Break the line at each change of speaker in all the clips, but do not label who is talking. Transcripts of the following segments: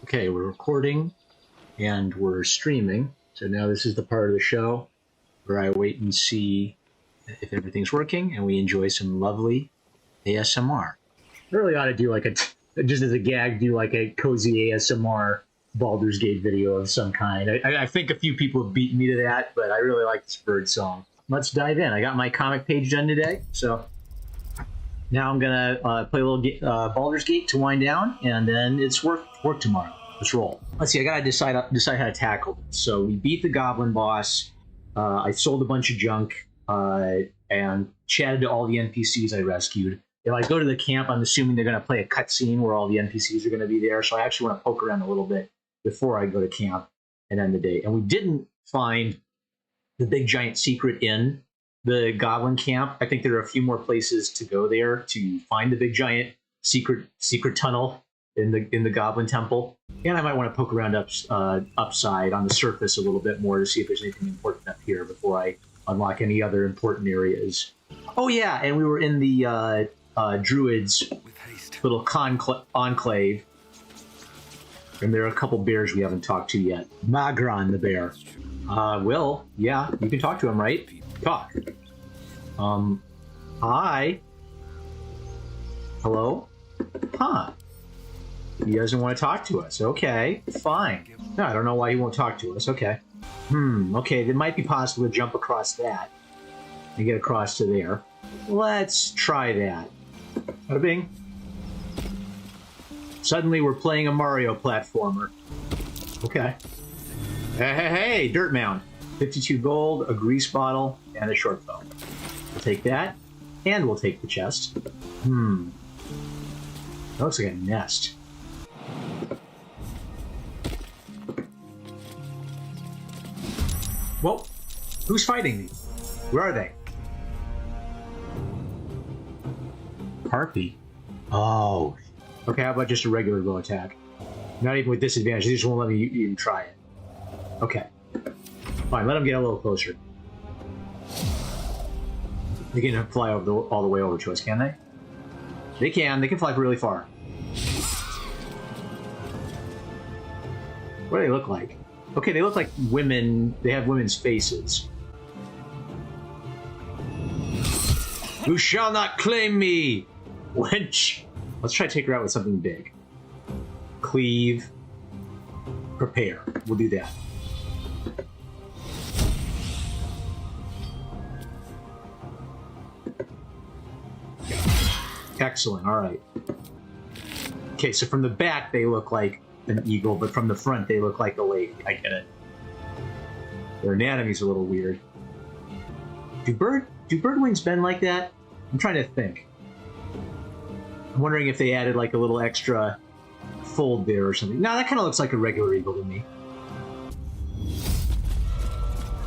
Okay, we're recording and we're streaming. So now this is the part of the show where I wait and see if everything's working and we enjoy some lovely ASMR. Really ought to do like just as a gag, do like a cozy ASMR Baldur's Gate video of some kind. I think a few people have beaten me to that, but I really like this bird song. Let's dive in. I got my comic page done today, so now I'm gonna play a little Baldur's Gate to wind down, and then it's work tomorrow. Let's roll. Let's see. I gotta decide how to tackle this. So we beat the goblin boss. I sold a bunch of junk and chatted to all the NPCs I rescued. If I go to the camp, I'm assuming they're gonna play a cutscene where all the NPCs are gonna be there. So I actually want to poke around a little bit before I go to camp and end the day. And we didn't find the big giant secret in the goblin camp. I think there are a few more places to go there to find the big giant secret tunnel in the goblin temple. And I might want to poke around upside on the surface a little bit more to see if there's anything important up here before I unlock any other important areas. Oh yeah, and we were in the druids little enclave, and there are a couple bears we haven't talked to yet. Magron the bear. Will, yeah, you can talk to him, right? Talk. Hi. Hello? Huh. He doesn't want to talk to us. Okay, fine. No, I don't know why he won't talk to us. Okay. Okay, it might be possible to jump across that and get across to there. Let's try that. Bada bing. Suddenly we're playing a Mario platformer. Okay. Hey, dirt mound. 52 gold, a grease bottle, and a short bow. We'll take that, and we'll take the chest. That looks like a nest. Whoa! Who's fighting me? Where are they? Harpy. Oh. Okay, how about just a regular bow attack? Not even with disadvantage, they just won't let me even try it. Okay. Fine, let them get a little closer. They can fly over all the way over to us, can they? They can fly really far. What do they look like? Okay, they look like women. They have women's faces. You shall not claim me, wench. Let's try to take her out with something big. Cleave. Prepare. We'll do that. Excellent. All right. Okay, so from the back they look like an eagle, but from the front they look like a lady. I get it. Their anatomy's a little weird. Do bird wings bend like that? I'm trying to think. I'm wondering if they added like a little extra fold there or something. No, that kind of looks like a regular eagle to me.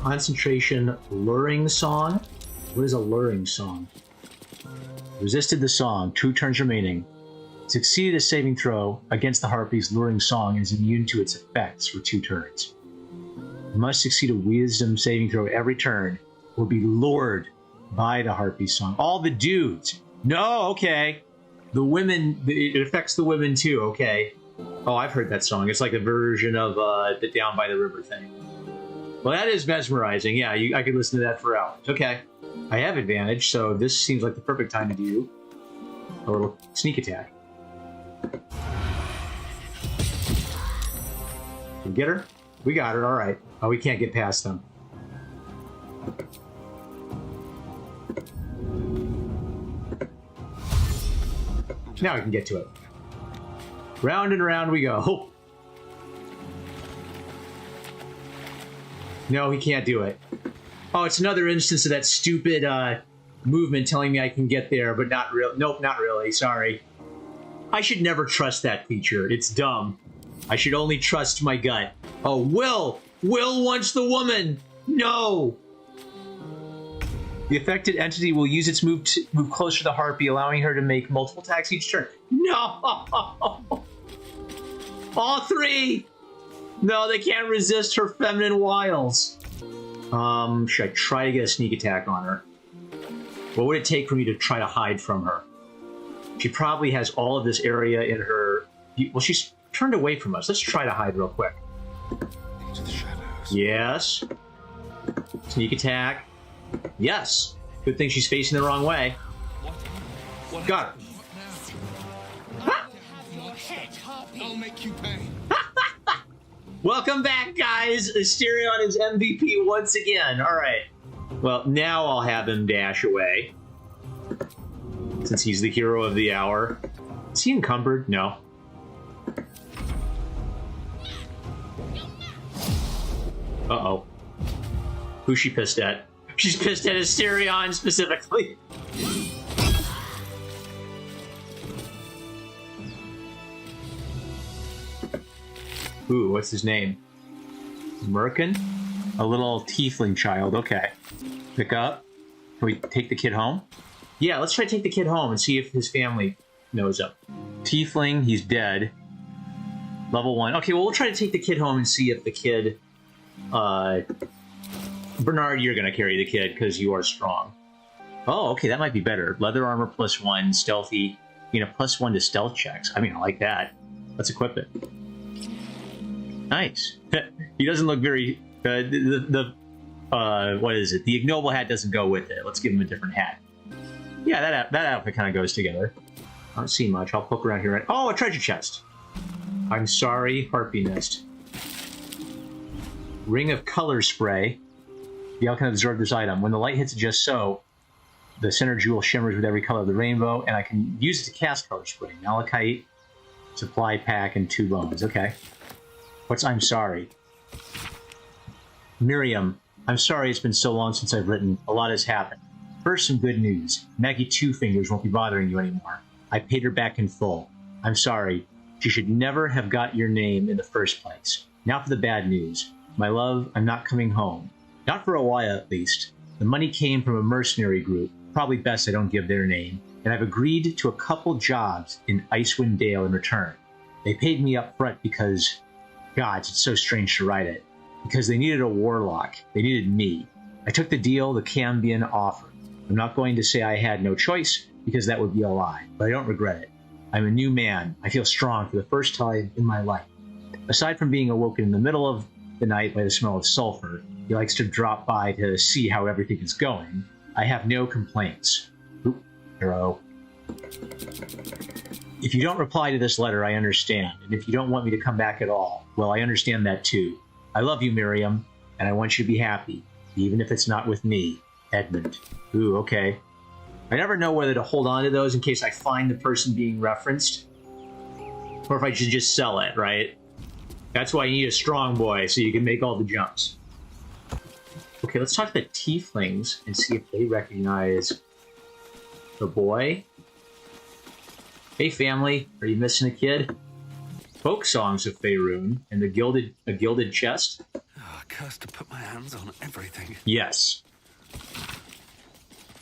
Concentration luring song. What is a luring song? Resisted the song. 2 turns remaining. Succeeded a saving throw against the harpy's luring song and is immune to its effects for 2 turns. Must succeed a wisdom saving throw every turn. Will be lured by the harpy's song. All the dudes. No, okay. The women, it affects the women too, okay. Oh, I've heard that song. It's like a version of the Down by the River thing. Well, that is mesmerizing. Yeah, I could listen to that for hours. Okay. I have advantage, so this seems like the perfect time to do a little sneak attack. Can we get her? We got her, all right. Oh, we can't get past them. Now we can get to it. Round and round we go. No, he can't do it. Oh, it's another instance of that stupid movement telling me I can get there, but not real. Nope, not really. Sorry. I should never trust that feature. It's dumb. I should only trust my gut. Oh, Will! Will wants the woman! No! The affected entity will use its move to move closer to the harpy, allowing her to make multiple attacks each turn. No! All 3! No, they can't resist her feminine wiles. Should I try to get a sneak attack on her? What would it take for me to try to hide from her? She probably has all of this area in her... Well, she's turned away from us. Let's try to hide real quick.
Into the shadows.
Yes. Sneak attack. Yes. Good thing she's facing the wrong way. Got her.
I'll make you pay.
Welcome back, guys. Asterion is MVP once again. All right. Well, now I'll have him dash away. Since he's the hero of the hour. Is he encumbered? No. Uh-oh. Who's she pissed at? She's pissed at Asterion specifically. Ooh, what's his name? Merkin? A little tiefling child. Okay. Pick up. Can we take the kid home? Yeah, let's try to take the kid home and see if his family knows him. Tiefling, he's dead. Level 1. Okay, well, we'll try to take the kid home and see if the kid... Bernard, you're going to carry the kid because you are strong. Oh, okay, that might be better. Leather armor +1, stealthy. You know, +1 to stealth checks. I mean, I like that. Let's equip it. Nice. He doesn't look very... what is it? The ignoble hat doesn't go with it. Let's give him a different hat. Yeah, that outfit kind of goes together. I don't see much. I'll poke around here. Oh, a treasure chest. I'm sorry, Harpy Nest. Ring of color spray. The alchemy can absorb this item. When the light hits it just so, the center jewel shimmers with every color of the rainbow, and I can use it to cast color spray. Malachite, supply pack, and 2 bones. Okay. What's I'm sorry? Miriam, I'm sorry it's been so long since I've written. A lot has happened. First, some good news. Maggie Two Fingers won't be bothering you anymore. I paid her back in full. I'm sorry. She should never have got your name in the first place. Now for the bad news. My love, I'm not coming home. Not for a while, at least. The money came from a mercenary group. Probably best I don't give their name. And I've agreed to a couple jobs in Icewind Dale in return. They paid me up front because... Gods, it's so strange to write it. Because they needed a warlock. They needed me. I took the deal the Cambion offered. I'm not going to say I had no choice, because that would be a lie, but I don't regret it. I'm a new man. I feel strong for the first time in my life. Aside from being awoken in the middle of the night by the smell of sulfur, he likes to drop by to see how everything is going. I have no complaints. Oop, hero. If you don't reply to this letter, I understand. And if you don't want me to come back at all, well, I understand that too. I love you, Miriam, and I want you to be happy, even if it's not with me. Edmund. Ooh, okay. I never know whether to hold on to those in case I find the person being referenced, or if I should just sell it, right? That's why you need a strong boy, so you can make all the jumps. Okay, let's talk to the tieflings and see if they recognize the boy. Hey, family, are you missing a kid? Folk songs of Faerun and a gilded chest.
Oh, cursed to put my hands on everything.
Yes.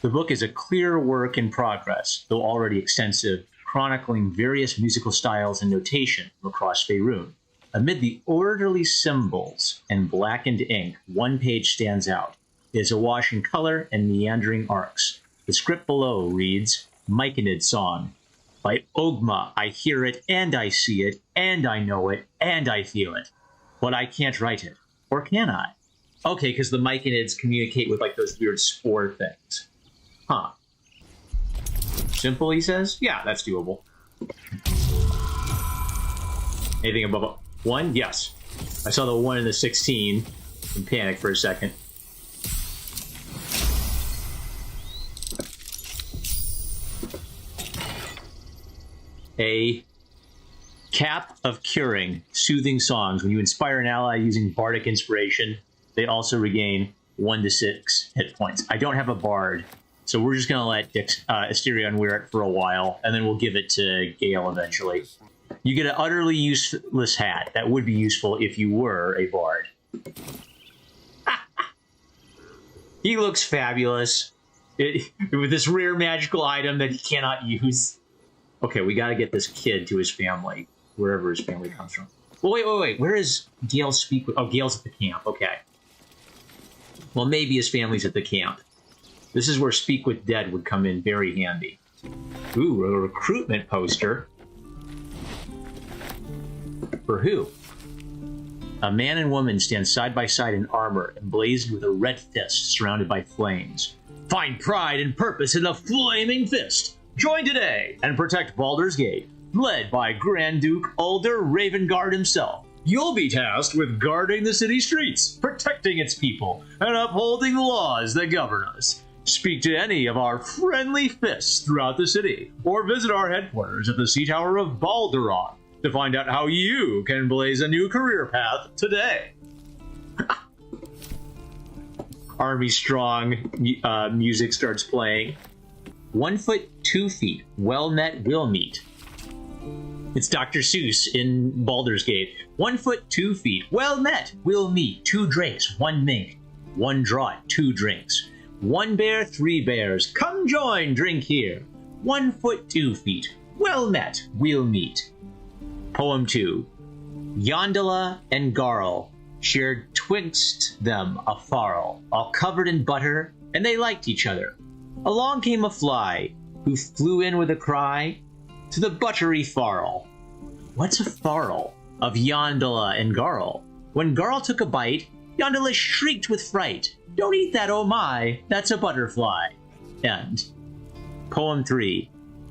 The book is a clear work in progress, though already extensive, chronicling various musical styles and notation from across Faerun. Amid the orderly symbols and blackened ink, one page stands out. It is awash in color and meandering arcs. The script below reads, Myconid Song. By Ogma, I hear it, and I see it, and I know it, and I feel it. But I can't write it. Or can I? Okay, because the Myconids communicate with, like, those weird spore things. Huh. Simple, he says? Yeah, that's doable. Anything above 1? Yes. I saw the 1 and the 16 and panicked for a second. A cap of curing, soothing songs. When you inspire an ally using bardic inspiration, they also regain 1 to 6 hit points. I don't have a bard, so we're just going to let Asterion wear it for a while, and then we'll give it to Gale eventually. You get an utterly useless hat. That would be useful if you were a bard. He looks fabulous. With this rare magical item that he cannot use. Okay, we got to get this kid to his family, wherever his family comes from. Well, wait. Where is Gale speak with... Oh, Gale's at the camp. Okay. Well, maybe his family's at the camp. This is where Speak with Dead would come in very handy. Ooh, a recruitment poster. For who? A man and woman stand side by side in armor, emblazoned with a red fist surrounded by flames. Find pride and purpose in the flaming fist. Join today and protect Baldur's Gate, led by Grand Duke Baldur Ravengard himself. You'll be tasked with guarding the city streets, protecting its people, and upholding the laws that govern us. Speak to any of our friendly fists throughout the city, or visit our headquarters at the Sea Tower of Balduron to find out how you can blaze a new career path today. Army Strong music starts playing. 1 foot 2 feet, well met, will meet. It's Dr. Seuss in Baldur's Gate. 1 foot 2 feet, well met, will meet. 2 drakes, 1 mink, 1 draught, 2 drinks. 1 bear, 3 bears, come join, drink here. 1 foot 2 feet, well met, we'll meet. Poem 2. Yondala and Garl shared twixt them a farl, all covered in butter, and they liked each other. Along came a fly, who flew in with a cry to the buttery farl. What's a farl of Yondala and Garl? When Garl took a bite, Yondala shrieked with fright. Don't eat that, oh my, that's a butterfly. End. Poem 3.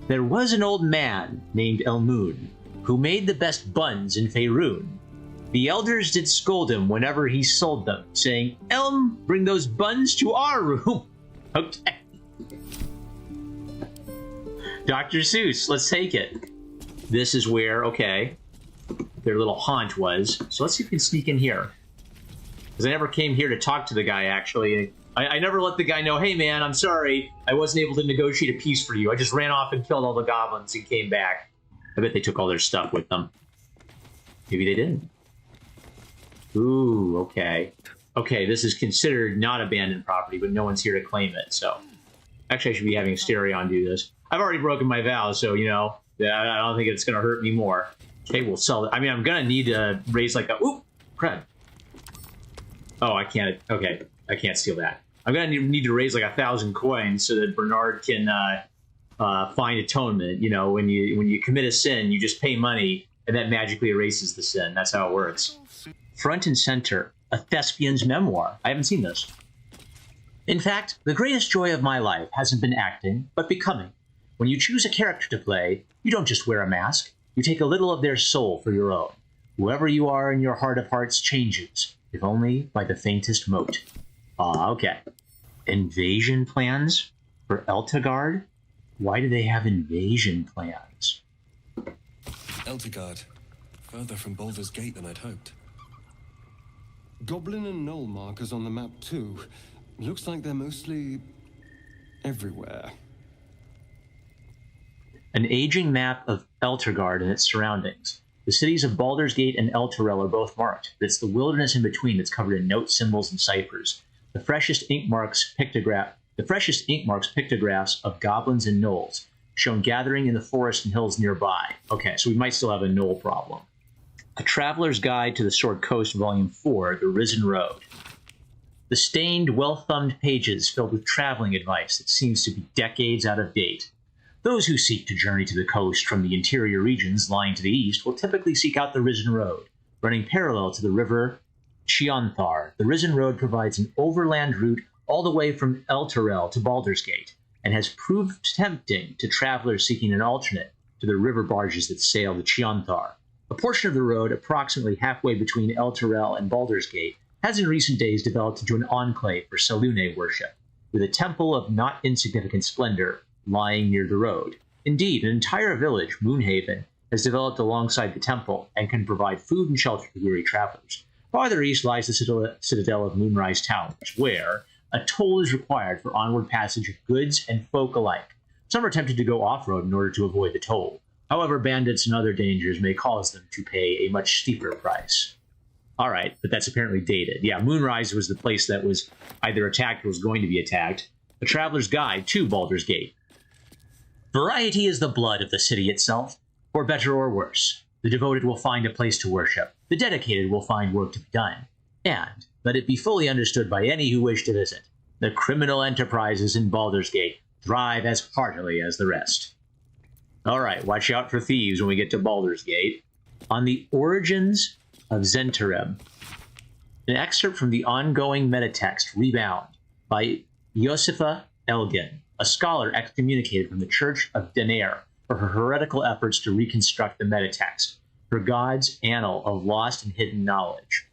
There was an old man named Elmoon, who made the best buns in Faerun. The elders did scold him whenever he sold them, saying, Elm, bring those buns to our room. Okay. Dr. Seuss, let's take it. This is where, okay, their little haunt was. So let's see if we can sneak in here. Because I never came here to talk to the guy, actually. I never let the guy know, hey man, I'm sorry, I wasn't able to negotiate a peace for you. I just ran off and killed all the goblins and came back. I bet they took all their stuff with them. Maybe they didn't. Ooh, okay. Okay, this is considered not abandoned property, but no one's here to claim it, so. Actually, I should be having Stereon do this. I've already broken my vow, so, you know, I don't think it's going to hurt me more. Okay, we'll sell it. I mean, I'm going to need to raise like a... Ooh, crud. Oh, I can't... Okay, I can't steal that. I'm going to need to raise like 1,000 coins so that Bernard can find atonement. You know, when you commit a sin, you just pay money, and that magically erases the sin. That's how it works. Front and center, a thespian's memoir. I haven't seen this. In fact, the greatest joy of my life hasn't been acting, but becoming. When you choose a character to play, you don't just wear a mask. You take a little of their soul for your own. Whoever you are in your heart of hearts changes, if only by the faintest mote. Okay. Invasion plans for Eltegard? Why do they have invasion plans?
Eltegard. Further from Baldur's Gate than I'd hoped.
Goblin and Knoll markers on the map too. Looks like they're mostly everywhere.
An aging map of Eltergard and its surroundings. The cities of Baldur's Gate and Elturel are both marked, but it's the wilderness in between that's covered in notes, symbols, and ciphers. The freshest ink marks pictographs of goblins and gnolls, shown gathering in the forest and hills nearby. Okay, so we might still have a gnoll problem. A Traveler's Guide to the Sword Coast, Volume 4, The Risen Road. The stained, well-thumbed pages filled with traveling advice that seems to be decades out of date. Those who seek to journey to the coast from the interior regions lying to the east will typically seek out the Risen Road. Running parallel to the river Chionthar, the Risen Road provides an overland route all the way from Elturel to Baldur's Gate, and has proved tempting to travelers seeking an alternate to the river barges that sail to Chionthar. A portion of the road, approximately halfway between Elturel and Baldur's Gate, has in recent days developed into an enclave for Selûne worship, with a temple of not insignificant splendor lying near the road. Indeed, an entire village, Moonhaven, has developed alongside the temple and can provide food and shelter to weary travelers. Farther east lies the citadel of Moonrise Towers, where a toll is required for onward passage of goods and folk alike. Some are tempted to go off-road in order to avoid the toll. However, bandits and other dangers may cause them to pay a much steeper price. All right, but that's apparently dated. Yeah, Moonrise was the place that was either attacked or was going to be attacked. A Traveler's Guide to Baldur's Gate. Variety is the blood of the city itself, for better or worse. The devoted will find a place to worship. The dedicated will find work to be done. And, let it be fully understood by any who wish to visit, the criminal enterprises in Baldur's Gate thrive as heartily as the rest. All right, watch out for thieves when we get to Baldur's Gate. on the origins of Zentarim. An excerpt from the ongoing metatext Rebound by Josifa Elgin, a scholar excommunicated from the Church of Denair for her heretical efforts to reconstruct the metatext, her God's annal of lost and hidden knowledge.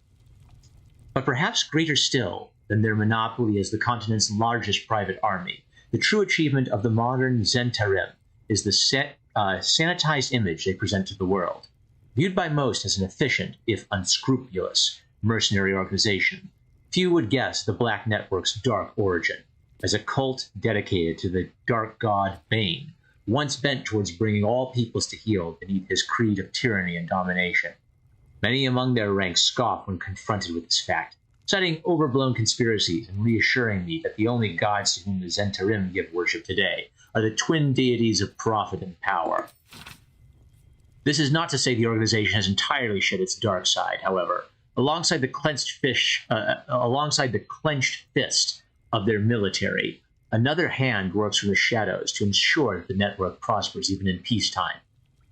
But perhaps greater still than their monopoly as the continent's largest private army, the true achievement of the modern Zentarim is the sanitized image they present to the world. Viewed by most as an efficient, if unscrupulous, mercenary organization, few would guess the Black Network's dark origin, as a cult dedicated to the dark god Bane, once bent towards bringing all peoples to heel beneath his creed of tyranny and domination. Many among their ranks scoff when confronted with this fact, citing overblown conspiracies and reassuring me that the only gods to whom the Zentarim give worship today are the twin deities of profit and power. This is not to say the organization has entirely shed its dark side, however. Alongside the clenched fist of their military, another hand works from the shadows to ensure that the network prospers even in peacetime.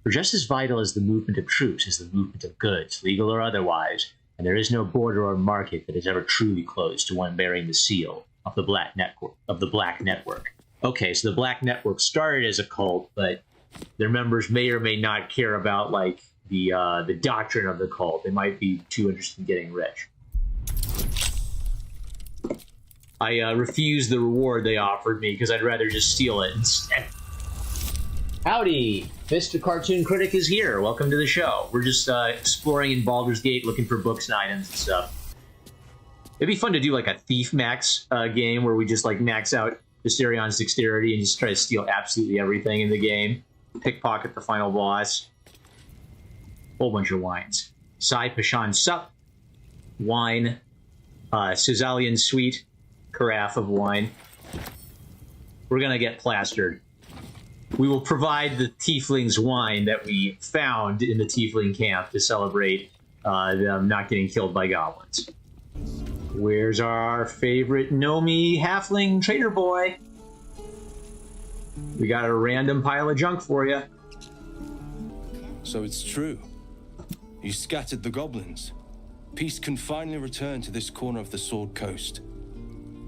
For just as vital as the movement of troops is the movement of goods, legal or otherwise, and there is no border or market that is ever truly closed to one bearing the seal of the Black Network. Okay, so the Black Network started as a cult, but their members may or may not care about the doctrine of the cult. They might be too interested in getting rich. I refused the reward they offered me because I'd rather just steal it instead. Howdy! Mr. Cartoon Critic is here. Welcome to the show. We're just exploring in Baldur's Gate, looking for books and items and stuff. It'd be fun to do like a Thief Max game where we just like max out Vistarion's dexterity and just try to steal absolutely everything in the game. Pickpocket the final boss. Whole bunch of wines. Sai Pashan Sup. Wine. Suzalian Sweet. Carafe of wine. We're gonna get plastered. We will provide the tieflings wine that we found in the tiefling camp to celebrate them not getting killed by goblins. Where's our favorite Nomi halfling trader boy? We got a random pile of junk for you.
So it's true. You scattered the goblins. Peace can finally return to this corner of the Sword Coast.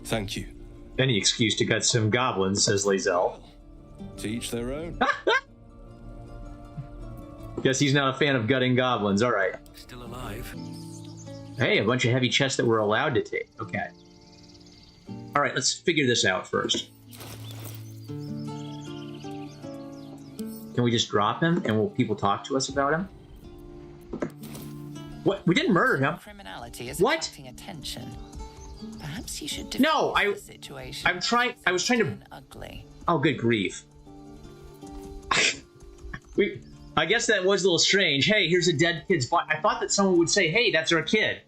Thank you.
Any excuse to gut some goblins, says Lae'zel.
To each their own.
Guess he's not a fan of gutting goblins. All right.
Still alive.
Hey, a bunch of heavy chests that we're allowed to take. Okay. All right, let's figure this out first. Can we just drop him and will people talk to us about him? What? We didn't murder him.
Criminality is
What?
attracting attention. Perhaps you should
No,
defuse the situation.
I was trying to.
Ugly.
Oh, good grief. I guess that was a little strange. Hey, here's a dead kid's body. I thought that someone would say, hey, that's our kid.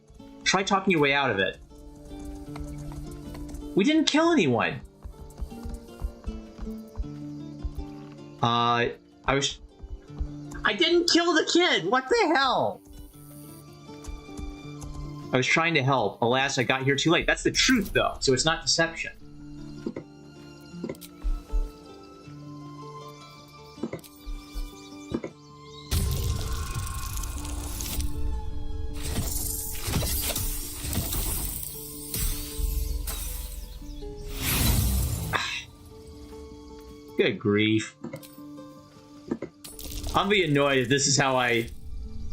Try talking your way out of it. We didn't kill anyone. I didn't kill the kid. What the hell? I was trying to help. Alas, I got here too late. That's the truth, though, so it's not deception. Good grief. I'll be annoyed if this is how I...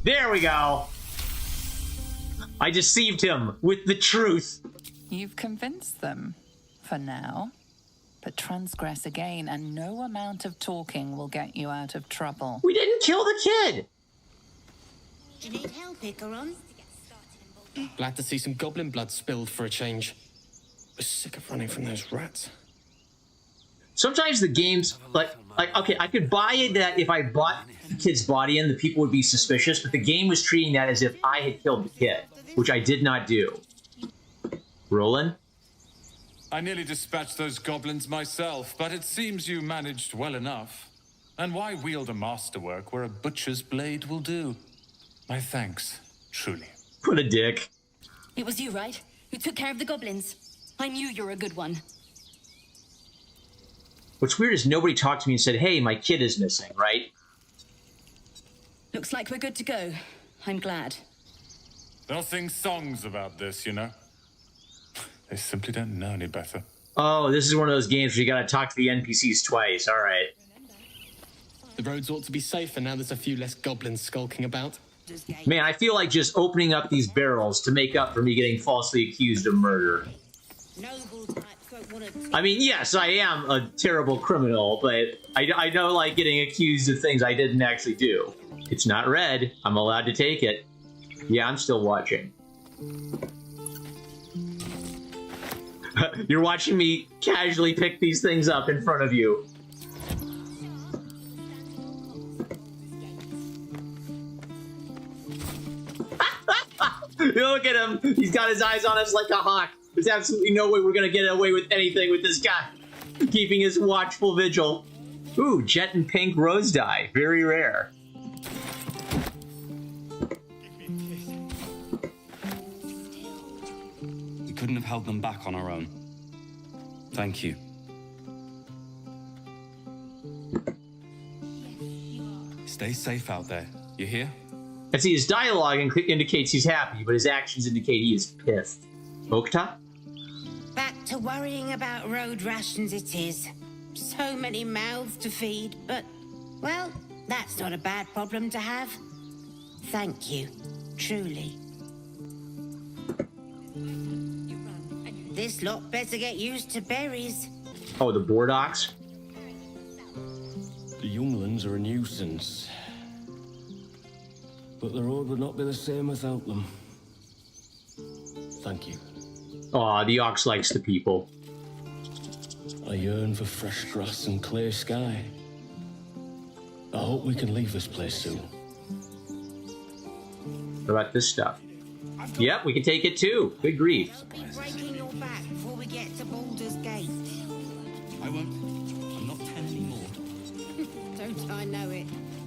There we go! I deceived him with the truth.
You've convinced them, for now. But transgress again, and no amount of talking will get you out of trouble.
We didn't kill the kid!
Do you need help, Icaron?
Glad to see some goblin blood spilled for a change. Was sick of running from those rats.
Sometimes the games, like, okay, I could buy it that if I bought the kid's body in, the people would be suspicious, but the game was treating that as if I had killed the kid, which I did not do. Roland?
I nearly dispatched those goblins myself, but it seems you managed well enough. And why wield a masterwork where a butcher's blade will do? My thanks, truly.
What a dick.
It was you, right? Who took care of the goblins. I knew you were a good one.
What's weird is nobody talked to me and said, hey, my kid is missing, right?
Looks like we're good to go. I'm glad.
They'll sing songs about this, you know? They simply don't know any better.
Oh, this is one of those games where you gotta talk to the NPCs twice. All right.
The roads ought to be safer now there's a few less goblins skulking about.
Man, I feel like just opening up these barrels to make up for me getting falsely accused of murder. I mean, yes, I am a terrible criminal, but I don't like getting accused of things I didn't actually do. It's not red. I'm allowed to take it. Yeah, I'm still watching. You're watching me casually pick these things up in front of you. Look at him. He's got his eyes on us like a hawk. There's absolutely no way we're going to get away with anything with this guy. Keeping his watchful vigil. Ooh, jet and pink rose dye. Very rare.
We couldn't have held them back on our own. Thank you. Stay safe out there. You hear?
I see his dialogue indicates he's happy, but his actions indicate he is pissed. Okta?
Back to worrying about road rations it is. So many mouths to feed, but, well, that's not a bad problem to have. Thank you, truly. This lot better get used to berries.
Oh, the Bordocks?
The younglings are a nuisance. But the road would not be the same without them. Thank you.
Aw, the ox likes the people.
I yearn for fresh grass and clear sky. I hope we can leave this place soon.
What about this stuff? Yep, we can take it too. Good grief.
Be breaking your back before we get to Baldur's Gate.
I won't. I'm not 10 anymore.
Don't I know it?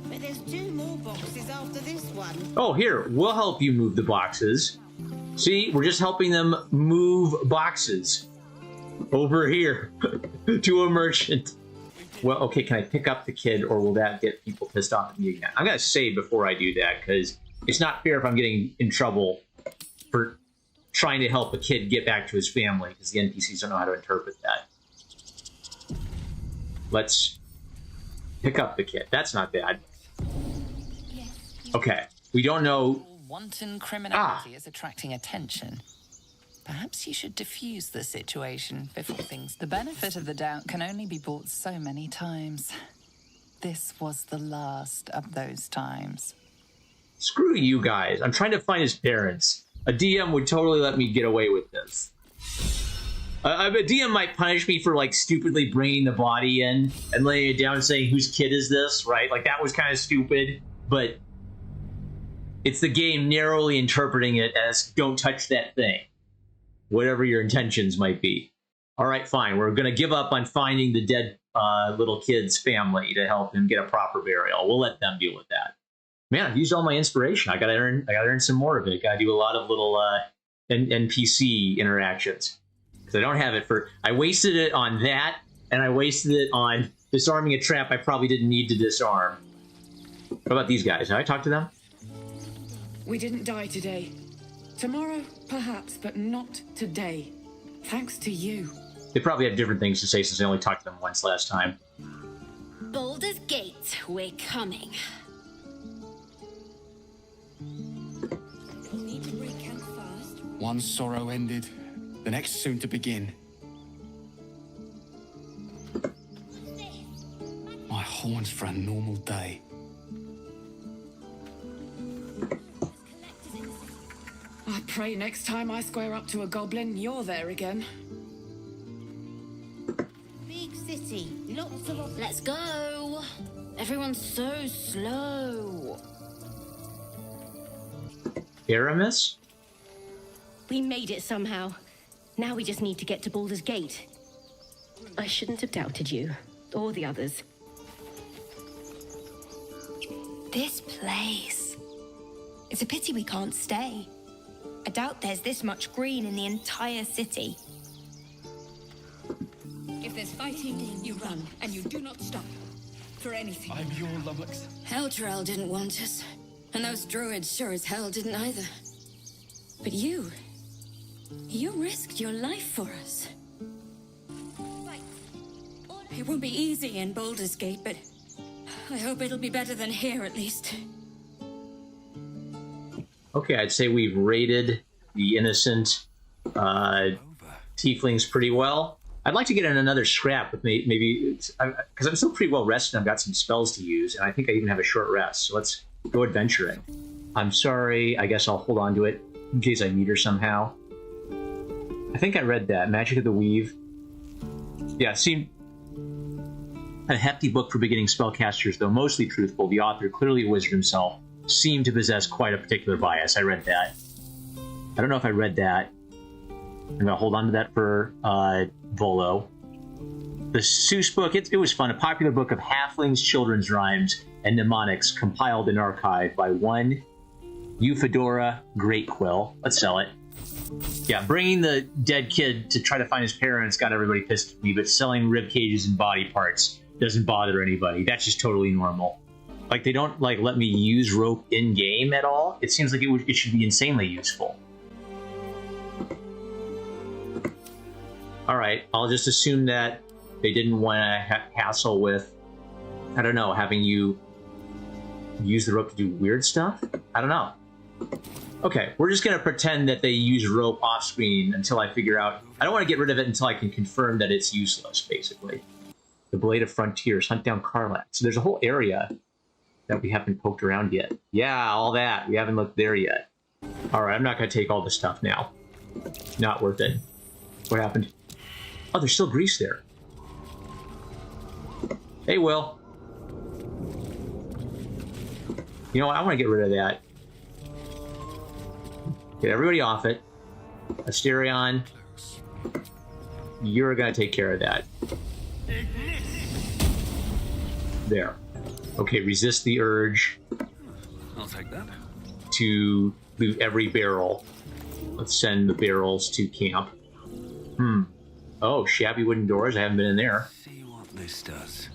But there's 2 more boxes after this one.
Oh, here, we'll help you move the boxes. See, we're just helping them move boxes. Over here to a merchant. Well, okay, can I pick up the kid or will that get people pissed off at me again? I'm going to save before I do that because it's not fair if I'm getting in trouble for trying to help a kid get back to his family because the NPCs don't know how to interpret that. Let's pick up the kid. That's not bad. Okay, we don't know.
Wanton criminality is attracting attention. Perhaps you should diffuse the situation before things. The benefit of the doubt can only be bought so many times. This was the last of those times.
Screw you guys. I'm trying to find his parents. A DM would totally let me get away with this. A DM might punish me for, like, stupidly bringing the body in and laying it down and saying, whose kid is this, right? Like, that was kind of stupid, but it's the game narrowly interpreting it as, don't touch that thing. Whatever your intentions might be. All right, fine. We're going to give up on finding the dead little kid's family to help him get a proper burial. We'll let them deal with that. Man, I've used all my inspiration. I gotta earn some more of it. Gotta do a lot of little NPC interactions. Because I don't have it for... I wasted it on that, and I wasted it on disarming a trap I probably didn't need to disarm. What about these guys? Did I talk to them?
We didn't die today. Tomorrow, perhaps, but not today. Thanks to you.
They probably have different things to say since I only talked to them once last time.
Baldur's Gate, we're coming.
One sorrow ended, the next soon to begin. My horns for a normal day.
I pray next time I square up to a goblin, you're there again.
Big city, lots of...
Let's go. Everyone's so slow.
Aramis?
We made it somehow. Now we just need to get to Baldur's Gate. I shouldn't have doubted you, or the others.
This place. It's a pity we can't stay. I doubt there's this much green in the entire city.
If there's fighting, you run, and you do not stop. For anything.
I'm your lummox.
Elturel didn't want us.
And those druids sure as hell didn't either. But you risked your life for us. It won't be easy in Baldur's Gate, but I hope it'll be better than here at least.
Okay, I'd say we've rated the innocent tieflings pretty well. I'd like to get in another scrap with maybe, because I'm still pretty well rested. I've got some spells to use, and I think I even have a short rest. So let's go adventuring. I'm sorry. I guess I'll hold on to it in case I meet her somehow. I think I read that. Magic of the Weave. Yeah, it seemed a hefty book for beginning spellcasters, though mostly truthful. The author, clearly a wizard himself, seemed to possess quite a particular bias. I read that. I don't know if I read that. I'm going to hold on to that for Volo. The Seuss book, it was fun. A popular book of halflings, children's rhymes, and mnemonics compiled and archived by one Euphedora Greatquill. Let's sell it. Yeah, bringing the dead kid to try to find his parents got everybody pissed at me, but selling rib cages and body parts doesn't bother anybody. That's just totally normal. Like, they don't let me use rope in game at all. It seems like it should be insanely useful. All right, I'll just assume that they didn't want to hassle with, I don't know, having you use the rope to do weird stuff. I don't know. Okay, we're just going to pretend that they use rope off screen until I figure out. I don't want to get rid of it until I can confirm that it's useless, basically. The Blade of Frontiers, hunt down Karlach. So there's a whole area that we haven't poked around yet. Yeah, all that. We haven't looked there yet. All right, I'm not going to take all the stuff now. Not worth it. What happened? Oh, there's still grease there. Hey, Will. You know what? I want to get rid of that. Get everybody off it. Asterion, you're going to take care of that. There. Okay, resist the urge.
I'll take that.
To loot every barrel. Let's send the barrels to camp. Oh, shabby wooden doors. I haven't been in there.
See what this does.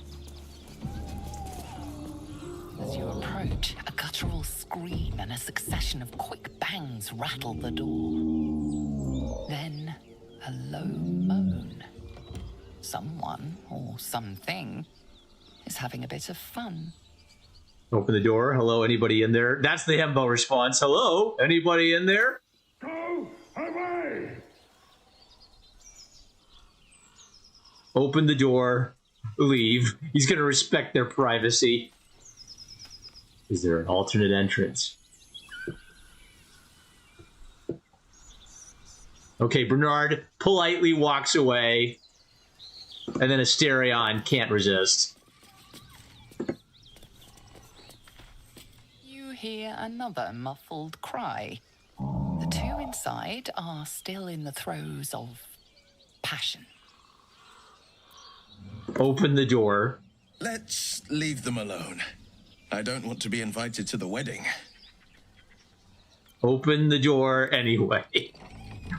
As you approach, a guttural scream and a succession of quick bangs rattle the door. Then, a low moan. Someone, or something, is having a bit of fun.
Open the door. Hello, anybody in there? That's the Hembo response. Hello, anybody in there?
Go away!
Open the door. Leave. He's going to respect their privacy. Is there an alternate entrance? Okay, Bernard politely walks away, and then Asterion can't resist.
You hear another muffled cry. The two inside are still in the throes of passion.
Open the door.
Let's leave them alone. I don't want to be invited to the wedding.
Open the door anyway.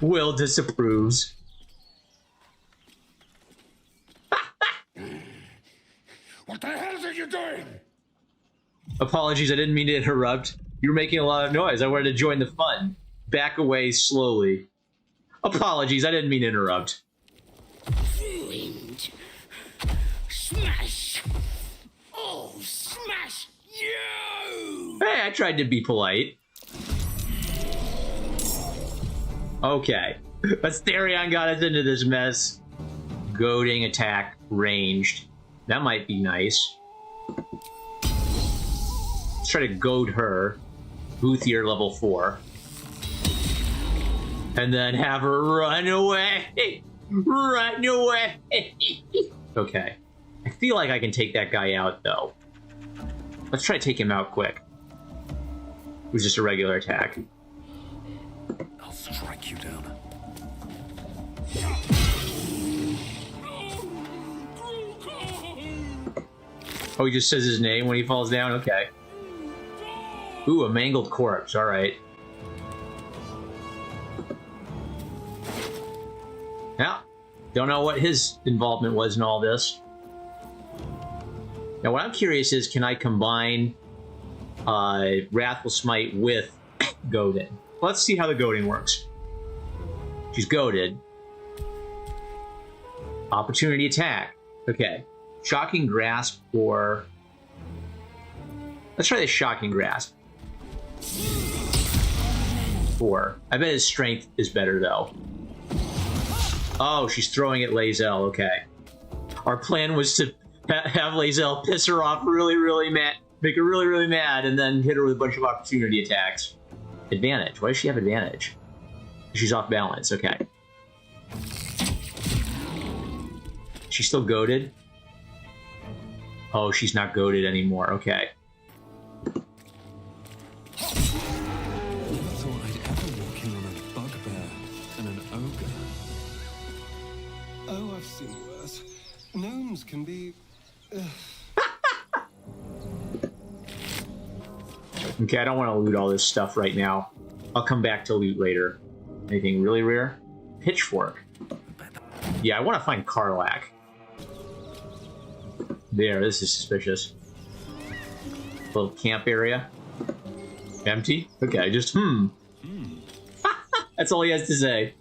Will disapproves.
What the hell are you doing?
Apologies, I didn't mean to interrupt. You were making a lot of noise. I wanted to join the fun. Back away slowly. Apologies, I didn't mean to interrupt.
Ruined. Smash! Oh, smash you!
Hey, I tried to be polite. Okay. Asterion got us into this mess. Goading attack ranged. That might be nice. Let's try to goad her. Boothier level 4. And then have her run away. Run away. Okay. I feel like I can take that guy out, though. Let's try to take him out quick. It was just a regular attack.
I'll strike you down.
Oh, he just says his name when he falls down? Okay. Ooh, a mangled corpse. All right. Yeah. Don't know what his involvement was in all this. Now, what I'm curious is, can I combine Wrathful Smite with goaded. Let's see how the goading works. She's goaded. Opportunity attack. Okay. Shocking Grasp or... Let's try the Shocking Grasp. 4. I bet his strength is better, though. Oh, she's throwing at Lae'zel. Okay. Our plan was to have Lae'zel piss her off really, really mad, make her really, really mad, and then hit her with a bunch of opportunity attacks. Advantage. Why does she have advantage? She's off balance. Okay. She's still goaded? Oh, she's not goaded anymore. Okay.
Never thought I'd ever walk in on a bugbear and an ogre. Oh, I've seen worse. Gnomes can be...
Okay, I don't want to loot all this stuff right now. I'll come back to loot later. Anything really rare? Pitchfork. Yeah, I want to find Karlach. There, this is suspicious. Little camp area. Empty? Okay, just That's all he has to say.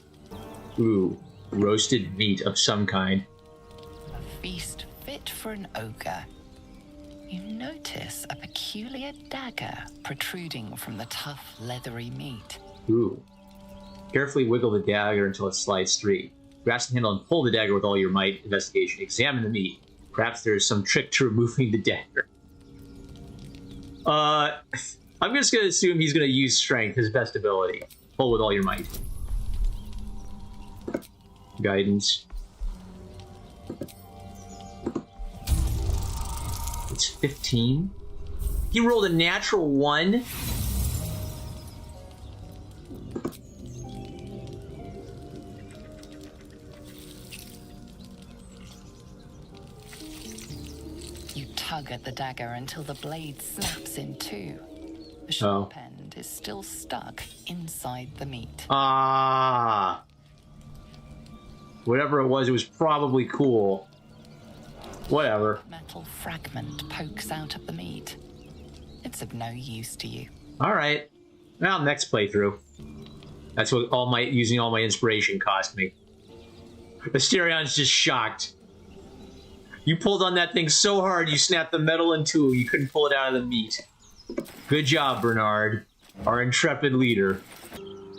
Ooh, roasted meat of some kind.
A feast fit for an ogre. You notice a peculiar dagger protruding from the tough, leathery meat.
Ooh. Carefully wiggle the dagger until it slides free. Grasp the handle and pull the dagger with all your might. Investigation. Examine the meat. Perhaps there is some trick to removing the dagger. I'm just going to assume he's going to use strength, his best ability. Pull with all your might. Guidance. It's 15. He rolled a natural 1.
You tug at the dagger until the blade snaps in two. The sharp end is still stuck inside the meat.
Ah. Whatever it was probably cool. Whatever.
Metal fragment pokes out of the meat. It's of no use to you.
All right. Well, next playthrough. That's what using all my inspiration cost me. Asterion's just shocked. You pulled on that thing so hard you snapped the metal in two. You couldn't pull it out of the meat. Good job, Bernard, our intrepid leader.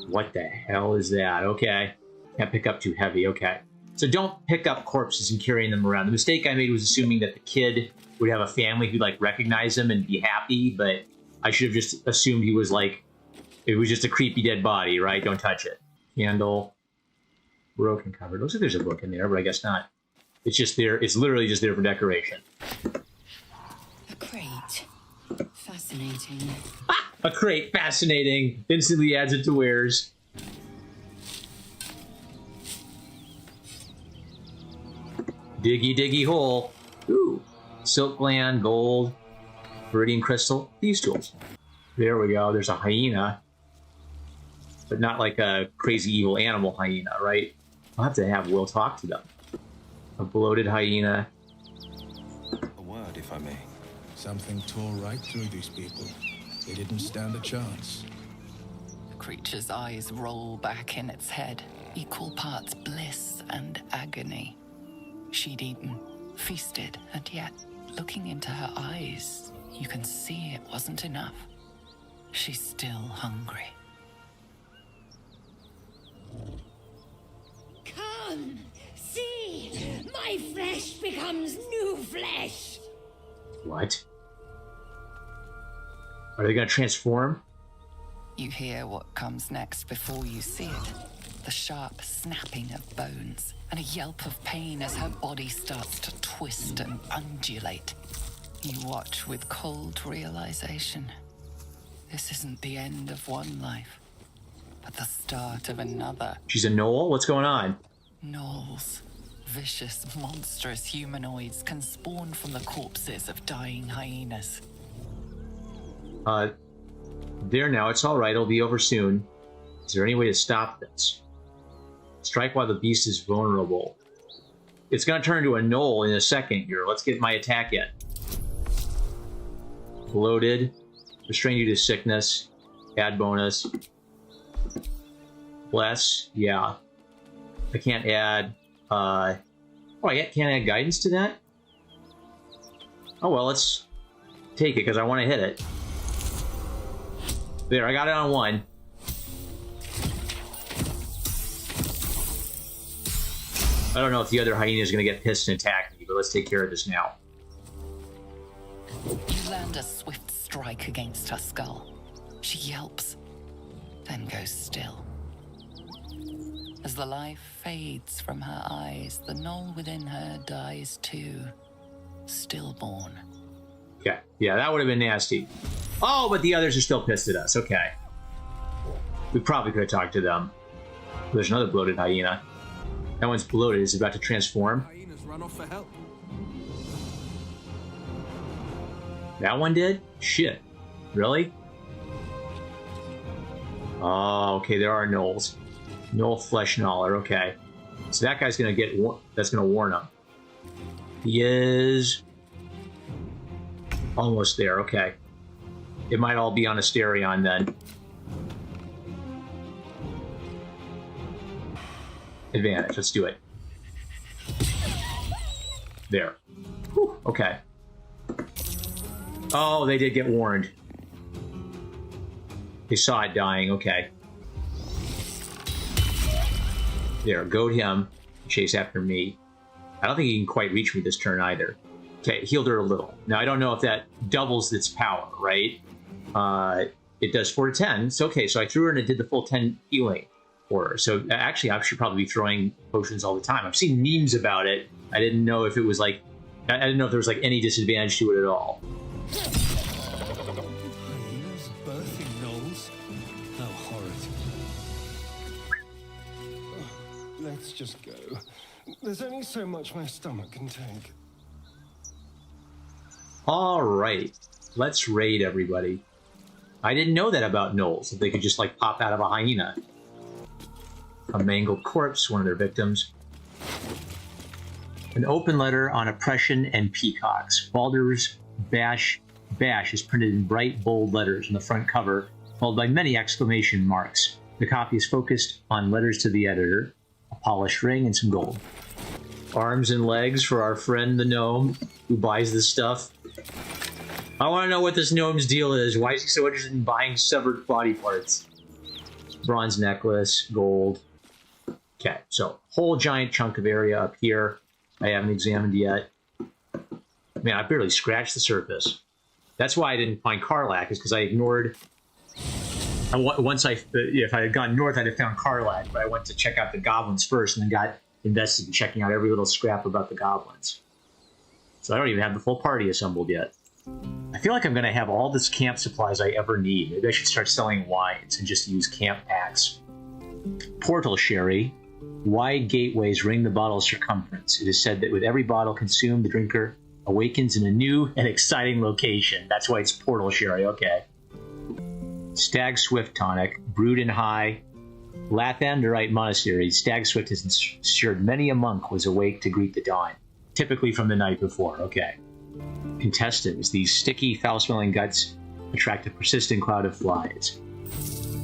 What the hell is that? Okay. Can't pick up too heavy. Okay. So don't pick up corpses and carrying them around. The mistake I made was assuming that the kid would have a family who'd like recognize him and be happy, but I should have just assumed he was like, it was just a creepy dead body, right? Don't touch it. Candle. Broken cover. Looks like there's a book in there, but I guess not. It's just there. It's literally just there for decoration.
A crate. Fascinating.
Ah! A crate. Fascinating. Instantly adds it to wares. Diggy, diggy hole. Ooh. Silk gland, gold, viridian crystal, these tools. There we go. There's a hyena. But not like a crazy evil animal hyena, right? I'll have to have Will talk to them. A bloated hyena.
A word, if I may.
Something tore right through these people. They didn't stand a chance.
The creature's eyes roll back in its head, equal parts bliss and agony. She'd eaten, feasted, and yet, looking into her eyes, you can see it wasn't enough. She's still hungry.
Come, see, my flesh becomes new flesh.
What? Are they going to transform?
You hear what comes next before you see it. The sharp snapping of bones, and a yelp of pain as her body starts to twist and undulate. You watch with cold realization. This isn't the end of one life, but the start of another.
She's a gnoll? What's going on?
Gnolls, vicious, monstrous humanoids can spawn from the corpses of dying hyenas.
There now, it's alright, it'll be over soon. Is there any way to stop this? Strike while the beast is vulnerable. It's gonna turn into a gnoll in a second here. Let's get my attack in. Bloated. Restrain you to sickness. Add bonus. Bless. Yeah. I can't add... I can't add guidance to that? Oh, well, let's take it, because I want to hit it. There, I got it on 1. I don't know if the other hyena is going to get pissed and attack me, but let's take care of this now.
You land a swift strike against her skull. She yelps, then goes still. As the life fades from her eyes, the gnoll within her dies too, stillborn.
Yeah, that would have been nasty. Oh, but the others are still pissed at us. Okay. We probably could have talked to them. There's another bloated hyena. That one's bloated. It's about to transform.
Hyenas run off for help.
That one did? Shit. Really? Oh, okay, there are gnolls. Gnoll flesh gnawer, okay. So that guy's gonna get... That's gonna warn him. He is... almost there, okay. It might all be on Asterion then. Advantage, let's do it. There. Whew, okay. Oh, they did get warned. They saw it dying, okay. There, goad him. Chase after me. I don't think he can quite reach me this turn either. Okay, healed her a little. Now, I don't know if that doubles its power, right? It does 4 to 10. So, okay, so I threw her and it did the full 10 healing for her. So, actually, I should probably be throwing potions all the time. I've seen memes about it. I didn't know if it was like... I didn't know if there was like any disadvantage to it at all.
Hyenas birthing gnolls? How horrid. Let's just go. There's only so much my stomach can take.
All right, let's raid everybody. I didn't know that about gnolls, that they could just like pop out of a hyena. A mangled corpse, one of their victims. An open letter on oppression and peacocks. Baldur's bash is printed in bright, bold letters on the front cover, followed by many exclamation marks. The copy is focused on letters to the editor, a polished ring, and some gold. Arms and legs for our friend the gnome who buys this stuff. I want to know what this gnome's deal is. Why is he so interested in buying severed body parts? Bronze necklace, gold. Okay, so whole giant chunk of area up here. I haven't examined yet. Man, I barely scratched the surface. That's why I didn't find Karlach, is because I ignored... if I had gone north, I'd have found Karlach, but I went to check out the goblins first and then got invested in checking out every little scrap about the goblins. So I don't even have the full party assembled yet. I feel like I'm going to have all this camp supplies I ever need. Maybe I should start selling wines and just use camp packs. Portal sherry. Wide gateways ring the bottle's circumference. It is said that with every bottle consumed, the drinker awakens in a new and exciting location. That's why it's portal sherry, okay. Stag Swift tonic, brewed in high Lathandorite monastery. Stag Swift has ensured many a monk was awake to greet the dawn, typically from the night before, okay. Intestines, these sticky, foul-smelling guts attract a persistent cloud of flies.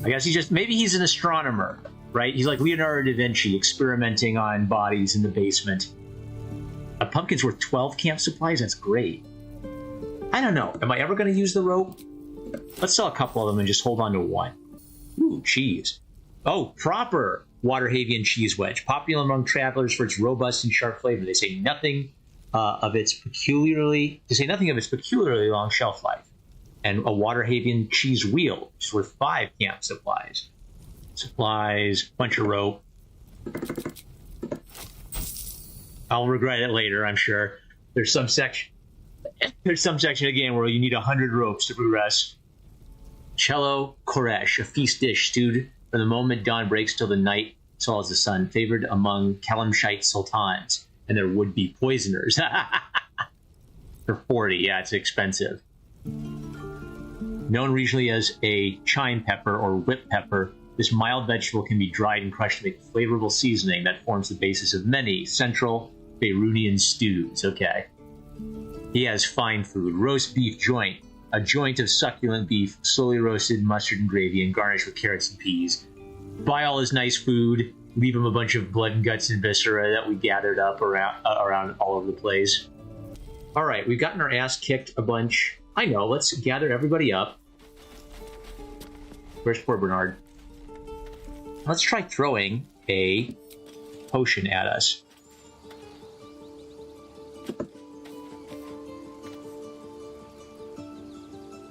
I guess maybe he's an astronomer, right? He's like Leonardo da Vinci experimenting on bodies in the basement. A pumpkin's worth 12 camp supplies? That's great. I don't know. Am I ever going to use the rope? Let's sell a couple of them and just hold on to one. Ooh, cheese. Oh, proper Waterhavian cheese wedge. Popular among travelers for its robust and sharp flavor. They say nothing of its peculiarly long shelf life. And a Waterhavian cheese wheel, which is worth 5 camp supplies. Supplies, bunch of rope. I'll regret it later, I'm sure. There's some section of the game where you need 100 ropes to progress. Cello Koresh, a feast dish stewed from the moment dawn breaks till the night swallows the sun, favored among Kalamshite sultans and their would-be poisoners. For 40, yeah, it's expensive. Known regionally as a chime pepper or whip pepper, this mild vegetable can be dried and crushed to make a flavorful seasoning that forms the basis of many central Beirunian stews. Okay. He has fine food. Roast beef joint, a joint of succulent beef, slowly roasted in mustard and gravy, and garnished with carrots and peas. Buy all his nice food, leave him a bunch of blood and guts and viscera that we gathered up around all over the place. All right, we've gotten our ass kicked a bunch. I know, let's gather everybody up. Where's poor Bernard? Let's try throwing a potion at us.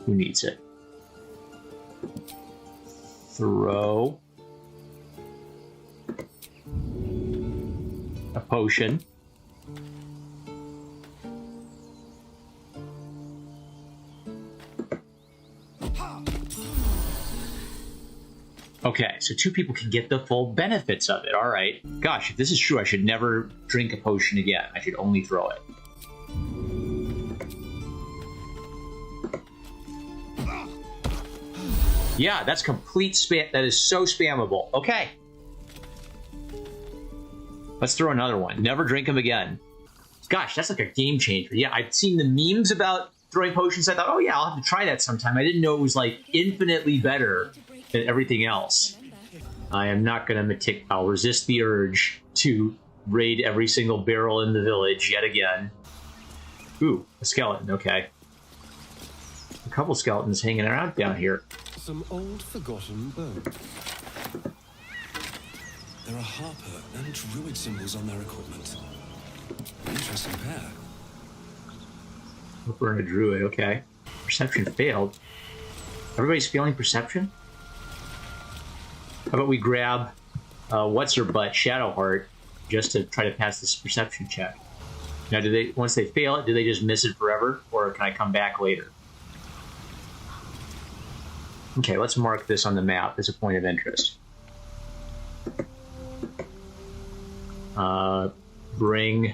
Who needs it? Throw a potion. Okay, so 2 people can get the full benefits of it. All right. Gosh, if this is true, I should never drink a potion again. I should only throw it. Yeah, that's complete spam. That is so spammable. Okay. Let's throw another one. Never drink them again. Gosh, that's like a game changer. Yeah, I've seen the memes about throwing potions. I thought, oh yeah, I'll have to try that sometime. I didn't know it was like infinitely better than everything else. I am not going to I'll resist the urge to raid every single barrel in the village yet again. Ooh, a skeleton. Okay. A couple skeletons hanging around down here.
Some old forgotten bones. There are Harper and Druid symbols on their equipment. Interesting pair.
Harper and a Druid, okay. Perception failed. Everybody's failing perception? How about we grab what's-her-butt, Shadowheart, just to try to pass this perception check? Now, once they fail it, do they just miss it forever? Or can I come back later? Okay, let's mark this on the map as a point of interest. Bring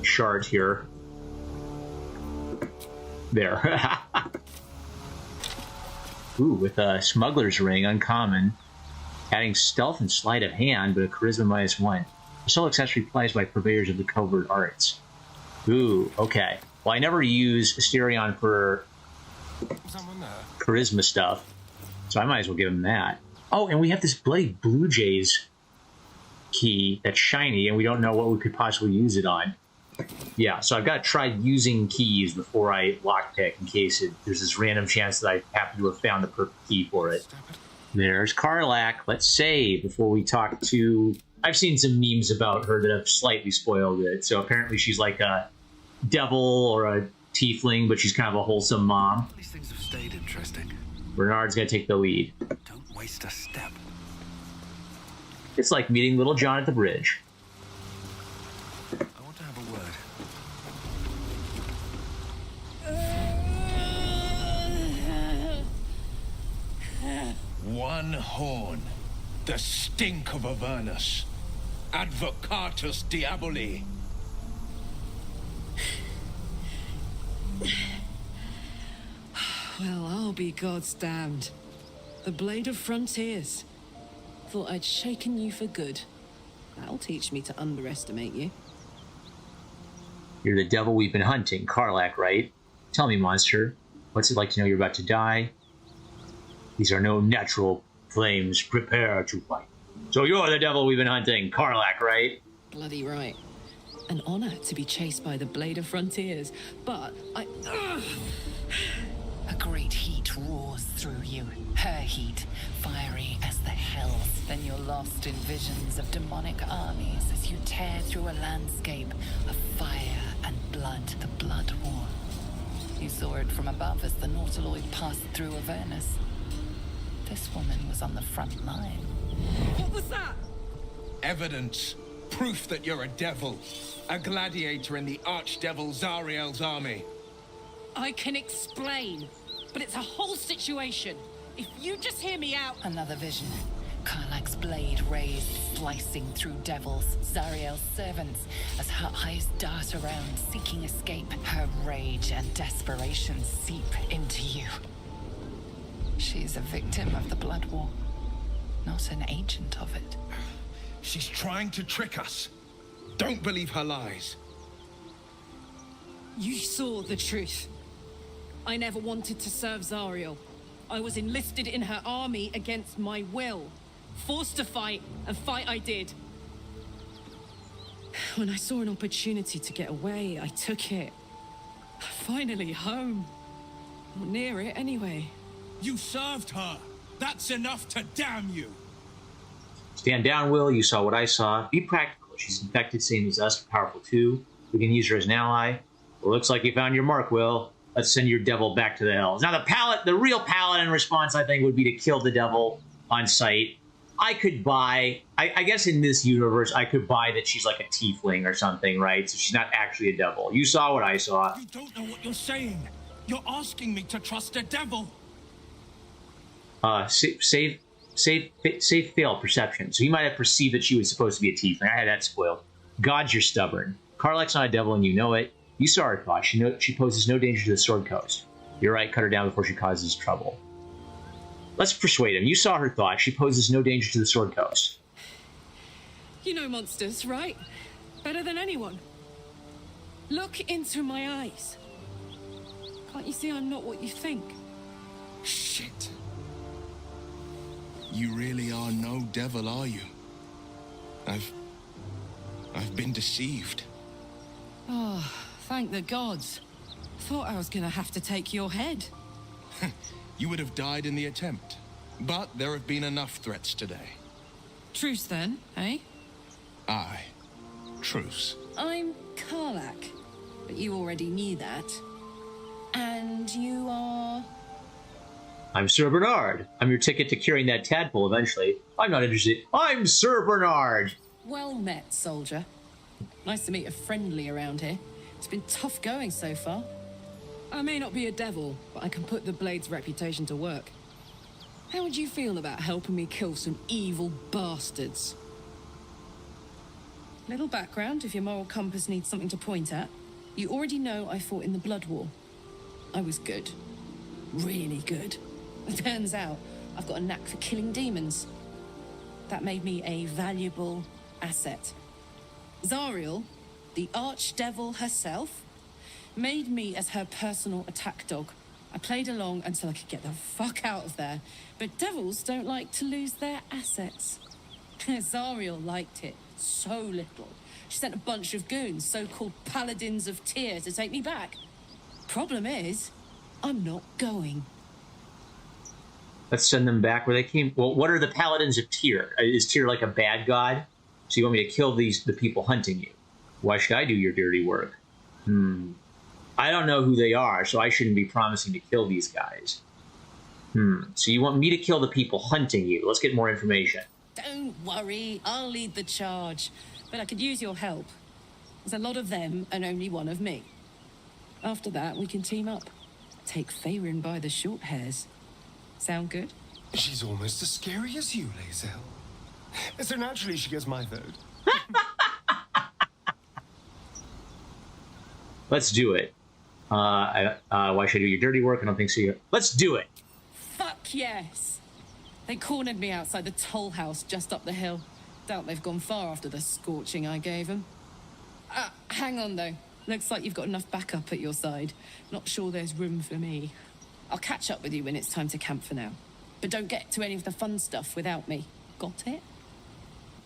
Shard here. There. Ooh, with a Smuggler's Ring, uncommon. Adding stealth and sleight of hand, but a charisma -1. The sole accessory applies by purveyors of the covert arts. Ooh, okay. Well, I never use Asterion for charisma stuff, so I might as well give him that. Oh, and we have this bloody Blue Jays key that's shiny, and we don't know what we could possibly use it on. Yeah, so I've got to try using keys before I lockpick in case there's this random chance that I happen to have found the perfect key for it. There's Karlach. Let's save before we talk to... I've seen some memes about her that have slightly spoiled it. So apparently she's like a devil or a tiefling, but she's kind of a wholesome mom.
These things have stayed interesting.
Bernard's going to take the lead.
Don't waste a step.
It's like meeting Little John at the bridge.
I want to have a word.
One horn. The stink of Avernus. Advocatus Diaboli.
Well, I'll be God's damned. The Blade of Frontiers. Thought I'd shaken you for good. That'll teach me to underestimate you.
You're the devil we've been hunting, Karlach, right? Tell me, monster, what's it like to know you're about to die? These are no natural flames. Prepare to fight. So you're the devil we've been hunting, Karlach, right?
Bloody right. An honor to be chased by the Blade of Frontiers, but I...
A great heat roars through you, her heat, fiery as the hells. Then you're lost in visions of demonic armies as you tear through a landscape of fire and blood, the Blood War. You saw it from above as the Nautiloid passed through Avernus. This woman was on the front line.
What was that?
Evidence. Proof that you're a devil. A gladiator in the archdevil Zariel's army.
I can explain, but it's a whole situation. If you just hear me out...
Another vision. Karlach's blade raised, slicing through devils, Zariel's servants, as her eyes dart around, seeking escape. Her rage and desperation seep into you. She's a victim of the Blood War, not an agent of it.
She's trying to trick us. Don't believe her lies.
You saw the truth. I never wanted to serve Zariel. I was enlisted in her army against my will. Forced to fight, and fight I did. When I saw an opportunity to get away, I took it. Finally home. Or near it, anyway.
You served her! That's enough to damn you!
Stand down, Will. You saw what I saw. Be practical. She's infected, same as us, powerful too. We can use her as an ally. Well, looks like you found your mark, Will. Let's send your devil back to the hells. Now, the real paladin response, I think, would be to kill the devil on sight. I could buy, I guess in this universe, I could buy that she's like a tiefling or something, right? So she's not actually a devil. You saw what I saw.
You don't know what you're saying. You're asking me to trust a devil.
Save fail perception. So he might have perceived that she was supposed to be a tiefling. I had that spoiled. Gods, you're stubborn. Karlach's not a devil, and you know it. You saw her thought. She poses no danger to the Sword Coast. You're right. Cut her down before she causes trouble. Let's persuade him. You saw her thought. She poses no danger to the Sword Coast.
You know monsters, right? Better than anyone. Look into my eyes. Can't you see I'm not what you think?
Shit. You really are no devil, are you? I've been deceived.
Oh, thank the gods. Thought I was gonna have to take your head.
You would have died in the attempt. But there have been enough threats today.
Truce then, eh?
Aye. Truce.
I'm Karlach, but you already knew that. And you are...
I'm Sir Bernard. I'm your ticket to curing that tadpole eventually. I'm not interested. I'm Sir Bernard!
Well met, soldier. Nice to meet a friendly around here. It's been tough going so far. I may not be a devil, but I can put the Blade's reputation to work. How would you feel about helping me kill some evil bastards? Little background if your moral compass needs something to point at. You already know I fought in the Blood War. I was good. Really good. It turns out I've got a knack for killing demons. That made me a valuable asset. Zariel, the archdevil herself, made me as her personal attack dog. I played along until I could get the fuck out of there. But devils don't like to lose their assets. Zariel liked it so little. She sent a bunch of goons, so-called paladins of Tyr, to take me back. Problem is, I'm not going.
Let's send them back where they came. Well, what are the paladins of Tyr? Is Tyr like a bad god? So you want me to kill the people hunting you? Why should I do your dirty work? I don't know who they are, so I shouldn't be promising to kill these guys. So you want me to kill the people hunting you? Let's get more information.
Don't worry, I'll lead the charge. But I could use your help. There's a lot of them and only one of me. After that, we can team up. Take Faerun by the short hairs. Sound good?
She's almost as scary as you, Lae'zel. So naturally she gets my vote.
Let's do it. Why should I do your dirty work? I don't think so. Let's do it.
Fuck yes. They cornered me outside the toll house just up the hill. Doubt they've gone far after the scorching I gave them. Hang on though. Looks like you've got enough backup at your side. Not sure there's room for me. I'll catch up with you when it's time to camp for now. But don't get to any of the fun stuff without me. Got it?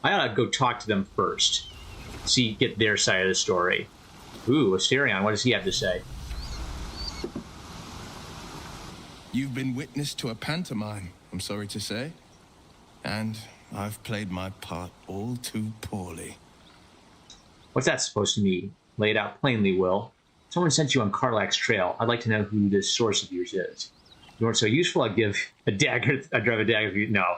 I ought to go talk to them first. See, get their side of the story. Ooh, Asterion, what does he have to say?
You've been witness to a pantomime, I'm sorry to say. And I've played my part all too poorly.
What's that supposed to mean? Lay it out plainly, Will. Someone sent you on Karlach's trail. I'd like to know who this source of yours is. You weren't so useful, I'd give a dagger. I'd drive a dagger for you. No.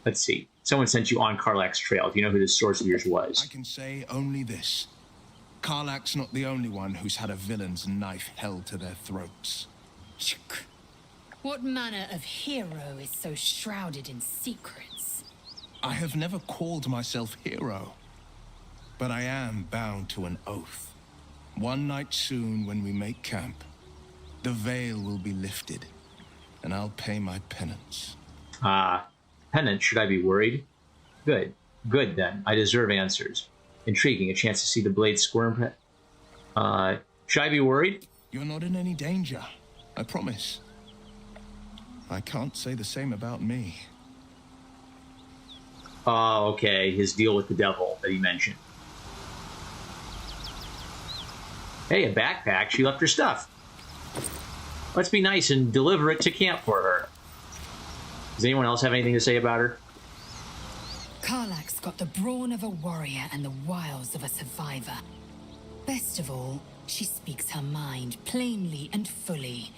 Let's see. Someone sent you on Karlach's trail. Do you know who this source of yours was?
I can say only this. Karlach's not the only one who's had a villain's knife held to their throats.
What manner of hero is so shrouded in secrets?
I have never called myself hero, but I am bound to an oath. One night soon when we make camp, the veil will be lifted, and I'll pay my penance.
Penance? Should I be worried? Good. Good, then. I deserve answers. Intriguing. A chance to see the blade squirm. Should I be worried?
You're not in any danger, I promise. I can't say the same about me.
Oh, okay. His deal with the devil that he mentioned. Hey, a backpack. She left her stuff. Let's be nice and deliver it to camp for her. Does anyone else have anything to say about her?
Karlach's got the brawn of a warrior and the wiles of a survivor. Best of all, she speaks her mind plainly and fully.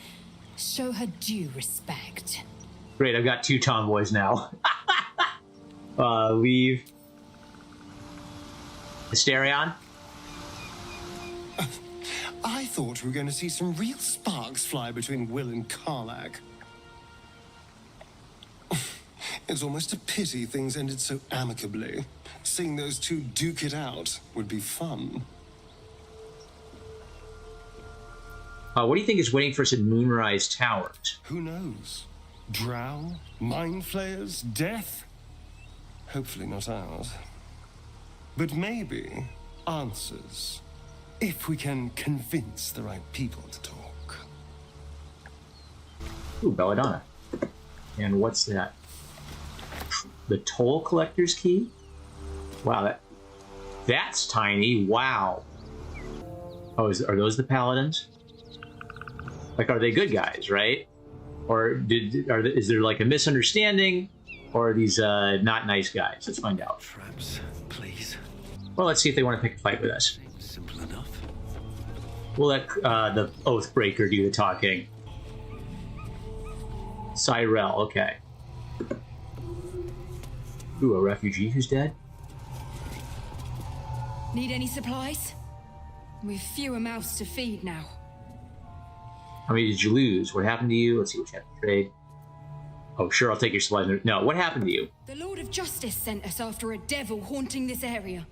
Show her due respect.
Great, I've got 2 tomboys now. Leave. Asterion?
I thought we were going to see some real sparks fly between Will and Karlach. It's almost a pity things ended so amicably. Seeing those two duke it out would be fun.
What do you think is waiting for us at Moonrise Towers?
Who knows? Drow? Mind flayers? Death? Hopefully not ours. But maybe answers. If we can convince the right people to talk.
Ooh, Belladonna. And what's that? The Toll Collector's Key? Wow, that's tiny. Wow. Oh, are those the Paladins? Like, are they good guys, right? Or is there like a misunderstanding? Or are these not nice guys? Let's find out.
Traps, please.
Well, let's see if they want to pick a fight with us.
Simple enough.
We'll let the Oathbreaker do the talking. Cyrell, okay. Ooh, a refugee who's dead?
Need any supplies? We've fewer mouths to feed now.
How many did you lose? What happened to you? Let's see what you have to trade. Oh, sure, I'll take your supplies. No, what happened to you?
The Lord of Justice sent us after a devil haunting this area.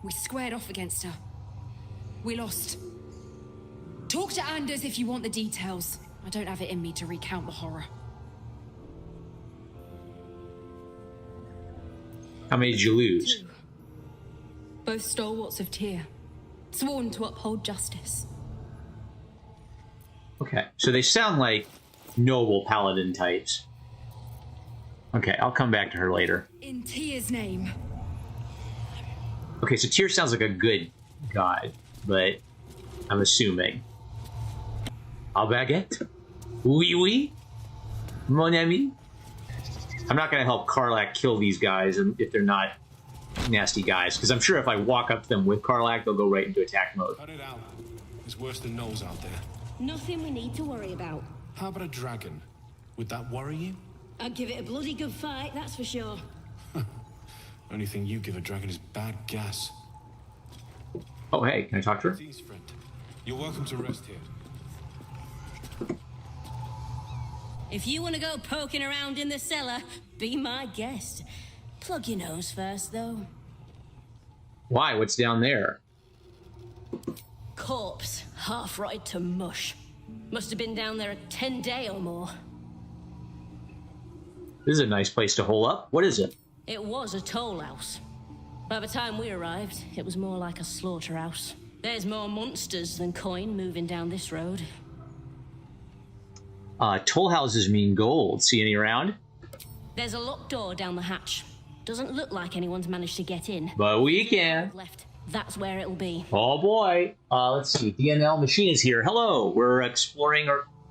We squared off against her. We lost. Talk to Anders if you want the details. I don't have it in me to recount the horror.
How many did you lose?
2. Both stalwarts of Tyr, sworn to uphold justice.
Okay, so they sound like noble paladin types. Okay, I'll come back to her later.
In Tyr's name.
Okay, so Tyr sounds like a good god, but I'm assuming. Au baguette? Oui, oui? Mon ami? I'm not going to help Karlach kill these guys if they're not nasty guys, because I'm sure if I walk up to them with Karlach, they'll go right into attack mode.
Cut it out. There's worse than Knowles out there.
Nothing we need to worry about.
How about a dragon? Would that worry you?
I'd give it a bloody good fight, that's for sure.
Only thing you give a dragon is bad gas.
Oh, hey, can I talk to her?
Please, friend. You're welcome to rest here.
If you want to go poking around in the cellar, be my guest. Plug your nose first, though.
Why? What's down there?
Corpse, half rotted to mush. Must have been down there a 10-day or more.
This is a nice place to hole up. What is it?
It was a toll house. By the time we arrived, it was more like a slaughterhouse. There's more monsters than coin moving down this road.
Toll houses mean gold. See any around?
There's a locked door down the hatch. Doesn't look like anyone's managed to get in.
But we can.
Left. That's where it'll be.
Oh boy. Let's see. DNL machine is here. Hello. We're exploring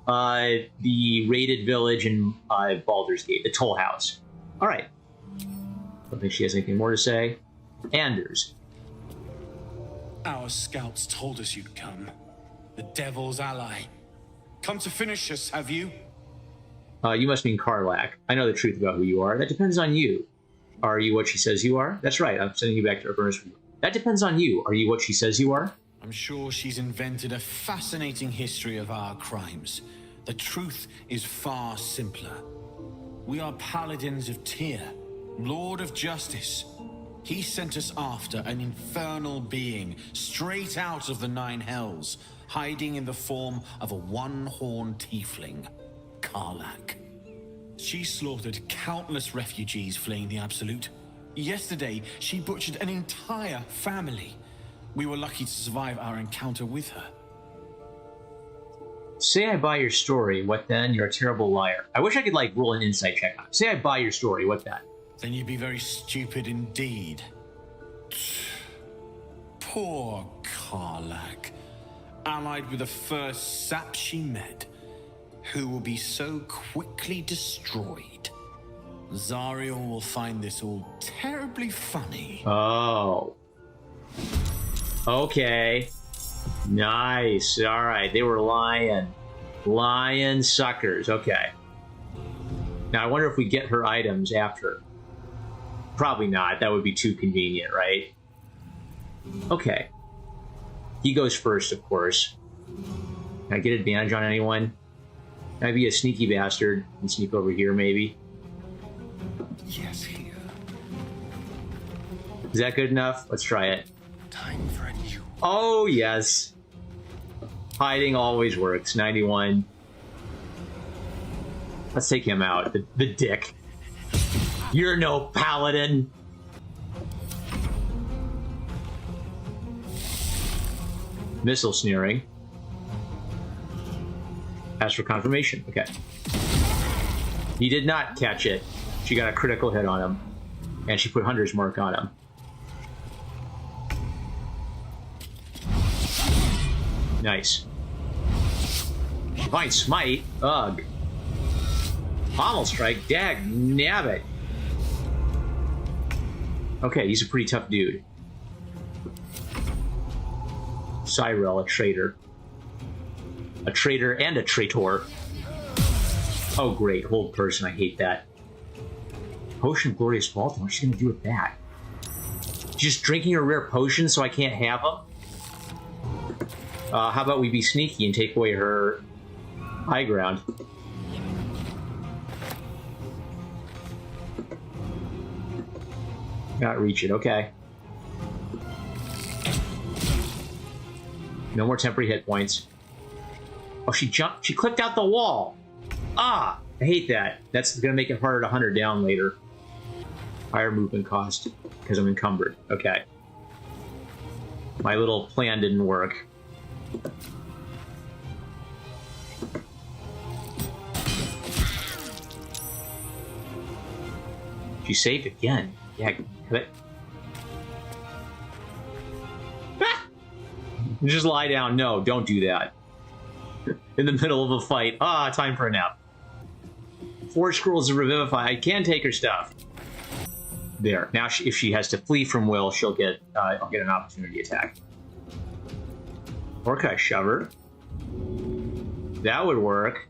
the raided village in Baldur's Gate, the toll house. All right. Don't think she has anything more to say. Anders.
Our scouts told us you'd come. The devil's ally. Come to finish us, have you?
You must mean Karlach. I know the truth about who you are. That depends on you. Are you what she says you are? That's right. I'm sending you back to Avernus. That depends on you. Are you what she says you are?
I'm sure she's invented a fascinating history of our crimes. The truth is far simpler. We are paladins of Tyr, Lord of Justice. He sent us after an infernal being straight out of the Nine Hells, hiding in the form of a one-horned tiefling, Karlach. She slaughtered countless refugees fleeing the Absolute. Yesterday, she butchered an entire family. We were lucky to survive our encounter with her.
Say I buy your story. What then? You're a terrible liar. I wish I could, like, roll an insight check on it. Say I buy your story. What then?
Then you'd be very stupid indeed. Poor Karlak, allied with the first sap she met, who will be so quickly destroyed. Zariel will find this all terribly funny.
Oh. Okay. Nice. All right. They were lying. Lying suckers. Okay. Now, I wonder if we get her items after. Probably not. That would be too convenient, right? Okay. He goes first, of course. Can I get advantage on anyone? Can I be a sneaky bastard and sneak over here, maybe?
Yes, here.
Is that good enough? Let's try it.
Time for a new.
Oh, yes. Hiding always works. 91. Let's take him out. The dick. You're no paladin. Missile sneering. Ask for confirmation. Okay. He did not catch it. She got a critical hit on him. And she put Hunter's Mark on him. Nice. Divine Smite? Ugh. Pommel Strike? Dag nabbit. Okay, he's a pretty tough dude. Cyril, a traitor. A traitor and a traitor. Oh, great. Hold person. I hate that. Potion of Glorious Vault? What's she gonna do with that? Just drinking a rare potion so I can't have them? How about we be sneaky and take away her high ground? Not reach it. Okay. No more temporary hit points. Oh, she jumped. She clipped out the wall. Ah, I hate that. That's going to make it harder to hunt her down later. Higher movement cost because I'm encumbered. Okay. My little plan didn't work. She saved again. Yeah, but... Ah! Just lie down. No, don't do that. In the middle of a fight. Ah, time for a nap. 4 scrolls of Revivify. I can take her stuff. There. Now, if she has to flee from Will, she'll get. I'll get an opportunity attack. Or can I shove her? That would work.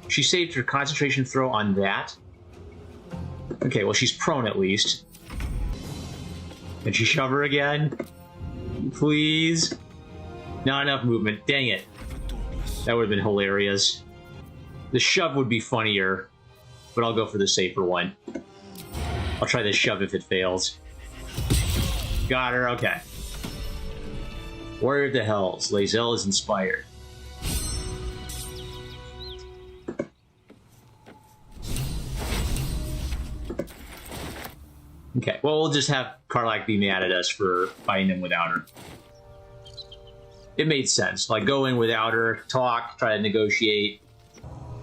She saved her concentration throw on that. Okay, well, she's prone at least. Can she shove her again? Please? Not enough movement. Dang it. That would have been hilarious. The shove would be funnier, but I'll go for the safer one. I'll try the shove if it fails. Got her, okay. Warrior of the Hells. Lae'zel is inspired. Okay, well, we'll just have Karlak be mad at us for fighting them without her. It made sense. Like, go in without her, talk, try to negotiate.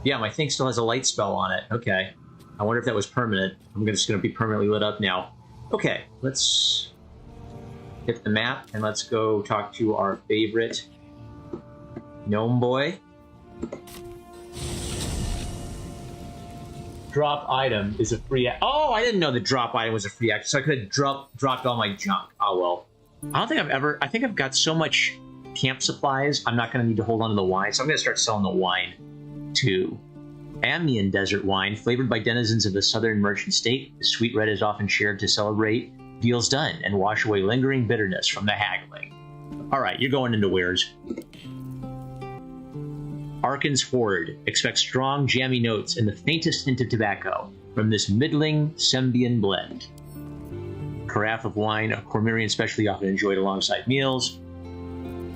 Yeah, my thing still has a light spell on it. Okay. I wonder if that was permanent. I'm just going to be permanently lit up now. Okay, let's hit the map, and let's go talk to our favorite gnome boy. Drop item is a free... Oh, I didn't know the drop item was a free action, so I could have dropped all my junk. Oh, well. I don't think I've ever... I think I've got so much camp supplies, I'm not going to need to hold on to the wine, so I'm going to start selling the wine, too. Amian desert wine, flavored by denizens of the southern merchant state. The sweet red is often shared to celebrate deals done and wash away lingering bitterness from the haggling. All right, you're going into Weirs. Arkan's Ford. Expect strong, jammy notes and the faintest hint of tobacco from this middling Sembian blend. Carafe of wine, a Cormyrean specialty often enjoyed alongside meals.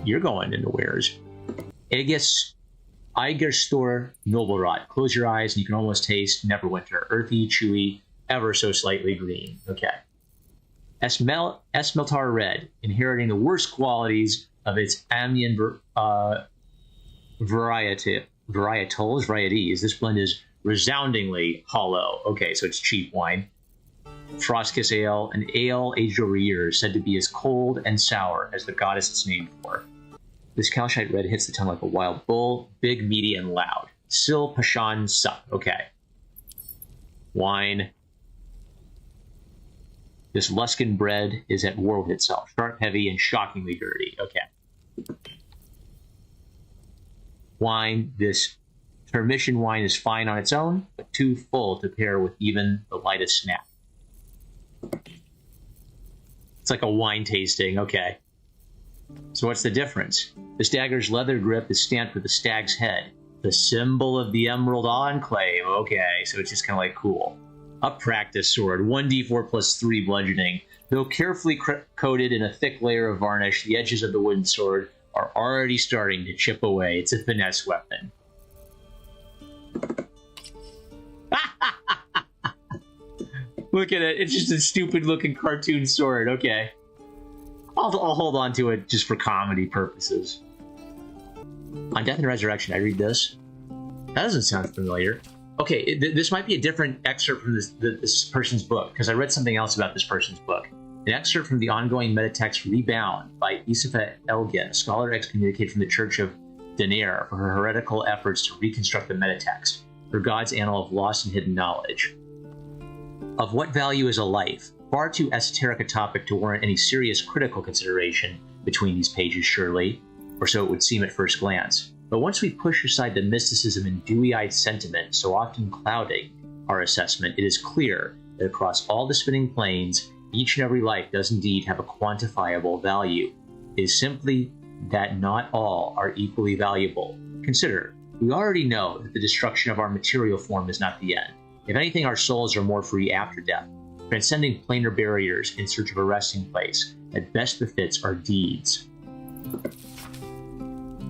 You're going into Weirs. Aegis Eigerstor Noblerot. Close your eyes and you can almost taste Neverwinter. Earthy, chewy, ever so slightly green. Okay. Esmeltar Red, inheriting the worst qualities of its Amiens varieties. This blend is resoundingly hollow. Okay, so it's cheap wine. Frostkiss Ale, an ale aged over years, said to be as cold and sour as the goddess it's named for. This Calcite Red hits the tongue like a wild bull, big, meaty, and loud. Sil Pashan Sup. Okay. Wine. This Luskan bread is at war with itself. Sharp, heavy, and shockingly dirty. Okay. Wine. This Termission wine is fine on its own, but too full to pair with even the lightest snack. It's like a wine tasting. Okay. So what's the difference? This dagger's leather grip is stamped with the stag's head, the symbol of the Emerald Enclave. Okay, so it's just kind of like cool. A practice sword, 1d4 plus 3 bludgeoning. Though carefully coated in a thick layer of varnish, the edges of the wooden sword are already starting to chip away. It's a finesse weapon. Look at it. It's just a stupid-looking cartoon sword. Okay. I'll hold on to it just for comedy purposes. On Death and Resurrection, I read this. That doesn't sound familiar. Okay, this might be a different excerpt from this person's book, because I read something else about this person's book. An excerpt from the ongoing metatext Rebound by Isafa Elgin, a scholar excommunicated from the Church of Denair for her heretical efforts to reconstruct the metatext, her God's annal of lost and hidden knowledge. Of what value is a life? Far too esoteric a topic to warrant any serious critical consideration between these pages, surely, or so it would seem at first glance. But once we push aside the mysticism and dewy-eyed sentiment so often clouding our assessment, it is clear that across all the spinning planes, each and every life does indeed have a quantifiable value. It is simply that not all are equally valuable. Consider, we already know that the destruction of our material form is not the end. If anything, our souls are more free after death, transcending planar barriers in search of a resting place that best befits our deeds,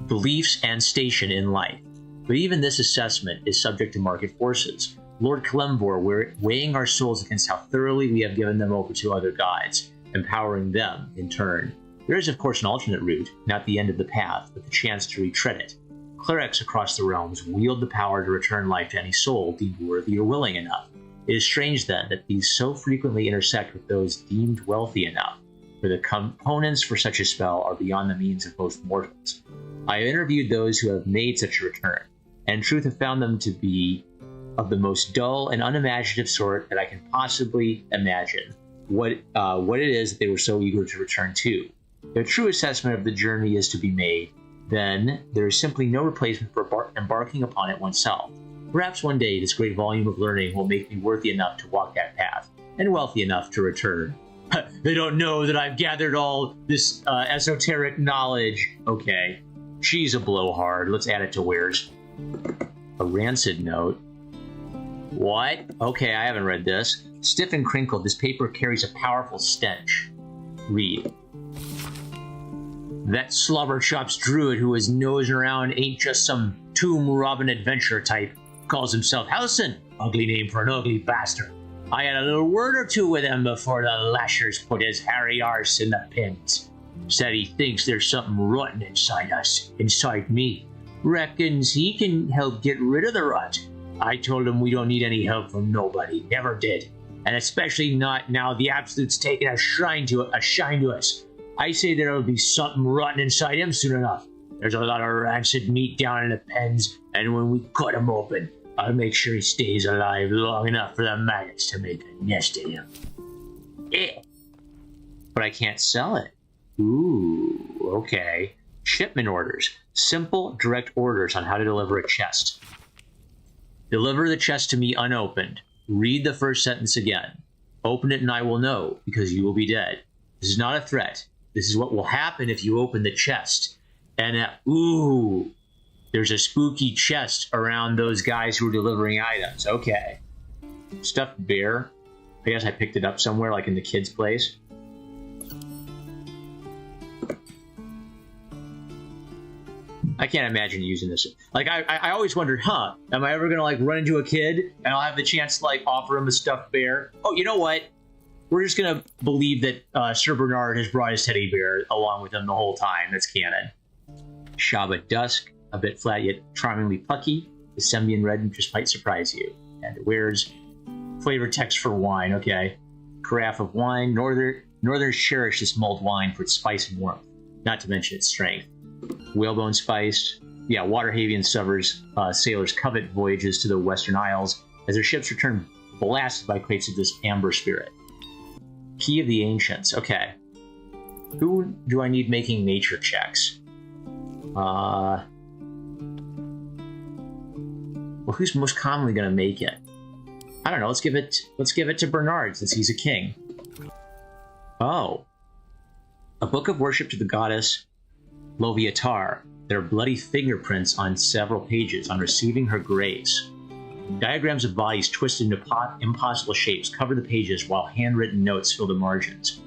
beliefs, and station in life. But even this assessment is subject to market forces. Lord Kalemvor weighing our souls against how thoroughly we have given them over to other gods, empowering them in turn. There is, of course, an alternate route, not the end of the path, but the chance to retread it. Clerics across the realms wield the power to return life to any soul deemed worthy or willing enough. It is strange, then, that these so frequently intersect with those deemed wealthy enough, for the components for such a spell are beyond the means of most mortals. I have interviewed those who have made such a return, and in truth have found them to be of the most dull and unimaginative sort that I can possibly imagine what it is that they were so eager to return to. If a true assessment of the journey is to be made, then there is simply no replacement for embarking upon it oneself. Perhaps one day this great volume of learning will make me worthy enough to walk that path, and wealthy enough to return. They don't know that I've gathered all this esoteric knowledge. Okay, she's a blowhard. Let's add it to Wares. A rancid note. What? Okay, I haven't read this. Stiff and crinkled, this paper carries a powerful stench. Read. That Slobberchops druid who is nosing around ain't just some tomb-robbing adventurer type. Calls himself Halcyon. Ugly name for an ugly bastard. I had a little word or two with him before the lashers put his hairy arse in the pins. Said he thinks there's something rotten inside us, inside me. Reckons he can help get rid of the rot. I told him we don't need any help from nobody. Never did. And especially not now the Absolute's taken a shine to us. I say there'll be something rotten inside him soon enough. There's a lot of rancid meat down in the pens, and when we cut him open, I'll make sure he stays alive long enough for the maggots to make a nest in him. Eh. But I can't sell it. Ooh, okay. Shipment orders. Simple, direct orders on how to deliver a chest. Deliver the chest to me unopened. Read the first sentence again. Open it and I will know, because you will be dead. This is not a threat. This is what will happen if you open the chest. And, ooh, there's a spooky chest around those guys who are delivering items. Okay. Stuffed bear. I guess I picked it up somewhere, like in the kid's place. I can't imagine using this. Like, I always wondered, am I ever going to, like, run into a kid and I'll have the chance to, like, offer him a stuffed bear? Oh, you know what? we're just gonna believe that Sir Bernard has brought his teddy bear along with him the whole time. That's canon. Shaba Dusk, a bit flat yet charmingly plucky. The Sembian red just might surprise you. And it wears flavor text for wine. Okay, carafe of wine. Northerners cherish this mulled wine for its spice and warmth, not to mention its strength. Whalebone spiced. Yeah, Waterhavian sailors covet voyages to the Western Isles as their ships return blasted by crates of this amber spirit. Key of the Ancients. Okay. Who do I need making nature checks? Well, who's most commonly going to make it? I don't know. Let's give it to Bernard since he's a king. Oh. A book of worship to the goddess Loviatar. There are bloody fingerprints on several pages on receiving her grace. Diagrams of bodies twisted into impossible shapes cover the pages while handwritten notes fill the margins.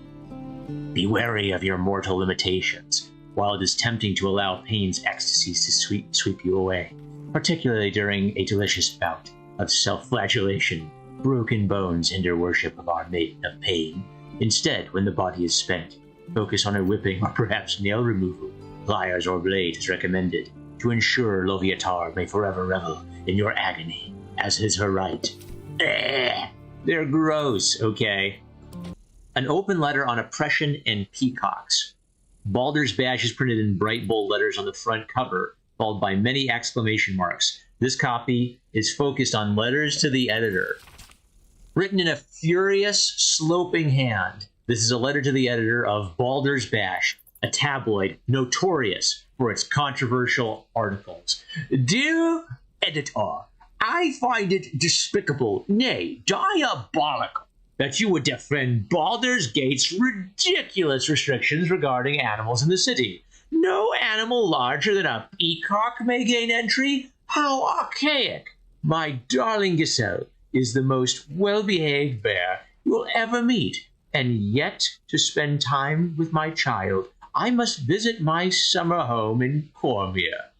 Be wary of your mortal limitations. While it is tempting to allow pain's ecstasies to sweep you away, particularly during a delicious bout of self-flagellation, broken bones hinder worship of our maiden of pain. Instead, when the body is spent, focus on a whipping or perhaps nail removal, pliers or blade is recommended, to ensure Loviatar may forever revel in your agony, as is her right. They're gross, okay? An open letter on oppression and peacocks. Baldur's badge is printed in bright bold letters on the front cover, followed by many exclamation marks. This copy is focused on letters to the editor. Written in a furious, sloping hand, this is a letter to the editor of Baldur's Bash, a tabloid notorious for its controversial articles. Dear editor, I find it despicable, nay, diabolical, that you would defend Baldur's Gate's ridiculous restrictions regarding animals in the city. No animal larger than a peacock may gain entry? How archaic! My darling gazelle is the most well-behaved bear you will ever meet, and yet to spend time with my child, I must visit my summer home in Cormier.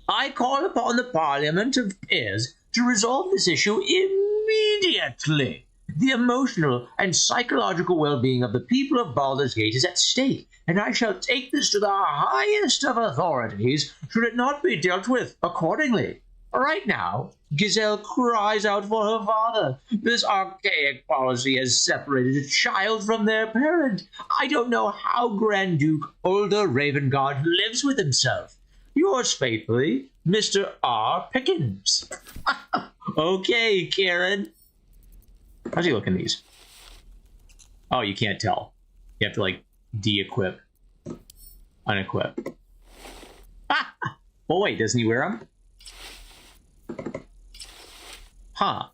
I call upon the Parliament of Peers to resolve this issue immediately. The emotional and psychological well-being of the people of Baldur's Gate is at stake, and I shall take this to the highest of authorities should it not be dealt with accordingly. Right now, Gazelle cries out for her father. This archaic policy has separated a child from their parent. I don't know how Grand Duke Ulder Ravengard lives with himself. Yours faithfully, Mr. R. Pickens. Okay, Karen. How's he looking these? Oh, you can't tell. You have to, like, de-equip. Unequip. Ah! Well, wait, doesn't he wear them? Huh.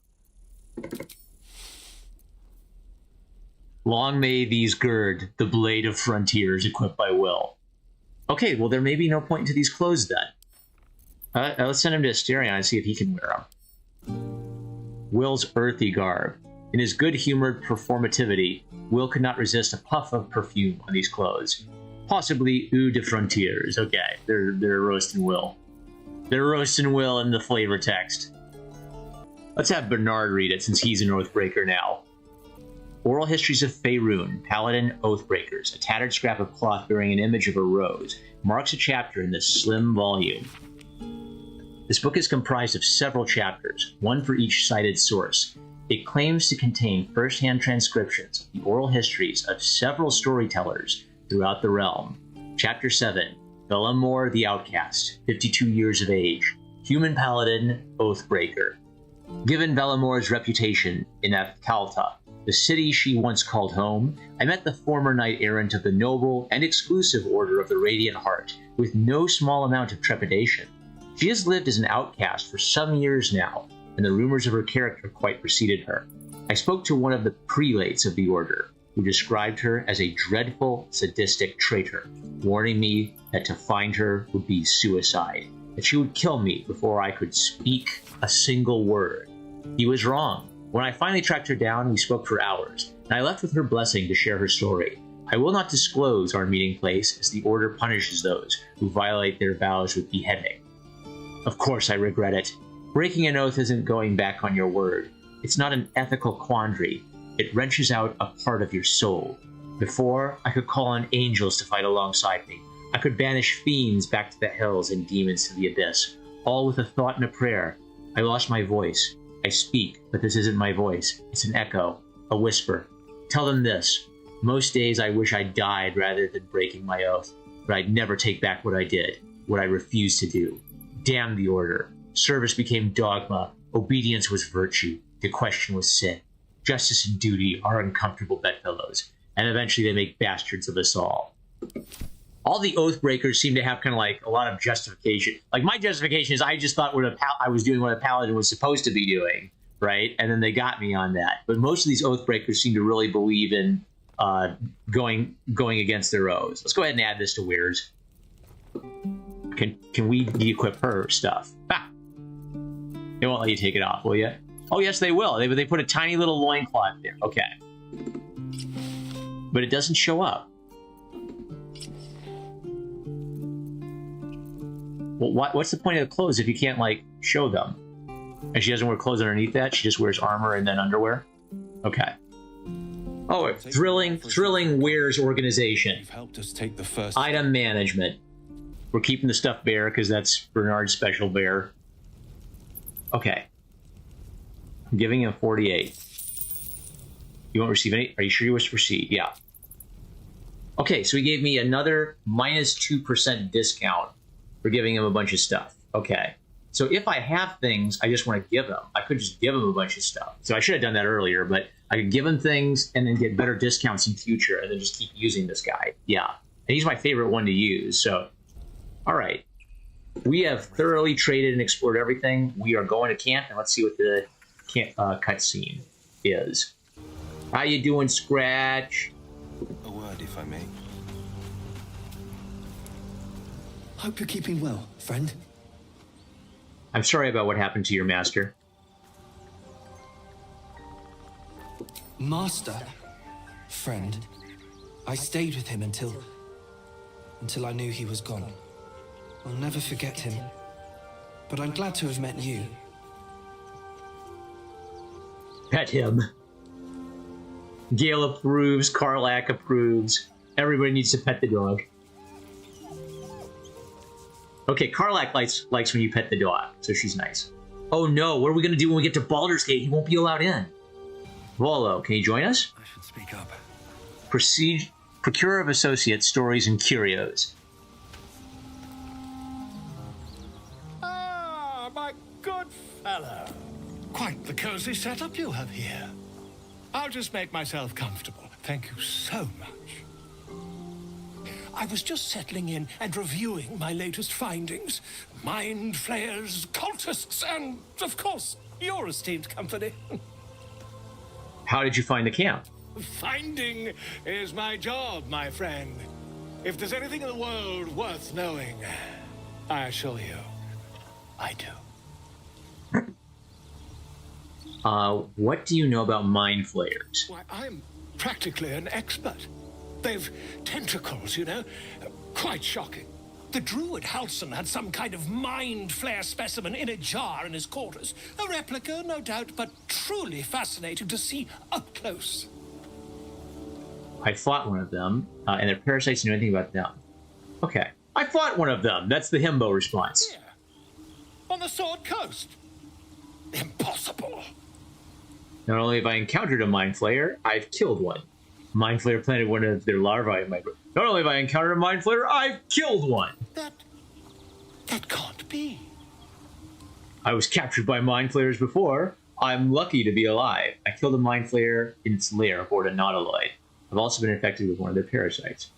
Long may these gird the blade of frontiers equipped by Will. Okay, well, there may be no point to these clothes then. Let's send him to Asterion and see if he can wear them. Will's earthy garb. In his good-humored performativity, Will could not resist a puff of perfume on these clothes. Possibly eau de frontiers. Okay, they're roasting Will. They're roasting Will in the flavor text. Let's have Bernard read it since he's an Oathbreaker now. Oral Histories of Faerun, Paladin Oathbreakers. A tattered scrap of cloth bearing an image of a rose marks a chapter in this slim volume. This book is comprised of several chapters, one for each cited source. It claims to contain first-hand transcriptions of the oral histories of several storytellers throughout the realm. Chapter 7, Bellamore the Outcast, 52 years of age, Human Paladin, Oathbreaker. Given Bellamore's reputation in Athkalta, the city she once called home, I met the former knight-errant of the noble and exclusive Order of the Radiant Heart with no small amount of trepidation. She has lived as an outcast for some years now, and the rumors of her character quite preceded her. I spoke to one of the prelates of the order, who described her as a dreadful, sadistic traitor, warning me that to find her would be suicide, that she would kill me before I could speak a single word. He was wrong. When I finally tracked her down, we spoke for hours, and I left with her blessing to share her story. I will not disclose our meeting place, as the order punishes those who violate their vows with beheading. Of course I regret it. Breaking an oath isn't going back on your word. It's not an ethical quandary. It wrenches out a part of your soul. Before, I could call on angels to fight alongside me. I could banish fiends back to the hills and demons to the abyss, all with a thought and a prayer. I lost my voice. I speak, but this isn't my voice. It's an echo, a whisper. Tell them this. Most days I wish I died rather than breaking my oath, but I'd never take back what I did, what I refused to do. Damn the order. Service became dogma. Obedience was virtue. To question was sin. Justice and duty are uncomfortable bedfellows, and eventually they make bastards of us all. All the oath breakers seem to have kind of like a lot of justification. Like my justification is I just thought I was doing what a paladin was supposed to be doing, right? And then they got me on that. But most of these oath breakers seem to really believe in going against their oaths. Let's go ahead and add this to Weirs. Can we de-equip her stuff? Ah! They won't let you take it off, will you? Oh yes, they will. They put a tiny little loincloth there. Okay, but it doesn't show up. Well, what's the point of the clothes if you can't, like, show them? And she doesn't wear clothes underneath that? She just wears armor and then underwear? Okay. Oh, thrilling Weirs organization.
You've helped us take the first...
Item management. We're keeping the stuffed bear because that's Bernard's special bear. Okay. I'm giving him 48. You won't receive any? Are you sure you wish to proceed? Yeah. Okay, so he gave me another minus 2% discount. For giving him a bunch of stuff. Okay. So if I have things I just want to give him, I could just give him a bunch of stuff. So I should have done that earlier, but I could give him things and then get better discounts in future and then just keep using this guy. Yeah. And he's my favorite one to use. So, all right. We have thoroughly traded and explored everything. We are going to camp, and let's see what the cutscene is. How you doing, Scratch?
A word, if I may.
Hope you're keeping well, friend.
I'm sorry about what happened to your master.
Master? Friend? I stayed with him until I knew he was gone. I'll never forget him. But I'm glad to have met you.
Pet him. Gale approves, Karlak approves. Everybody needs to pet the dog. Okay, Karlak likes when you pet the dog, so she's nice. Oh no, what are we going to do when we get to Baldur's Gate? He won't be allowed in. Volo, can you join us?
I should speak up.
Procurer of Associates, Stories, and Curios.
Ah, my good fellow. Quite the cozy setup you have here. I'll just make myself comfortable. Thank you so much. I was just settling in and reviewing my latest findings. Mind flayers, cultists, and, of course, your esteemed company.
How did you find the camp?
Finding is my job, my friend. If there's anything in the world worth knowing, I assure you, I do.
What do you know about mind flayers?
Why, I'm practically an expert. They've tentacles, you know? Quite shocking. The druid Halson had some kind of mind flare specimen in a jar in his quarters. A replica, no doubt, but truly fascinating to see up close.
I fought one of them, and their parasites knew anything about them. Okay. I fought one of them. That's the himbo response.
Here. On the Sword Coast. Impossible.
Not only have I encountered a mind flayer, I've killed one. Mind flayer planted one of their larvae in my... Not only have I encountered a mind flayer, I've killed one.
That can't be.
I was captured by mind flayers before. I'm lucky to be alive. I killed a mind flayer in its lair aboard a nautiloid. I've also been infected with one of their parasites.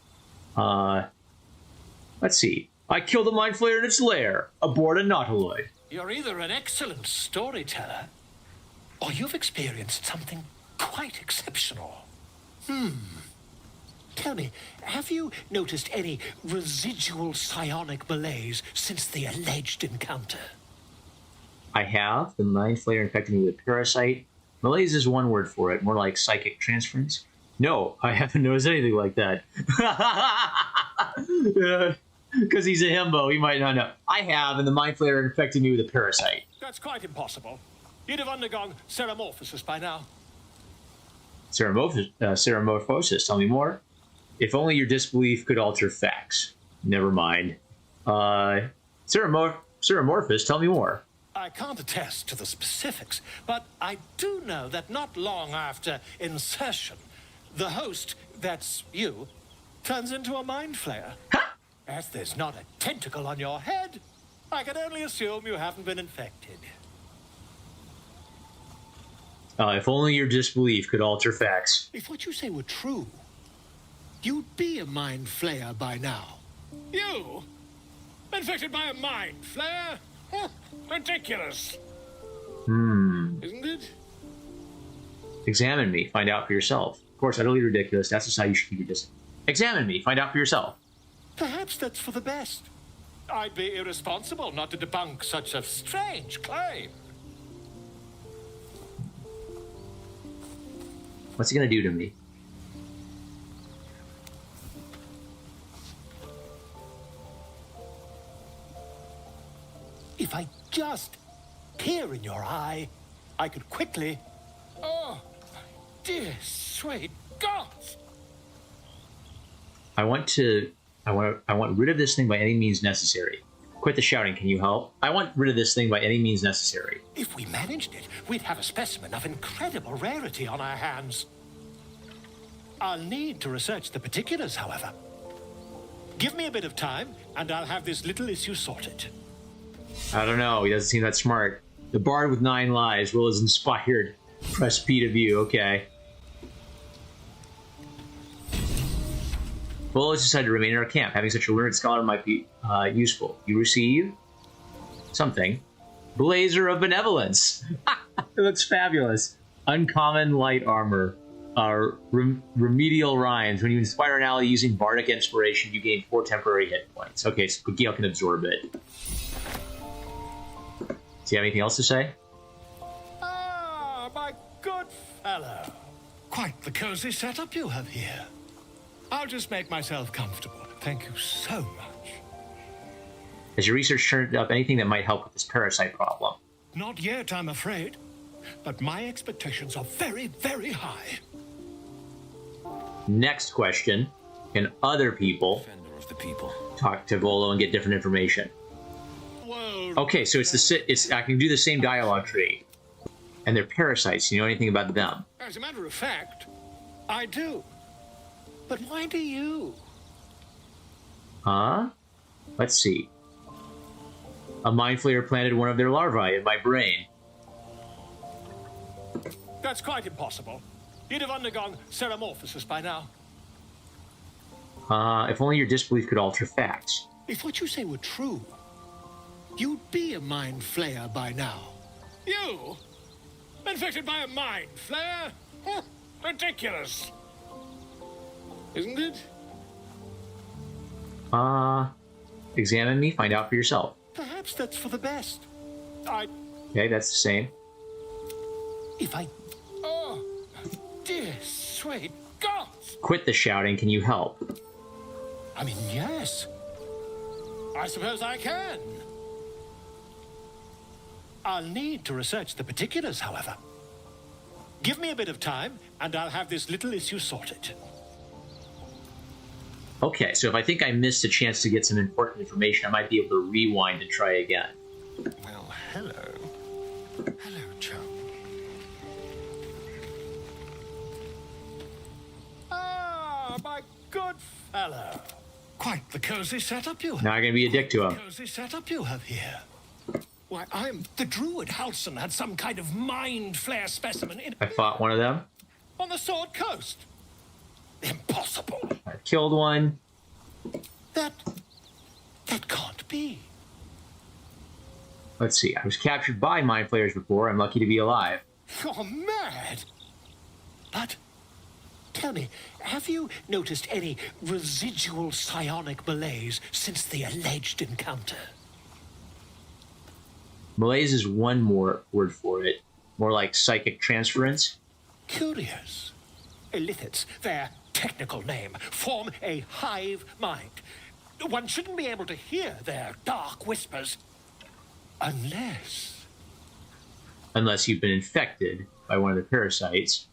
Let's see. I killed a mind flayer in its lair aboard a nautiloid.
You're either an excellent storyteller, or you've experienced something quite exceptional. Tell me, have you noticed any residual psionic malaise since the alleged encounter?
I have. The mind flayer infected me with a parasite. Malaise is one word for it, more like psychic transference. No, I haven't noticed anything like that. Because he's a himbo, he might not know. I have, and the mind flayer infected me with a parasite.
That's quite impossible. You'd have undergone ceramorphosis by now.
Ceramorphosis, tell me more. If only your disbelief could alter facts. Never mind. Ceramorphous, tell me more.
I can't attest to the specifics, but I do know that not long after insertion, the host, that's you, turns into a mind flayer. As there's not a tentacle on your head, I can only assume you haven't been infected.
If only your disbelief could alter facts.
If what you say were true, you'd be a mind flayer by now. You? Infected by a mind flayer? Huh, ridiculous. Isn't it?
Examine me. Find out for yourself. Of course, utterly ridiculous. That's just how you should keep your distance. Examine me. Find out for yourself.
Perhaps that's for the best. I'd be irresponsible not to debunk such a strange claim.
What's he going to do to me?
If I just peer in your eye, I could quickly... Oh, dear sweet God!
I want rid of this thing by any means necessary. Quit the shouting, can you help? I want rid of this thing by any means necessary.
If we managed it, we'd have a specimen of incredible rarity on our hands. I'll need to research the particulars, however. Give me a bit of time, and I'll have this little issue sorted.
I don't know. He doesn't seem that smart. The Bard with 9 lives. Will is inspired. Press P to view. Okay. Will has decided to remain in our camp. Having such a learned scholar might be useful. You receive something. Blazer of Benevolence. It looks fabulous. Uncommon light armor. Remedial rhymes. When you inspire an ally using bardic inspiration, you gain 4 temporary hit points. Okay, so Gale can absorb it. Do you have anything else to say?
Ah, my good fellow. Quite the cozy setup you have here. I'll just make myself comfortable. Thank you so much.
Has your research turned up anything that might help with this parasite problem?
Not yet, I'm afraid. But my expectations are very, very high.
Next question. Can other people talk to Volo and get different information? Okay, so I can do the same dialogue tree. And they're parasites. Do you know anything about them?
As a matter of fact, I do. But why do you?
Huh? Let's see. A mind flayer planted one of their larvae in my brain.
That's quite impossible. You'd have undergone ceramorphosis by now.
If only your disbelief could alter facts.
If what you say were true, you'd be a mind flayer by now. You? Infected by a mind flayer? Huh, ridiculous. Isn't it?
Examine me, find out for yourself.
Perhaps that's for the best.
Okay, that's the same.
Oh, dear sweet God!
Quit the shouting, can you help?
I mean, yes. I suppose I can. I'll need to research the particulars, however. Give me a bit of time, and I'll have this little issue sorted.
Okay, so if I think I missed a chance to get some important information, I might be able to rewind and try again.
Well, hello. Hello, chum. Ah, my good fellow. Quite the cozy setup you have.
Now I'm going to be a dick to him.
Cozy setup you have here. Why, the druid Halson had some kind of mind flare specimen in...
I fought one of them.
On the Sword Coast. Impossible.
I killed one.
That can't be.
Let's see. I was captured by mind flayers before. I'm lucky to be alive.
You're mad. But tell me, have you noticed any residual psionic malaise since the alleged encounter?
Malaise is one more word for it. More like psychic transference.
Curious. Illithids, their technical name, form a hive mind. One shouldn't be able to hear their dark whispers unless
you've been infected by one of the parasites.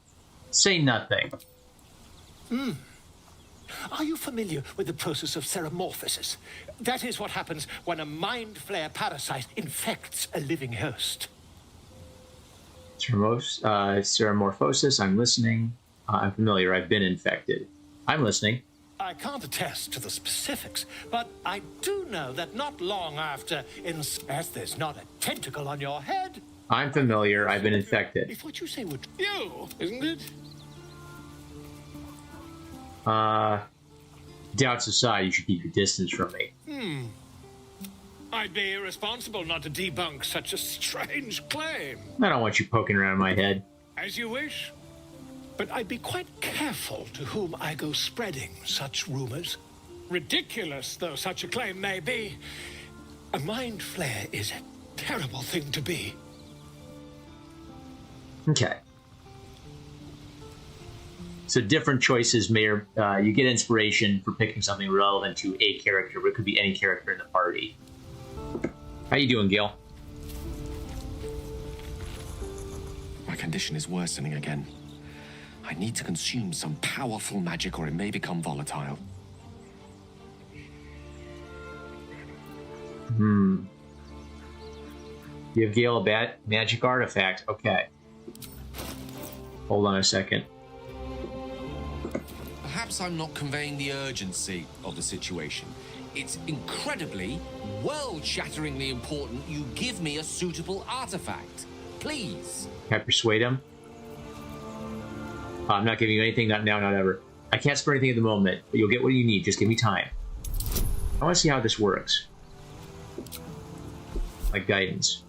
Say nothing.
Are you familiar with the process of ceremorphosis? That is what happens when a mind flare parasite infects a living host.
Ceremorphosis, I'm listening. I'm familiar, I've been infected. I'm listening.
I can't attest to the specifics, but I do know that not long after, as there's not a tentacle on your head...
I'm familiar, I've been infected.
If what you say would... You, isn't it?
Doubts aside, you should keep your distance from me.
I'd be irresponsible not to debunk such a strange claim.
I don't want you poking around my head.
As you wish. But I'd be quite careful to whom I go spreading such rumors. Ridiculous though such a claim may be, a mind flare is a terrible thing to be.
Okay. So different choices may, you get inspiration for picking something relevant to a character, but it could be any character in the party. How you doing, Gil?
My condition is worsening again. I need to consume some powerful magic or it may become volatile.
You have Gale a magic artifact. Okay. Hold on a second.
Perhaps I'm not conveying the urgency of the situation. It's incredibly, world-shatteringly important you give me a suitable artifact. Please.
Can I persuade him? I'm not giving you anything, not now, not ever. I can't spare anything at the moment, but you'll get what you need. Just give me time. I want to see how this works. Like guidance.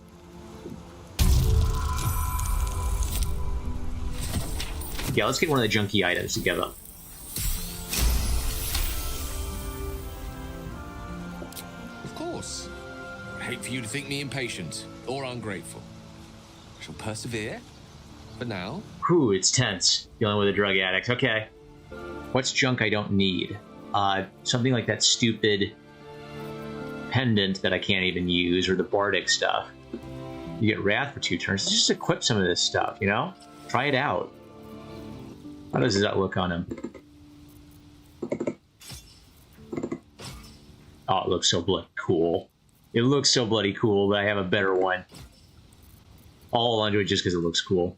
Yeah, let's get one of the junky items together.
Of course. I hate for you to think me impatient or ungrateful. I shall persevere. For now.
Whew, it's tense. Dealing with a drug addict. Okay. What's junk I don't need? Something like that stupid pendant that I can't even use, or the bardic stuff. You get Wrath for 2 turns. Just equip some of this stuff, you know? Try it out. How does that look on him? Oh, it looks so bloody cool. It looks so bloody cool, but I have a better one. I'll hold on to it just because it looks cool.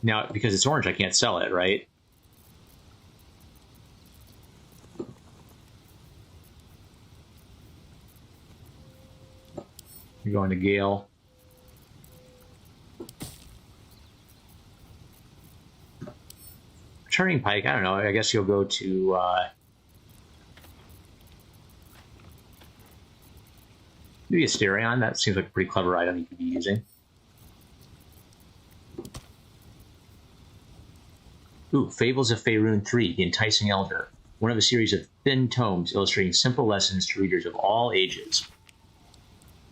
Now, because it's orange, I can't sell it, right? You're going to Gale. Turning Pike, I don't know. I guess you'll go to... maybe a Stereon. That seems like a pretty clever item you could be using. Ooh, Fables of Faerun 3, The Enticing Elder. One of a series of thin tomes illustrating simple lessons to readers of all ages.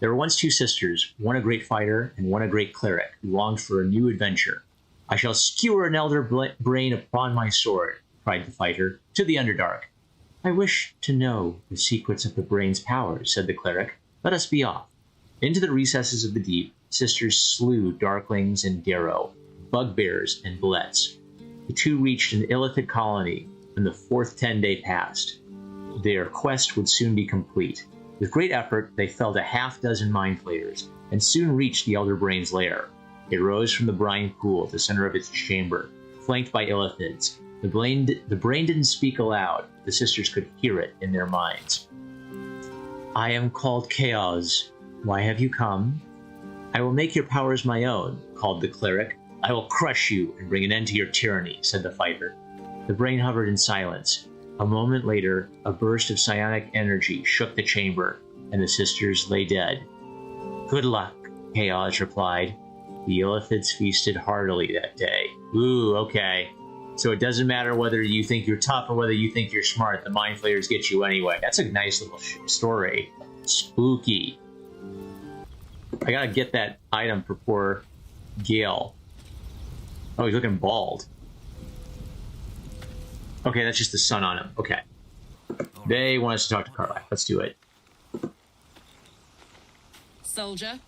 There were once 2 sisters, one a great fighter and one a great cleric, who longed for a new adventure. I shall skewer an elder brain upon my sword, cried the fighter, to the Underdark. I wish to know the secrets of the brain's powers, said the cleric. Let us be off. Into the recesses of the deep, sisters slew darklings and darrow, bugbears and bullets. The 2 reached an illithid colony, and the 4th 10-day passed. Their quest would soon be complete. With great effort, they felled a half-dozen mind flayers, and soon reached the Elder Brain's lair. It rose from the brine pool at the center of its chamber, flanked by illithids. The brain didn't speak aloud. The sisters could hear it in their minds. I am called Chaos. Why have you come? I will make your powers my own, called the cleric. I will crush you and bring an end to your tyranny, said the fighter. The brain hovered in silence. A moment later, a burst of psionic energy shook the chamber, and the sisters lay dead. Good luck, Chaos replied. The illithids feasted heartily that day. Ooh, okay. So it doesn't matter whether you think you're tough or whether you think you're smart. The mind flayers get you anyway. That's a nice little story. Spooky. I gotta get that item for poor Gale. Oh, he's looking bald. Okay, that's just the sun on him. Okay. They want us to talk to Karlach. Let's do it.
Soldier.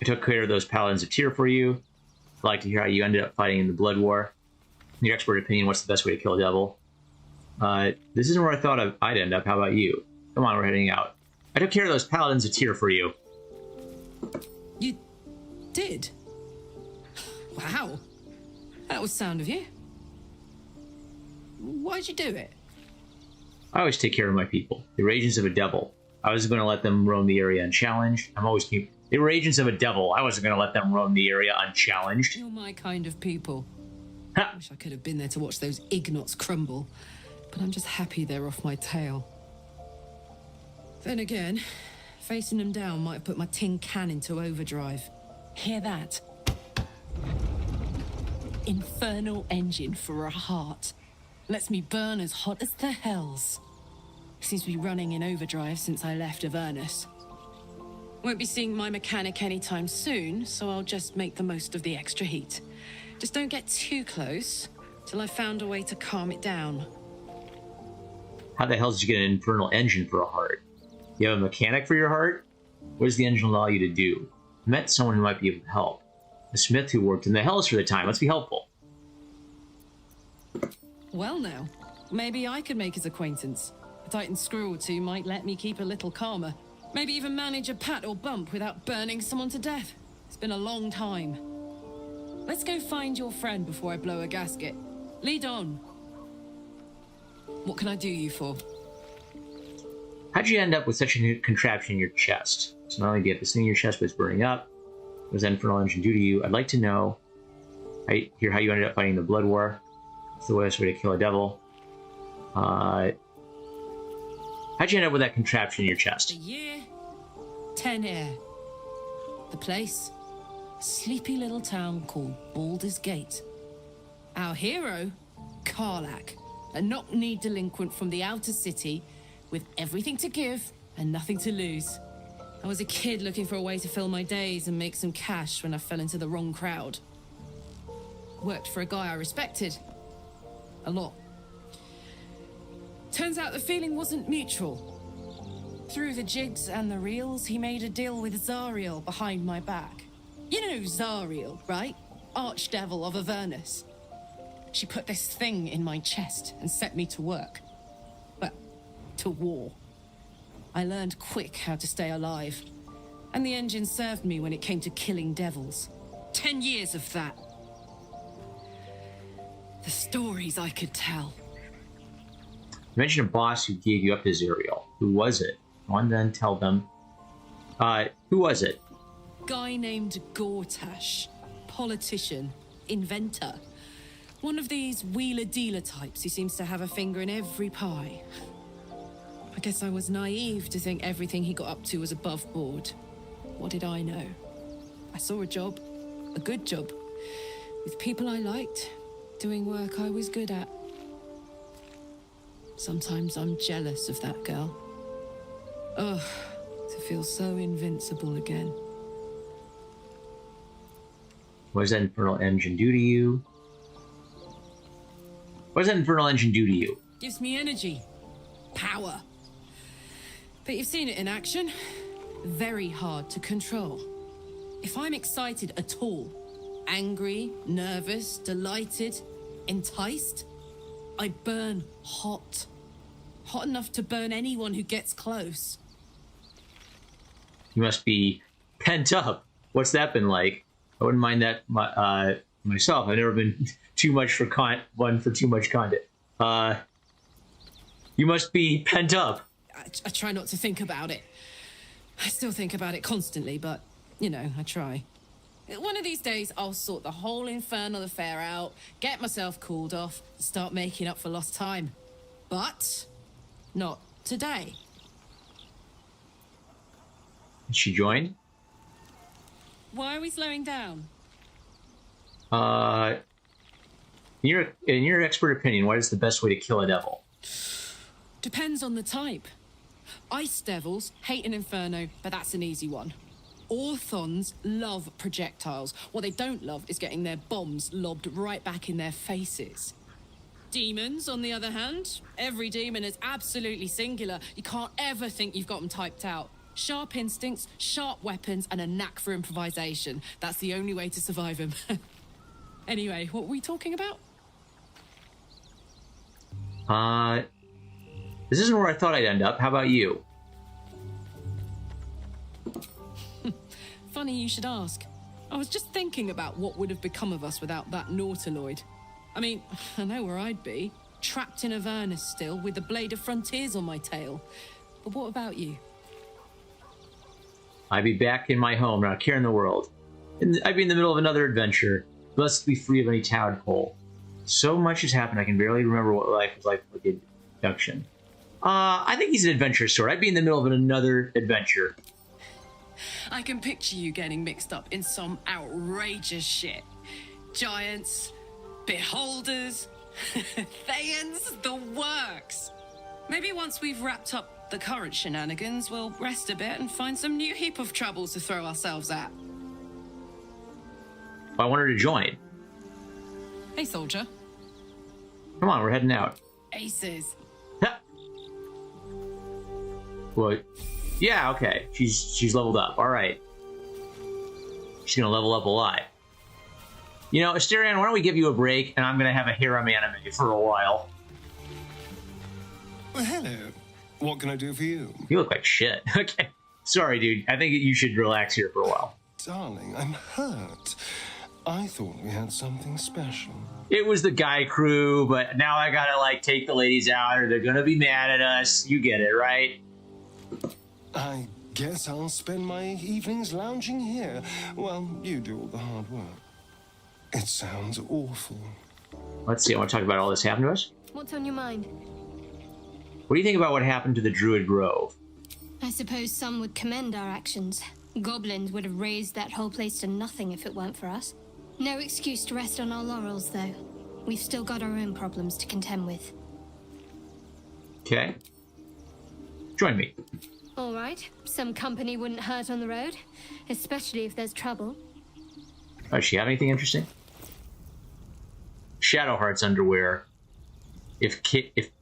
I took care of those paladins of Tyr for you. I'd like to hear how you ended up fighting in the Blood War. In your expert opinion, what's the best way to kill a devil? This isn't where I thought I'd end up. How about you? Come on, we're heading out. I took care of those paladins of Tyr for you.
You did? Wow. That was sound of you. Why'd you do it?
I always take care of my people. They were agents of a devil. I wasn't going to let them roam the area unchallenged. They were agents of a devil. I wasn't going to let them roam the area unchallenged.
You're my kind of people.
Ha.
Wish I could have been there to watch those Ignots crumble, but I'm just happy they're off my tail. Then again, facing them down might have put my tin can into overdrive. Hear that? Infernal engine for a heart. Lets me burn as hot as the hells. Seems to be running in overdrive since I left Avernus. Won't be seeing my mechanic anytime soon, so I'll just make the most of the extra heat. Just don't get too close till I've found a way to calm it down.
How the hell did you get an infernal engine for a heart? You have a mechanic for your heart? What does the engine allow you to do? I met someone who might be able to help. A smith who worked in the hells for the time. Let's be helpful.
Well now, maybe I could make his acquaintance. A Titan screw or two might let me keep a little calmer. Maybe even manage a pat or bump without burning someone to death. It's been a long time. Let's go find your friend before I blow a gasket. Lead on. What can I do you for?
How'd you end up with such a contraption in your chest? So not only do you have this thing in your chest, but it's burning up. What does that infernal engine do to you? I'd like to know. Hear how you ended up fighting the Blood War. It's the best way to kill a devil. How'd you end up with that contraption in your chest?
A year, 10 air. The place? A sleepy little town called Baldur's Gate. Our hero, Karlach, a knock-knee delinquent from the outer city with everything to give and nothing to lose. I was a kid looking for a way to fill my days and make some cash when I fell into the wrong crowd. Worked for a guy I respected. A lot. Turns out the feeling wasn't mutual. Through the jigs and the reels, he made a deal with Zariel behind my back. You know Zariel, right? Archdevil of Avernus. She put this thing in my chest and set me to work. Well, to war. I learned quick how to stay alive. And the engine served me when it came to killing devils. 10 years of that. The stories I could tell.
You mentioned a boss who gave you up to Zariel. Who was it? I want to then tell them. Who was it?
Guy named Gortash. Politician. Inventor. One of these wheeler-dealer types who seems to have a finger in every pie. I guess I was naive to think everything he got up to was above board. What did I know? I saw a job. A good job. With people I liked. Doing work I was good at. Sometimes I'm jealous of that girl. Ugh, to feel so invincible again.
What does that infernal engine do to you? What does that infernal engine do to you?
Gives me energy. Power. But you've seen it in action. Very hard to control. If I'm excited at all, angry, nervous, delighted, enticed, I burn hot. Hot enough to burn anyone who gets close.
You must be pent up. What's that been like? I wouldn't mind that myself. I've never been too much for one for too much content. You must be pent up.
I try not to think about it. I still think about it constantly, but, you know, I try. One of these days, I'll sort the whole infernal affair out, get myself cooled off, and start making up for lost time. But not today.
She joined?
Why are we slowing down?
In your expert opinion, what is the best way to kill a devil?
Depends on the type. Ice devils hate an inferno, but that's an easy one. Orthons love projectiles. What they don't love is getting their bombs lobbed right back in their faces. Demons, on the other hand, every demon is absolutely singular. You can't ever think you've got them typed out. Sharp instincts, sharp weapons, and a knack for improvisation. That's the only way to survive him. Anyway, what were we talking about?
This isn't where I thought I'd end up. How about you?
Funny you should ask. I was just thinking about what would have become of us without that Nautiloid. I mean, I know where I'd be. Trapped in Avernus still, with the Blade of Frontiers on my tail. But what about you?
I'd be back in my home, not a care in the world. I'd be in the middle of another adventure, blessedly free of any tadpole. So much has happened, I can barely remember what life was like before the abduction. I think he's an adventurous sort. I'd be in the middle of another adventure.
I can picture you getting mixed up in some outrageous shit. Giants, beholders, Thayans, the works. Maybe once we've wrapped up the current shenanigans, we'll rest a bit and find some new heap of troubles to throw ourselves at.
I want her to join.
Hey, soldier.
Come on, we're heading out.
Aces.
Well, yeah, okay. She's leveled up. All right. She's gonna level up a lot. You know, Asterion, why don't we give you a break, and I'm gonna have a harem anime for a while.
Well, hello. What can I do for you?
You look like shit. Okay. Sorry, dude. I think you should relax here for a while.
Darling, I'm hurt. I thought we had something special.
It was the guy crew, but now I gotta, like, take the ladies out, or they're gonna be mad at us. You get it, right?
I guess I'll spend my evenings lounging here while you do all the hard work. It sounds awful.
Let's see, I want to talk about all this happened to us.
What's on your mind?
What do you think about what happened to the Druid Grove?
I suppose some would commend our actions. Goblins would have razed that whole place to nothing if it weren't for us. No excuse to rest on our laurels, though. We've still got our own problems to contend with.
Okay. Join me.
All right. Some company wouldn't hurt on the road, especially if there's trouble.
Does she have anything interesting? Shadowheart's underwear. If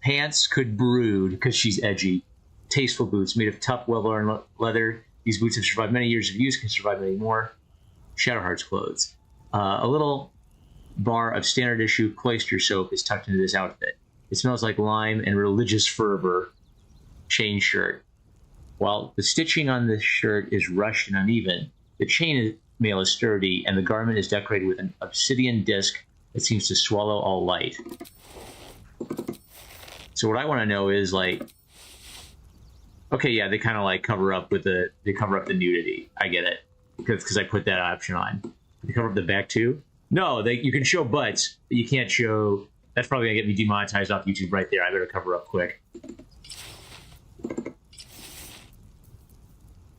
pants could brood, because she's edgy. Tasteful boots made of tough, well-worn leather. These boots have survived many years of use, can survive many more. Shadowheart's clothes. A little bar of standard issue cloister soap is tucked into this outfit. It smells like lime and religious fervor. Chain shirt. While the stitching on this shirt is rushed and uneven, the chain mail is sturdy, and the garment is decorated with an obsidian disc that seems to swallow all light. So what I want to know is, like, okay, yeah, they kind of like cover up the nudity. I get it, because I put that option on. They cover up the back too. No, you can show butts, but you can't show. That's probably gonna get me demonetized off YouTube right there. I better cover up quick.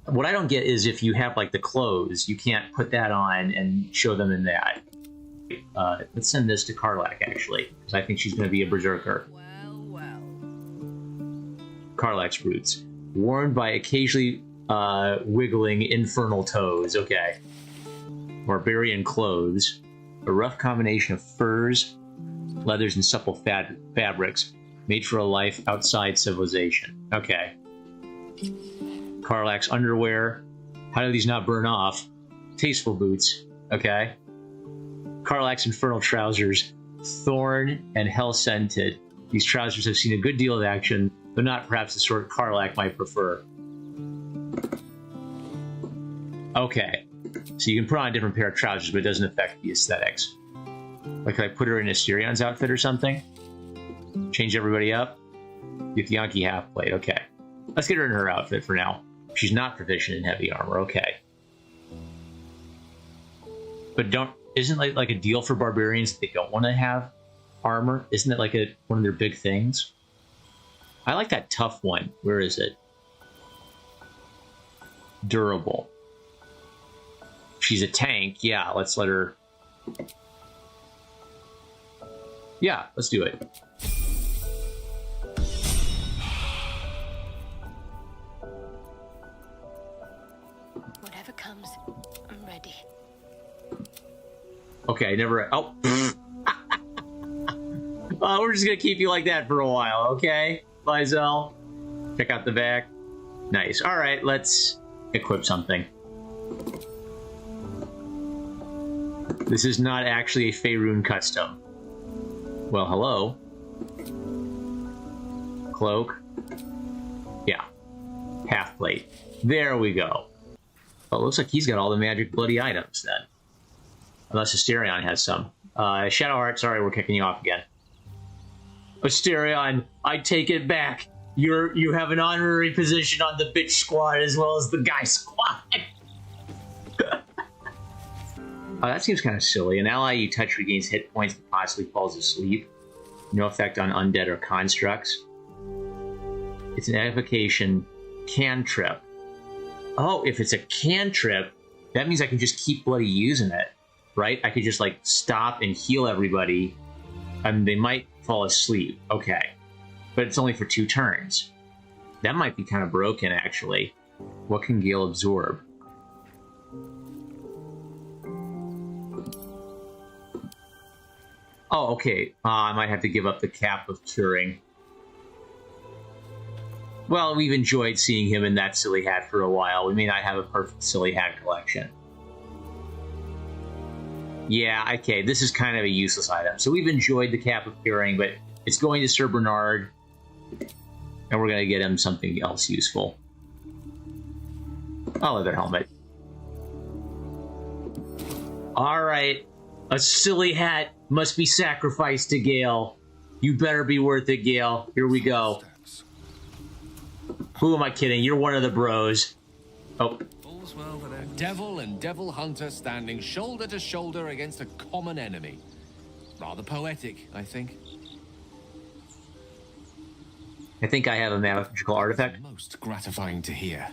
What I don't get is if you have like the clothes, you can't put that on and show them in that. Let's send this to Karlach, actually, because I think she's going to be a berserker.
Well.
Karlach's boots. Worn by occasionally wiggling infernal toes. Okay. Barbarian clothes. A rough combination of furs, leathers, and supple fabrics made for a life outside civilization. Okay. Karlach's underwear. How do these not burn off? Tasteful boots. Okay. Karlach's infernal trousers. Thorn and hell-scented. These trousers have seen a good deal of action, though not perhaps the sort Karlach might prefer. Okay. So you can put on a different pair of trousers, but it doesn't affect the aesthetics. Like, can I put her in Asterian's outfit or something? Change everybody up? Get the Yankee half-plate. Okay. Let's get her in her outfit for now. She's not proficient in heavy armor. Okay. But isn't like a deal for barbarians that they don't want to have armor? Isn't that like one of their big things? I like that tough one. Where is it? Durable. She's a tank. Yeah, let's let her. Yeah, let's do it.
Whatever comes, I'm ready.
Okay, never. Oh. We're just gonna keep you like that for a while, okay, Lizelle? Check out the back. Nice. All right, let's equip something. This is not actually a Faerun custom. Well, hello. Cloak. Yeah. Half plate. There we go. Oh, it looks like he's got all the magic bloody items then. Unless Asterion has some. Shadowheart, sorry, we're kicking you off again. Asterion, I take it back. You have an honorary position on the bitch squad as well as the guy squad. That seems kind of silly. An ally you touch regains hit points but possibly falls asleep. No effect on undead or constructs. It's an evocation cantrip. Oh, if it's a cantrip, that means I can just keep bloody using it, right? I could just like stop and heal everybody, and they might fall asleep. Okay, but it's only for 2 turns. That might be kind of broken, actually. What can Gale absorb? Oh, okay. I might have to give up the cap of curing. Well, we've enjoyed seeing him in that silly hat for a while. We may not have a perfect silly hat collection. Yeah, okay, this is kind of a useless item. So we've enjoyed the cap of curing, but it's going to Sir Bernard, and we're going to get him something else useful. A leather helmet. All right, a silly hat must be sacrificed to Gale. You better be worth it, Gale. Here we go. Who am I kidding? You're one of the bros. Oh.
All's well that ends. Devil and devil hunter standing shoulder to shoulder against a common enemy. Rather poetic, I think.
I think I have a magical artifact.
Most gratifying to hear.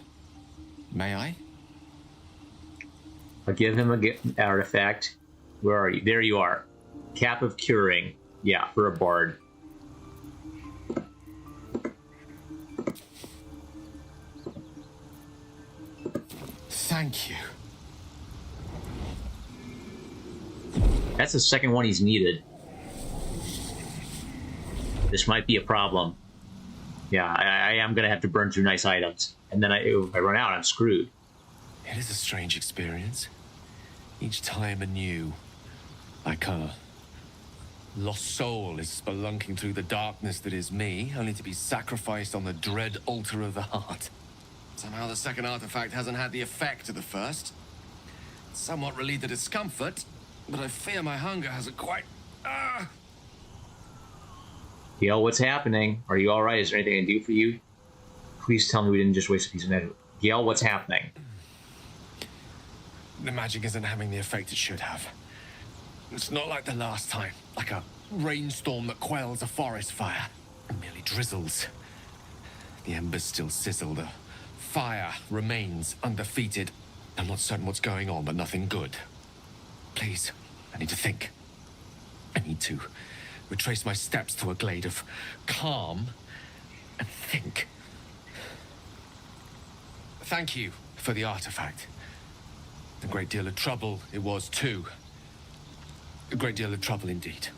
May I?
I'll give him an artifact. Where are you? There you are. Cap of Curing. Yeah, for a bard.
Thank you.
That's the second one he's needed. This might be a problem. Yeah, I am going to have to burn through nice items. And then if I run out, I'm screwed.
It is a strange experience. Each time anew. Like a lost soul is spelunking through the darkness that is me, only to be sacrificed on the dread altar of the heart. Somehow the second artifact hasn't had the effect of the first. It's somewhat relieved the discomfort, but I fear my hunger hasn't quite...
Gale, what's happening? Are you alright? Is there anything I can do for you? Please tell me we didn't just waste a piece of magic. Gale, what's happening?
The magic isn't having the effect it should have. It's not like the last time, like a rainstorm that quells a forest fire. It merely drizzles. The embers still sizzle, the fire remains undefeated. I'm not certain what's going on, but nothing good. Please, I need to think. I need to retrace my steps to a glade of calm and think. Thank you for the artifact. A great deal of trouble it was too. A great deal of trouble indeed.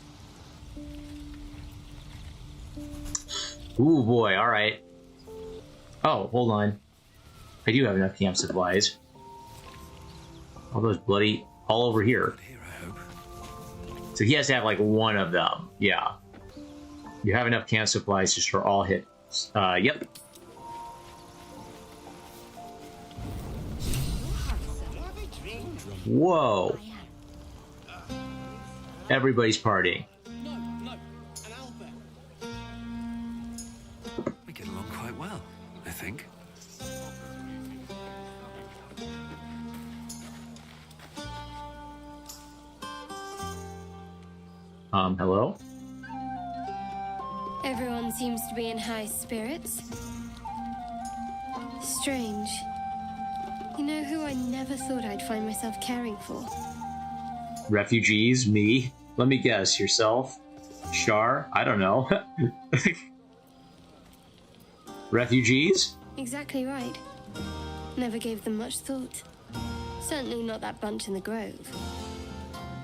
Ooh boy, alright. Oh, hold on. I do have enough camp supplies. All those bloody... all over here. So he has to have like one of them. Yeah. You have enough camp supplies just for all hits. Yep. Whoa. Everybody's partying.
We get along quite well, I think.
Hello?
Everyone seems to be in high spirits. Strange. You know who I never thought I'd find myself caring for?
Refugees? Me? Let me guess. Yourself? Shar? I don't know. Refugees?
Exactly right. Never gave them much thought. Certainly not that bunch in the grove.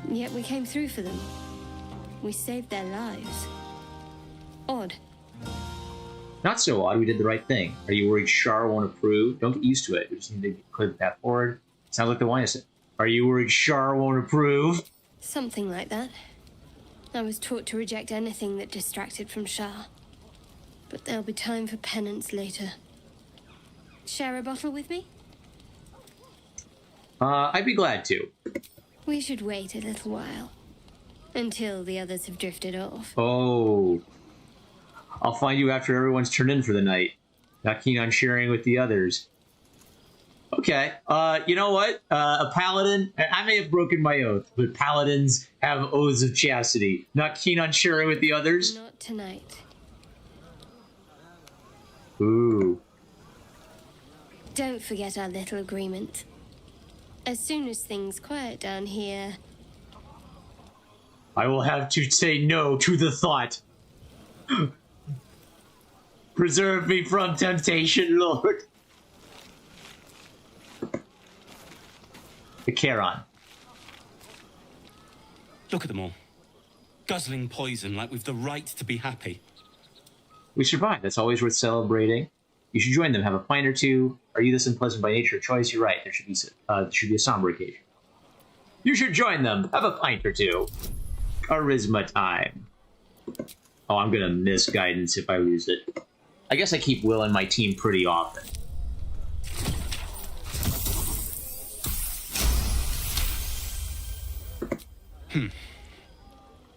Yet we came through for them. We saved their lives. Odd.
Not so odd. We did the right thing. Are you worried Shar won't approve? Don't get used to it. We just need to clear the path forward. Sounds like the one I said. Are you worried Shar won't approve?
Something like that. I was taught to reject anything that distracted from Shah. But there'll be time for penance later. Share a bottle with me?
I'd be glad to.
We should wait a little while. Until the others have drifted off.
Oh. I'll find you after everyone's turned in for the night. Not keen on sharing with the others. Okay. You know what? A paladin, I may have broken my oath, but paladins have oaths of chastity. Not keen on sharing with the others?
Not tonight.
Ooh.
Don't forget our little agreement. As soon as things quiet down here...
I will have to say no to the thought. Preserve me from temptation, Lord. The Charon.
Look at them all. Guzzling poison like we've the right to be happy.
We survived. That's always worth celebrating. You should join them. Have a pint or two. Are you this unpleasant by nature or choice? You're right. There should be a somber occasion. You should join them. Have a pint or two. Charisma time. Oh, I'm gonna miss guidance if I lose it. I guess I keep Will in my team pretty often.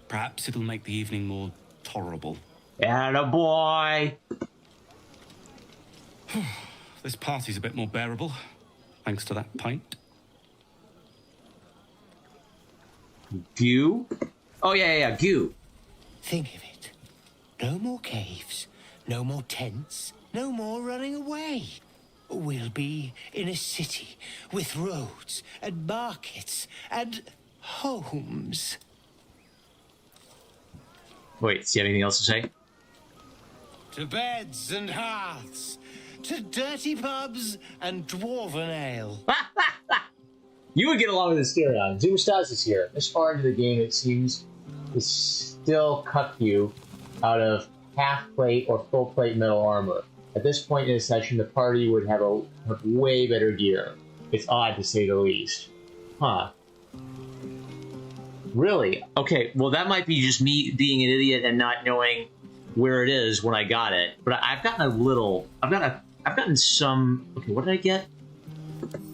Perhaps it'll make the evening more tolerable.
Attaboy!
This party's a bit more bearable, thanks to that pint.
Goo? Oh, yeah, goo.
Think of it. No more caves, no more tents, no more running away. We'll be in a city with roads and markets and homes.
Wait, does he have anything else to say?
To beds and hearths, to dirty pubs and dwarven ale.
You would get along with this Styrion. Zoomstaz is here. This far into the game, it seems to still cuck you out of half plate or full plate metal armor. At this point in the session, the party would have way better gear. It's odd to say the least. Huh. Really? Okay, well that might be just me being an idiot and not knowing where it is when I got it. But I've gotten a little... I've gotten some... Okay, what did I get?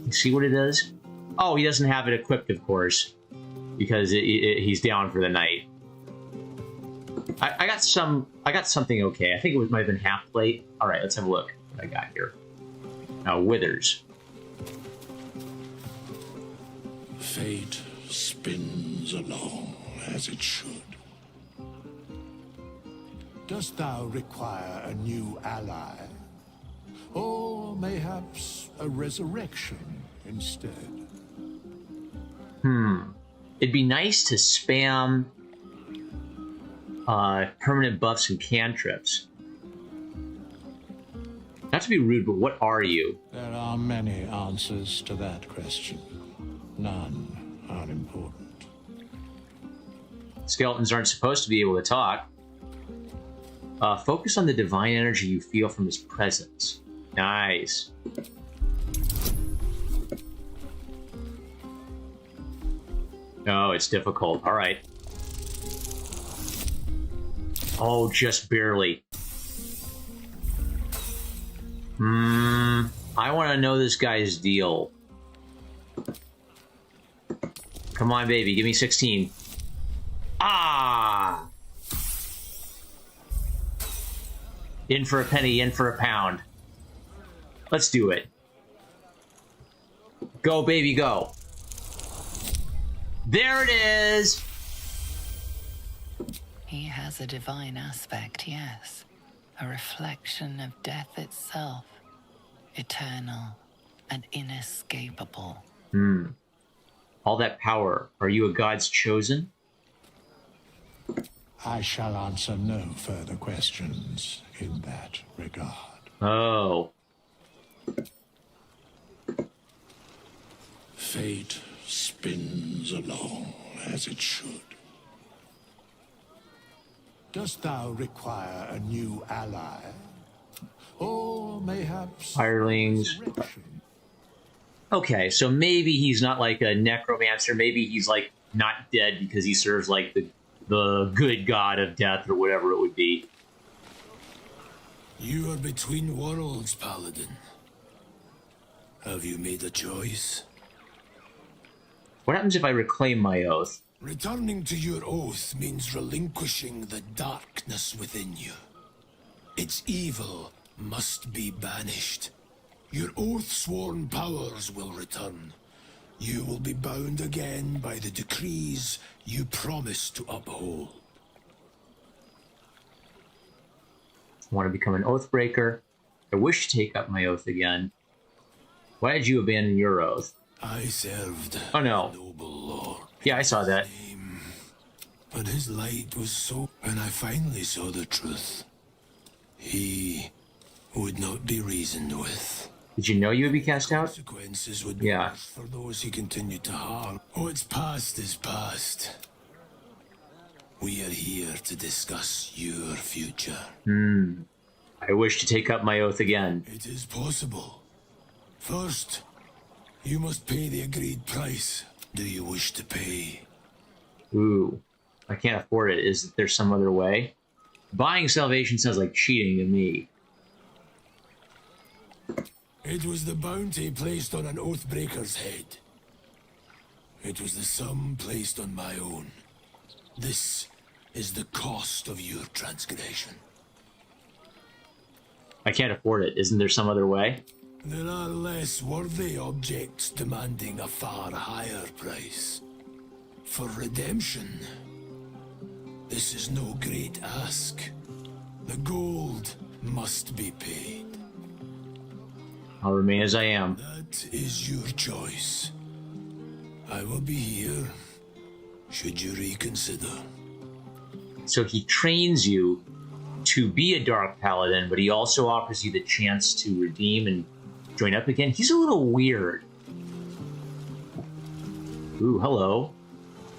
Let's see what it is. Oh, he doesn't have it equipped, of course, because he's down for the night. I got something okay. I think it might have been half plate. All right, let's have a look what I got here. Now, withers.
Fate spins along as it should. Dost thou require a new ally? Or mayhaps a resurrection instead?
It'd be nice to spam permanent buffs and cantrips. Not to be rude, but what are you?
There are many answers to that question. None are important.
Skeletons aren't supposed to be able to talk. Focus on the divine energy you feel from his presence. Nice. Oh, it's difficult. All right. Oh, just barely. I want to know this guy's deal. Come on, baby. Give me 16. Ah! In for a penny, in for a pound. Let's do it. Go, baby, go. There it is!
He has a divine aspect, yes. A reflection of death itself. Eternal and inescapable.
All that power. Are you a god's chosen?
I shall answer no further questions in that regard.
Oh.
Fate spins along as it should. Dost thou require a new ally? or mayhaps
Hirelings. Okay, so maybe he's not like a necromancer. Maybe he's like not dead because he serves like the good god of death or whatever it would be.
You are between worlds, Paladin. Have you made a choice?
What happens if I reclaim my oath?
Returning to your oath means relinquishing the darkness within you. Its evil must be banished. Your oath-sworn powers will return. You will be bound again by the decrees you promised to uphold.
I want to become an oathbreaker. I wish to take up my oath again. Why did you abandon your oath?
I served
oh, no.
a noble lord.
Yeah, I saw that.
But his light was so... When I finally saw the truth, he would not be reasoned with.
Did you know you would be cast out?
Consequences would be worse for those he continued to harm. What's past is past. We are here to discuss your future.
I wish to take up my oath again.
It is possible. First, you must pay the agreed price. Do you wish to pay?
Ooh, I can't afford it. Is there some other way? Buying salvation sounds like cheating to me.
It was the bounty placed on an Oathbreaker's head. It was the sum placed on my own. This is the cost of your transgression.
I can't afford it. Isn't there some other way?
There are less worthy objects demanding a far higher price. For redemption, this is no great ask. The gold must be paid.
I'll remain as I am.
That is your choice. I will be here, should you reconsider.
So he trains you to be a Dark Paladin, but he also offers you the chance to redeem and join up again. He's a little weird. Ooh, hello.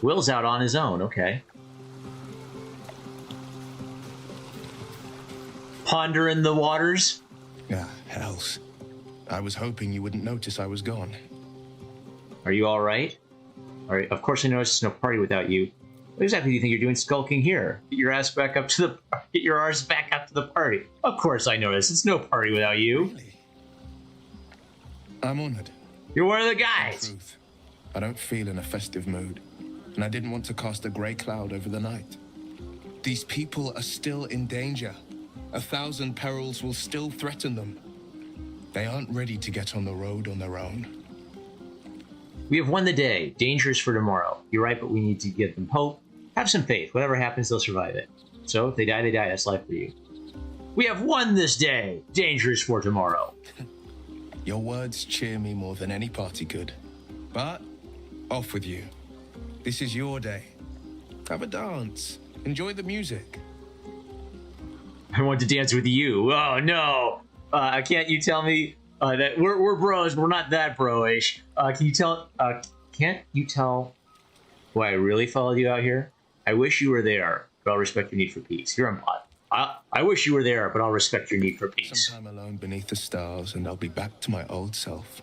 Will's out on his own, okay. Pondering the waters?
Ah, hells. I was hoping you wouldn't notice I was gone.
Are you alright? Alright, of course I noticed there's no party without you. What exactly do you think you're doing skulking here? Get your arse back up to the party. Of course I noticed. It's no party without you.
Really? I'm honored.
You're one of the guys.
Truth, I don't feel in a festive mood, and I didn't want to cast a grey cloud over the night. These people are still in danger. 1,000 perils will still threaten them. They aren't ready to get on the road on their own.
We have won the day. Danger is for tomorrow. You're right, but we need to give them hope. Have some faith. Whatever happens, they'll survive it. So if they die, they die. That's life for you. We have won this day. Danger is for tomorrow.
Your words cheer me more than any party could. But off with you. This is your day. Have a dance. Enjoy the music.
I want to dance with you. Oh no! Can't you tell me that we're bros? We're not that bro-ish. Can you tell? Can't you tell why I really followed you out here? I wish you were there, but I'll respect your need for peace. You're on pot. I wish you were there, but I'll respect your need for peace.
Sometime alone beneath the stars, and I'll be back to my old self.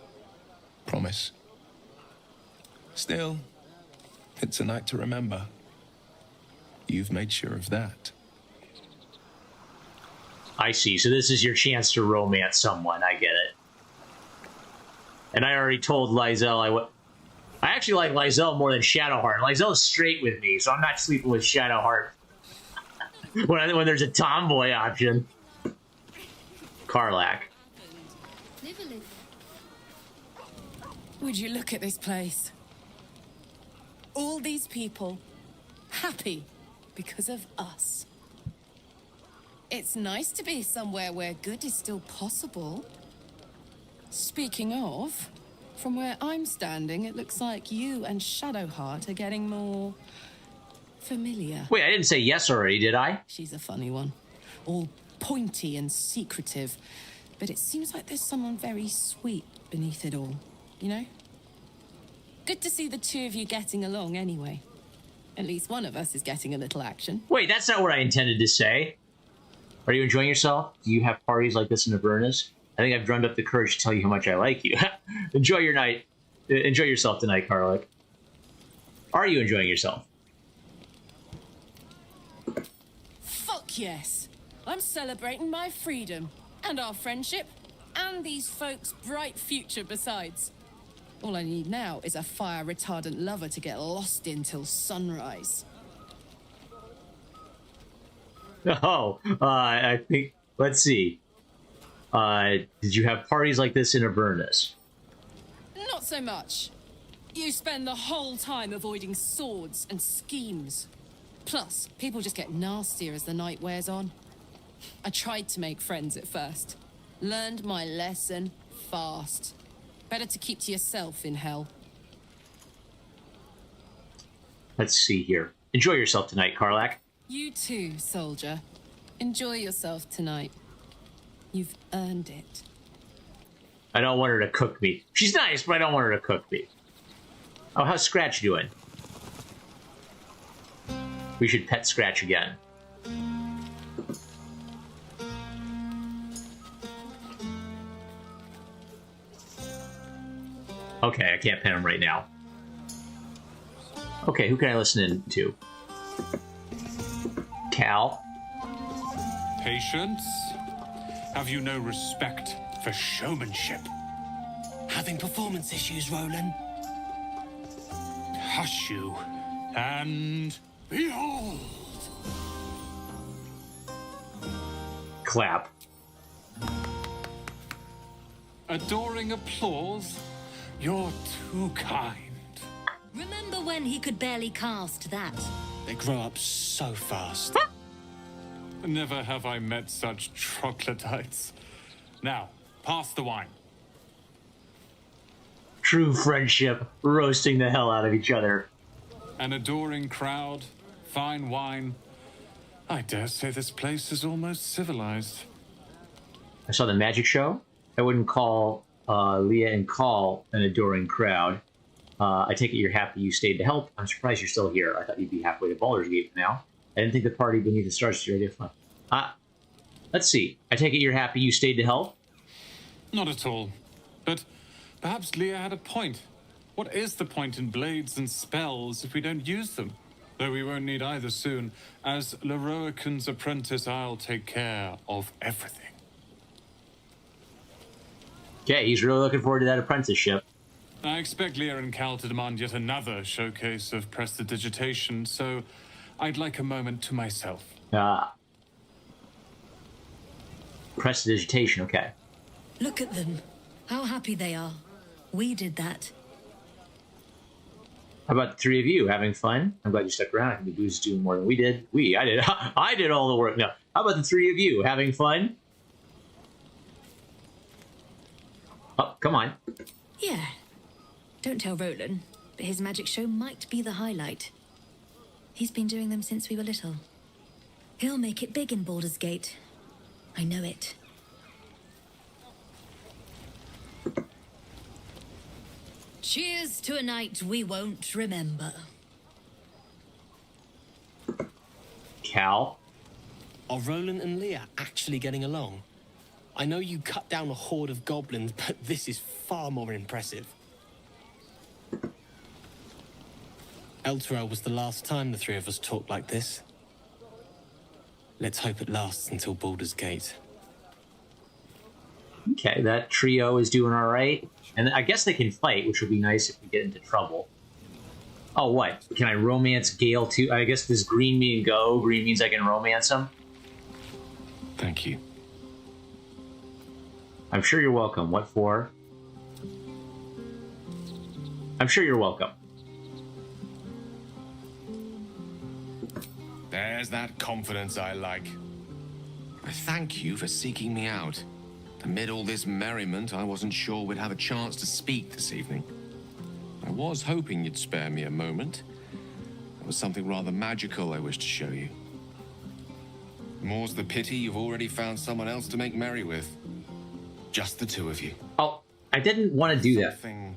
Promise. Still, it's a night to remember. You've made sure of that.
I see. So this is your chance to romance someone. I get it. And I already told Lizelle I actually like Lizelle more than Shadowheart. Lizelle's straight with me, so I'm not sleeping with Shadowheart. when there's a tomboy option. Karlach.
Would you look at this place? All these people happy because of us. It's nice to be somewhere where good is still possible. Speaking of, from where I'm standing, it looks like you and Shadowheart are getting more familiar.
Wait, I didn't say yes already, did I?
She's a funny one. All pointy and secretive. But it seems like there's someone very sweet beneath it all, you know? Good to see the two of you getting along anyway. At least one of us is getting a little action.
Wait, that's not what I intended to say. Are you enjoying yourself? Do you have parties like this in Avernus? I think I've drummed up the courage to tell you how much I like you. Enjoy your night. Enjoy yourself tonight, Karlach. Are you enjoying yourself?
Fuck yes. I'm celebrating my freedom, and our friendship, and these folks' bright future besides. All I need now is a fire-retardant lover to get lost in till sunrise.
Oh, I think, let's see. Did you have parties like this in Avernus?
Not so much. You spend the whole time avoiding swords and schemes. Plus, people just get nastier as the night wears on. I tried to make friends at first. Learned my lesson fast. Better to keep to yourself in hell.
Let's see here. Enjoy yourself tonight, Karlach.
You too, soldier. Enjoy yourself tonight. You've earned it.
I don't want her to cook me. She's nice, but I don't want her to cook me. Oh, how's Scratch doing? We should pet Scratch again. Okay, I can't pet him right now. Okay, who can I listen in to? Cal?
Patience? Have you no respect for showmanship?
Having performance issues, Roland?
Hush you, and behold!
Clap.
Adoring applause? You're too kind.
Remember when he could barely cast that?
They grow up so fast.
Never have I met such troglodytes. Now, pass the wine.
True friendship, roasting the hell out of each other.
An adoring crowd, fine wine. I dare say this place is almost civilized.
I saw the magic show. I wouldn't call Leah and Call an adoring crowd. I take it you're happy you stayed to help. I'm surprised you're still here. I thought you'd be halfway to Baldur's Gate now. I didn't think the party beneath the stars was your idea of fun. Let's see. I take it you're happy you stayed to help?
Not at all. But perhaps Leah had a point. What is the point in blades and spells if we don't use them? Though we won't need either soon. As Leroican's apprentice, I'll take care of everything.
Okay, he's really looking forward to that apprenticeship.
I expect Leah and Cal to demand yet another showcase of prestidigitation, so I'd like a moment to myself.
Prestidigitation, okay.
Look at them. How happy they are. We did that.
How about the three of you having fun? I'm glad you stuck around. I think the booze is doing more than we did. I did. I did all the work. No. How about the three of you having fun? Oh, come on.
Yeah. Don't tell Roland, but his magic show might be the highlight. He's been doing them since we were little. He'll make it big in Baldur's Gate. I know it. Cheers to a night we won't remember.
Cal?
Are Roland and Leah actually getting along? I know you cut down a horde of goblins, but this is far more impressive. Elturel was the last time the three of us talked like this. Let's hope it lasts until Baldur's Gate.
Okay, that trio is doing all right. And I guess they can fight, which would be nice if we get into trouble. Oh, what? Can I romance Gale too? I guess does green mean go? Green means I can romance him?
Thank you.
I'm sure you're welcome. What for? I'm sure you're welcome.
There's that confidence I like. I thank you for seeking me out. Amid all this merriment, I wasn't sure we'd have a chance to speak this evening. I was hoping you'd spare me a moment. There was something rather magical I wished to show you. More's the pity you've already found someone else to make merry with. Just the two of you.
Oh, I didn't want to do that.
Something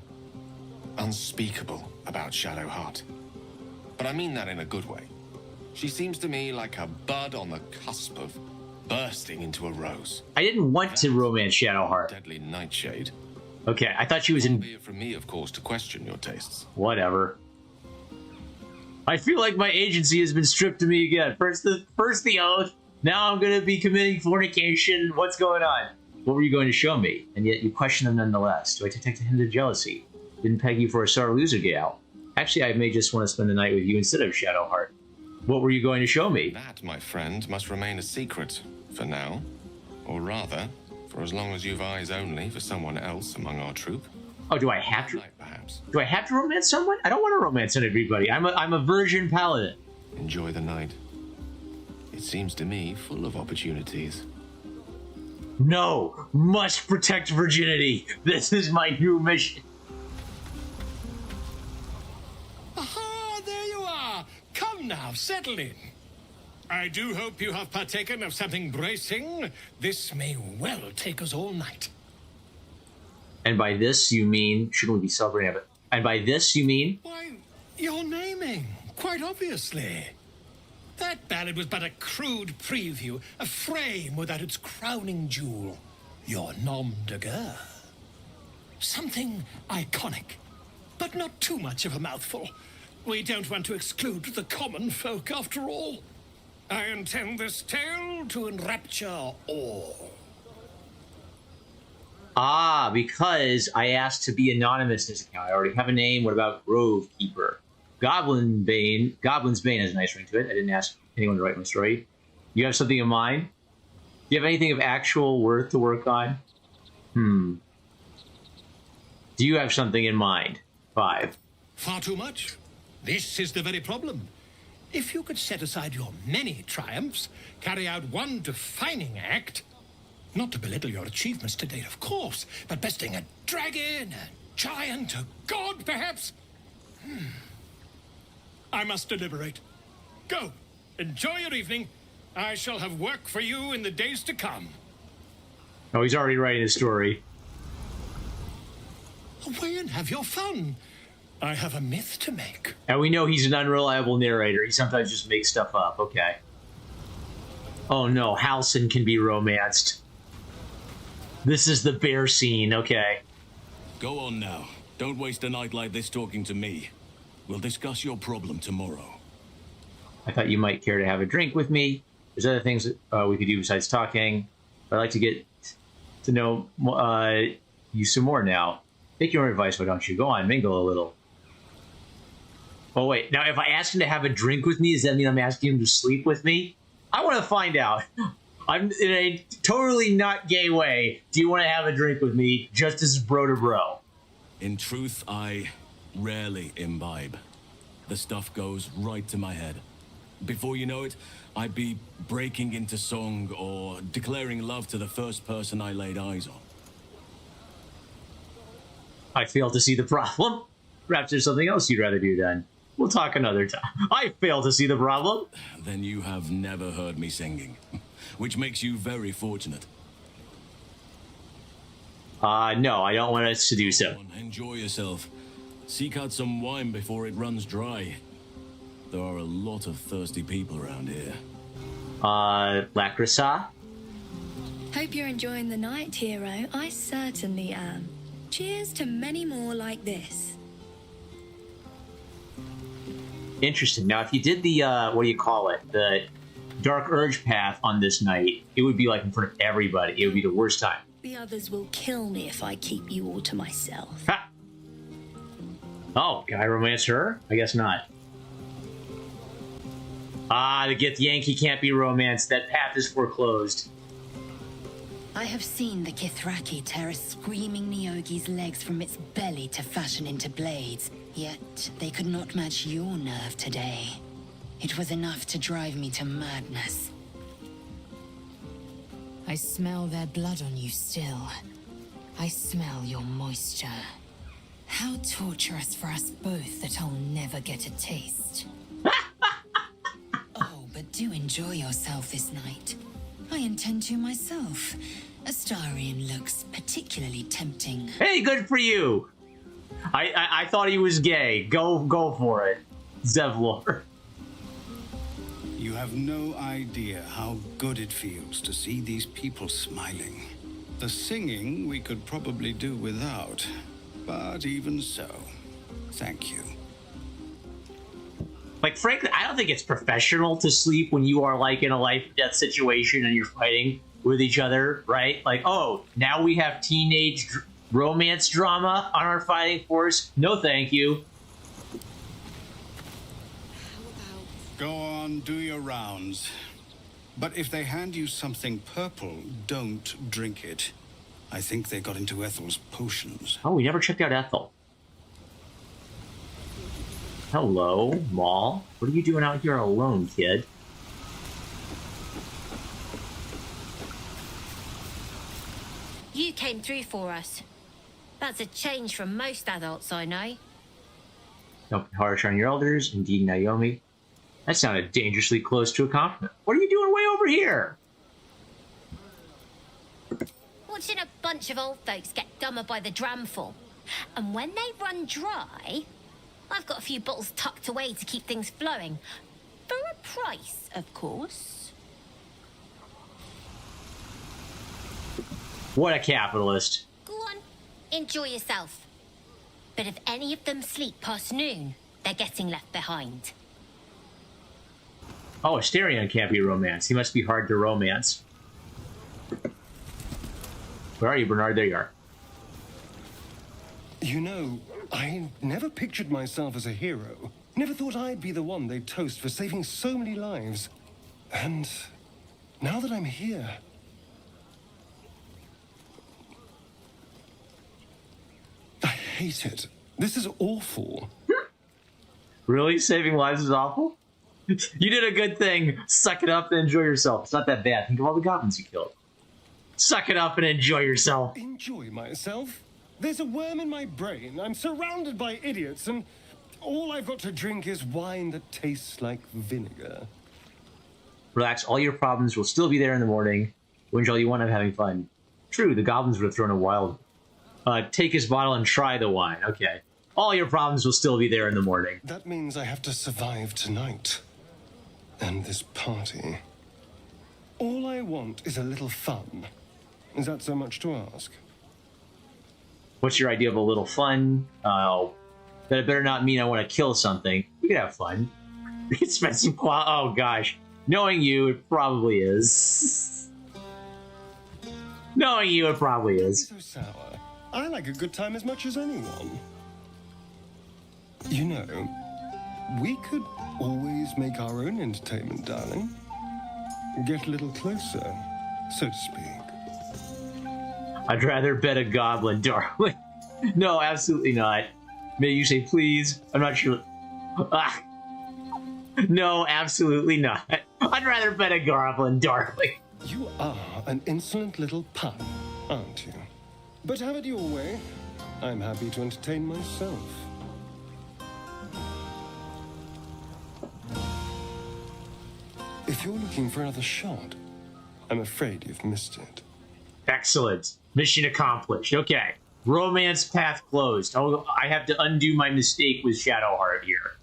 unspeakable about Shadowheart. But I mean that in a good way. She seems to me like a bud on the cusp of
bursting into a rose.
I didn't want to romance Shadowheart.
Deadly nightshade.
Okay, I thought she was in...
Be it from me, of course, to question your tastes.
Whatever. I feel like my agency has been stripped to me again. First the oath, now I'm going to be committing fornication. What's going on? What were you going to show me? And yet you question them nonetheless. Do I detect a hint of jealousy? Didn't peg you for a sore loser gal. Actually, I may just want to spend the night with you instead of Shadowheart. What were you going to show me?
That, my friend, must remain a secret for now. Or rather, for as long as you've eyes only for someone else among our troop.
Oh, do I have to?
Perhaps.
Do I have to romance someone? I don't want to romance everybody. I'm a virgin paladin.
Enjoy the night. It seems to me full of opportunities.
No! Must protect virginity! This is my new mission.
Aha! There you are! Come now, settle in. I do hope you have partaken of something bracing. This may well take us all night.
And by this you mean... Shouldn't we be celebrating it? And by this you mean...
Why, you're naming, quite obviously. That ballad was but a crude preview, a frame without its crowning jewel. Your nom de guerre. Something iconic, but not too much of a mouthful. We don't want to exclude the common folk, after all. I intend this tale to enrapture all.
Ah, because I asked to be anonymous in this account. I already have a name. What about Grove Keeper? Goblin's Bane has a nice ring to it. I didn't ask anyone to write my story. You have something in mind? Do you have anything of actual worth to work on? Do you have something in mind? 5.
Far too much. This is the very problem. If you could set aside your many triumphs, carry out one defining act, not to belittle your achievements to date, of course, but besting a dragon, a giant, a god, perhaps. I must deliberate. Go. Enjoy your evening. I shall have work for you in the days to come.
Oh, he's already writing a story.
Away and have your fun. I have a myth to make.
And we know he's an unreliable narrator. He sometimes just makes stuff up. Okay. Oh no, Halsin can be romanced. This is the bear scene. Okay.
Go on now. Don't waste a night like this talking to me. We'll discuss your problem tomorrow.
I thought you might care to have a drink with me. There's other things that we could do besides talking. I'd like to get to know you some more now. Take your own advice, why don't you? Go on, mingle a little. Oh, wait. Now, if I ask him to have a drink with me, does that mean I'm asking him to sleep with me? I want to find out. I'm in a totally not gay way. Do you want to have a drink with me just as bro to bro?
In truth, I rarely imbibe. The stuff goes right to my head. Before you know it, I'd be breaking into song or declaring love to the first person I laid eyes on.
I fail to see the problem. Perhaps there's something else you'd rather do then. We'll talk another time. I fail to see the problem.
Then you have never heard me singing, which makes you very fortunate.
No, I don't want us to do so.
Enjoy yourself. Seek out some wine before it runs dry. There are a lot of thirsty people around here.
Lacrisa?
Hope you're enjoying the night, hero. I certainly am. Cheers to many more like this.
Interesting. Now, if you did the, what do you call it? The Dark Urge path on this night, it would be like in front of everybody. It would be the worst time.
The others will kill me if I keep you all to myself.
Ha! Oh, can I romance her? I guess not. Ah, the Gith Yankee can't be romanced. That path is foreclosed.
I have seen the Kithraki tear a screaming Neogi's legs from its belly to fashion into blades, yet they could not match your nerve today. It was enough to drive me to madness.
I smell their blood on you still. I smell your moisture. How torturous for us both that I'll never get a taste.
Oh, but do enjoy yourself this night. I intend to myself. Astarion looks particularly tempting.
Hey, good for you! I thought he was gay. Go for it, Zevlor.
You
You have no idea how good it feels to see these people smiling. The singing we could probably do without, but even so, thank you.
Like, frankly, I don't think it's professional to sleep when you are, like, in a life-or-death situation and you're fighting with each other, right? Like, oh, now we have teenage romance drama on our fighting force? No, thank you.
Go on, do your rounds. But if they hand you something purple, don't drink it. I think they got into Ethel's potions.
Oh, we never checked out Ethel. Hello, Maul. What are you doing out here alone, kid?
You came through for us. That's a change from most adults I know.
Don't be harsh on your elders. Indeed, Naomi. That sounded dangerously close to a compliment. What are you doing way over here?
Watching a bunch of old folks get dumber by the dramful. And when they run dry, I've got a few bottles tucked away to keep things flowing. For a price, of course.
What a capitalist.
Go on, enjoy yourself. But if any of them sleep past noon, they're getting left behind.
Oh, Asterion can't be romance. He must be hard to romance. Where are you, Bernard? There you are.
You know, I never pictured myself as a hero. Never thought I'd be the one they'd toast for saving so many lives. And now that I'm here... I hate it. This is awful.
Really? Saving lives is awful? You did a good thing. Suck it up and enjoy yourself. It's not that bad. Think of all the goblins you killed. Suck it up and enjoy yourself.
Enjoy myself? There's a worm in my brain. I'm surrounded by idiots, and all I've got to drink is wine that tastes like vinegar.
Relax. All your problems will still be there in the morning. Whinge all you want of having fun. True, the goblins would have thrown a wild... take his bottle and try the wine. Okay. All your problems will still be there in the morning.
That means I have to survive tonight. And this party. All I want is a little fun. Is that so much to ask?
What's your idea of a little fun? Oh, that it better not mean I want to kill something. We could have fun. We could spend some oh gosh. Knowing you, it probably is. Knowing you, it probably is.
So sour. I like a good time as much as anyone. You know, we could always make our own entertainment, darling. Get a little closer, so to speak.
I'd rather bet a goblin, darling. No, absolutely not. May you say please? I'm not sure. Ah. No, absolutely not. I'd rather bet a goblin, darling.
You are an insolent little pun, aren't you? But have it your way. I'm happy to entertain myself. If you're looking for another shot, I'm afraid you've missed it.
Excellent. Mission accomplished. Okay. Romance path closed. Oh, I have to undo my mistake with Shadowheart here.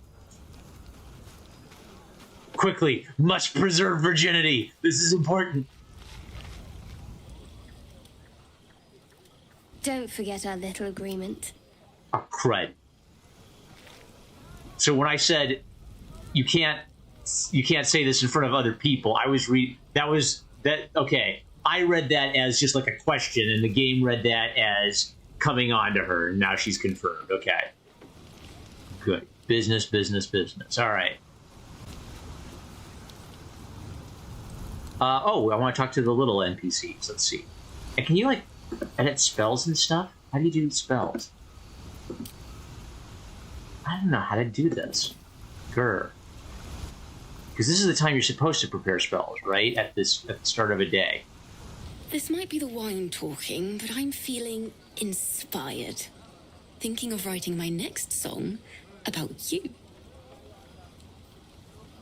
Quickly, must preserve virginity. This is important.
Don't forget our little agreement.
Oh, crud. So when I said you can't say this in front of other people, I was okay. I read that as just like a question, and the game read that as coming on to her, and now she's confirmed. Okay. Good. Business, business, business. All right. Oh, I want to talk to the little NPCs. Let's see. And can you, like, edit spells and stuff? How do you do spells? I don't know how to do this. Grr. Because this is the time you're supposed to prepare spells, right? At the start of a day.
This might be the wine talking, but I'm feeling inspired. Thinking of writing my next song about you.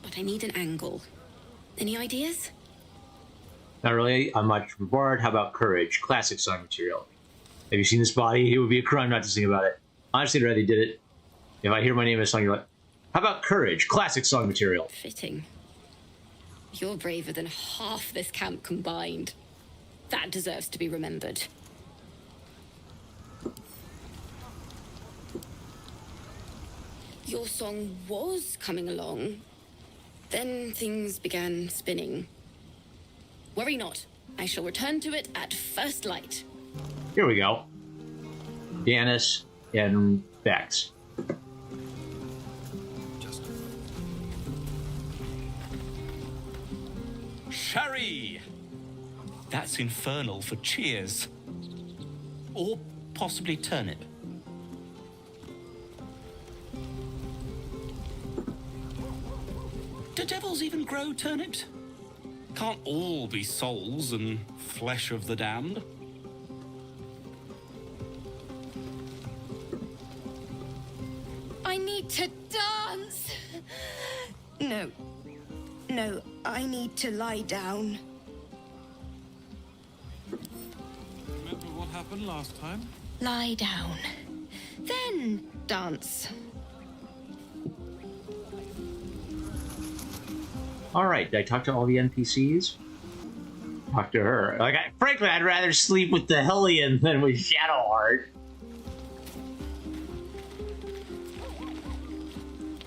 But I need an angle. Any ideas?
Not really. I'm much bored. How about Courage? Classic song material. Have you seen this body? It would be a crime not to sing about it. Honestly, I'd rather did it. If I hear my name in a song, you're like, how about Courage? Classic song material.
Fitting. You're braver than half this camp combined. That deserves to be remembered. Your song was coming along. Then things began spinning. Worry not. I shall return to it at first light.
Here we go. Janice and Bex.
Sherry! That's infernal for cheers. Or possibly turnip. Do devils even grow turnips? Can't all be souls and flesh of the damned.
I need to dance!
No. No, I need to lie down.
Remember what happened last time?
Lie down. Then dance.
All right, did I talk to all the NPCs? Talk to her. Frankly, I'd rather sleep with the Hellion than with Shadowheart.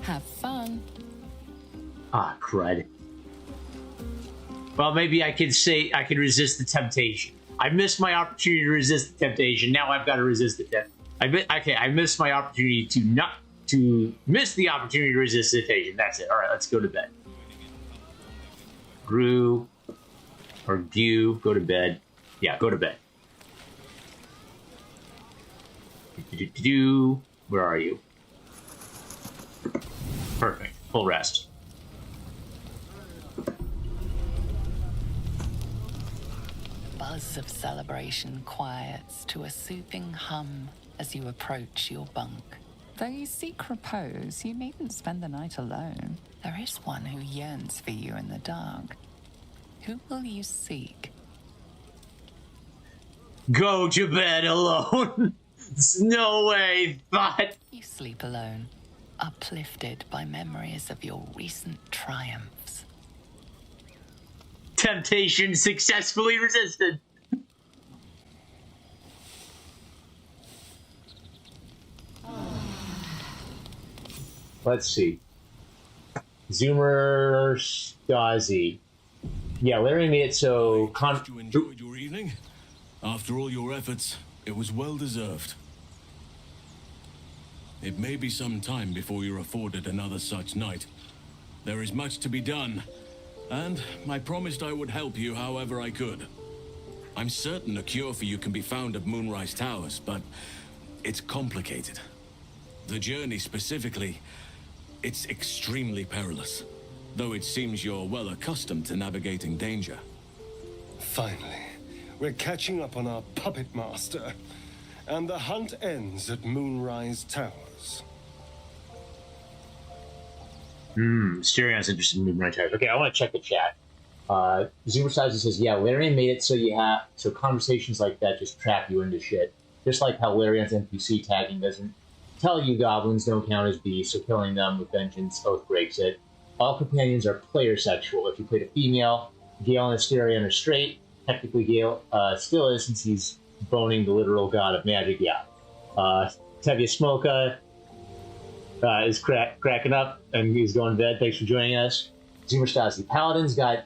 Have fun.
Ah, crud. Well, maybe I could say I could resist the temptation. I missed my opportunity to resist the temptation. Now I've got to resist the temptation. I missed my opportunity to miss the opportunity to resist the temptation. That's it. All right, let's go to bed. Gru or Gu, go to bed. Yeah, go to bed. Where are you? Perfect. Full rest.
Buzz of celebration quiets to a soothing hum as you approach your bunk. Though you seek repose, you needn't spend the night alone. There is one who yearns for you in the dark. Who will you seek?
Go to bed alone. There's no way, but...
You sleep alone, uplifted by memories of your recent triumphs.
Temptation successfully resisted. Let's see. Zoomer Stasi. Yeah, Larry made it so...
You enjoyed your evening? After all your efforts, it was well deserved. It may be some time before you're afforded another such night. There is much to be done, and I promised I would help you however I could. I'm certain a cure for you can be found at Moonrise Towers, but it's complicated. The journey specifically, it's extremely perilous, though it seems you're well accustomed to navigating danger.
Finally, we're catching up on our puppet master, and the hunt ends at Moonrise Towers.
Stereon's interested in Moonrise Towers. Okay, I want to check the chat. Zoomer Stasi says, yeah, Larian made it so conversations like that just trap you into shit. Just like how Larian's NPC tagging doesn't tell you goblins don't count as beasts, so killing them with vengeance both breaks it. All companions are player sexual. If you played a female, Gale and Asterion are straight. Technically, Gale still is, since he's boning the literal god of magic. Yeah. Tevye Smoka is cracking up, and he's going to bed. Thanks for joining us. Zoomer Stasi. Paladins got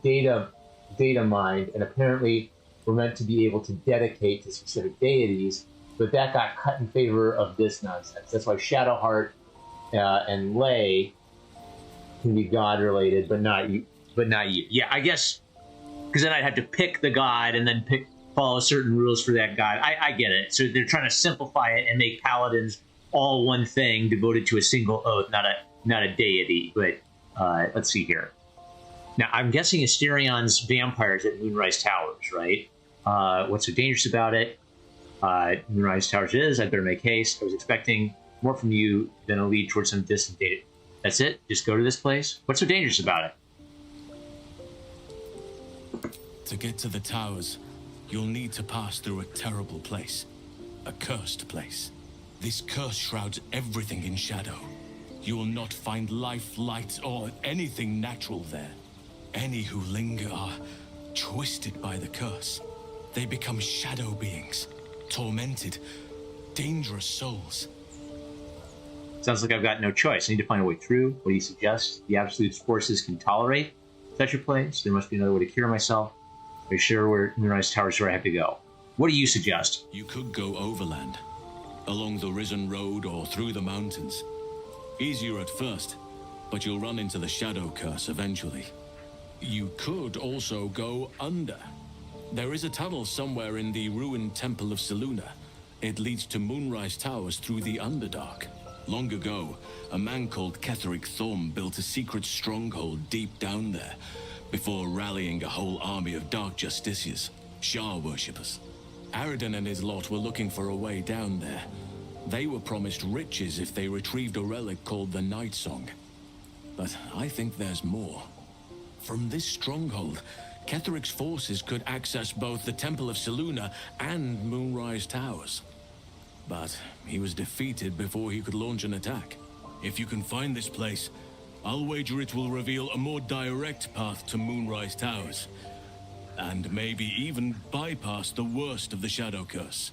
data mined, and apparently were meant to be able to dedicate to specific deities, but that got cut in favor of this nonsense. That's why Shadowheart and Lay can be god-related, but not you. Yeah, I guess, because then I'd have to pick the god and then follow certain rules for that god. I get it. So they're trying to simplify it and make paladins all one thing devoted to a single oath, not a deity. But let's see here. Now, I'm guessing Asterion's vampires at Moonrise Towers, right? What's so dangerous about it? Moonrise Towers is. I better make haste. I was expecting more from you than a lead towards some distant data. That's it? Just go to this place? What's so dangerous about it?
To get to the towers, you'll need to pass through a terrible place. A cursed place. This curse shrouds everything in shadow. You will not find life, light, or anything natural there. Any who linger are twisted by the curse. They become shadow beings, tormented, dangerous souls.
Sounds like I've got no choice. I need to find a way through. What do you suggest? The Absolute forces can tolerate such a place. There must be another way to cure myself. Are you sure where Moonrise Tower is where I have to go? What do you suggest?
You could go overland, along the Risen Road or through the mountains. Easier at first, but you'll run into the Shadow Curse eventually. You could also go under. There is a tunnel somewhere in the ruined Temple of Selûne. It leads to Moonrise Towers through the Underdark. Long ago, a man called Ketheric Thorm built a secret stronghold deep down there, before rallying a whole army of Dark Justiciars, Shah worshippers. Aradin and his lot were looking for a way down there. They were promised riches if they retrieved a relic called the Night Song. But I think there's more. From this stronghold, Ketheric's forces could access both the Temple of Selûne and Moonrise Towers. But he was defeated before he could launch an attack. If you can find this place, I'll wager it will reveal a more direct path to Moonrise Towers. And maybe even bypass the worst of the Shadow Curse.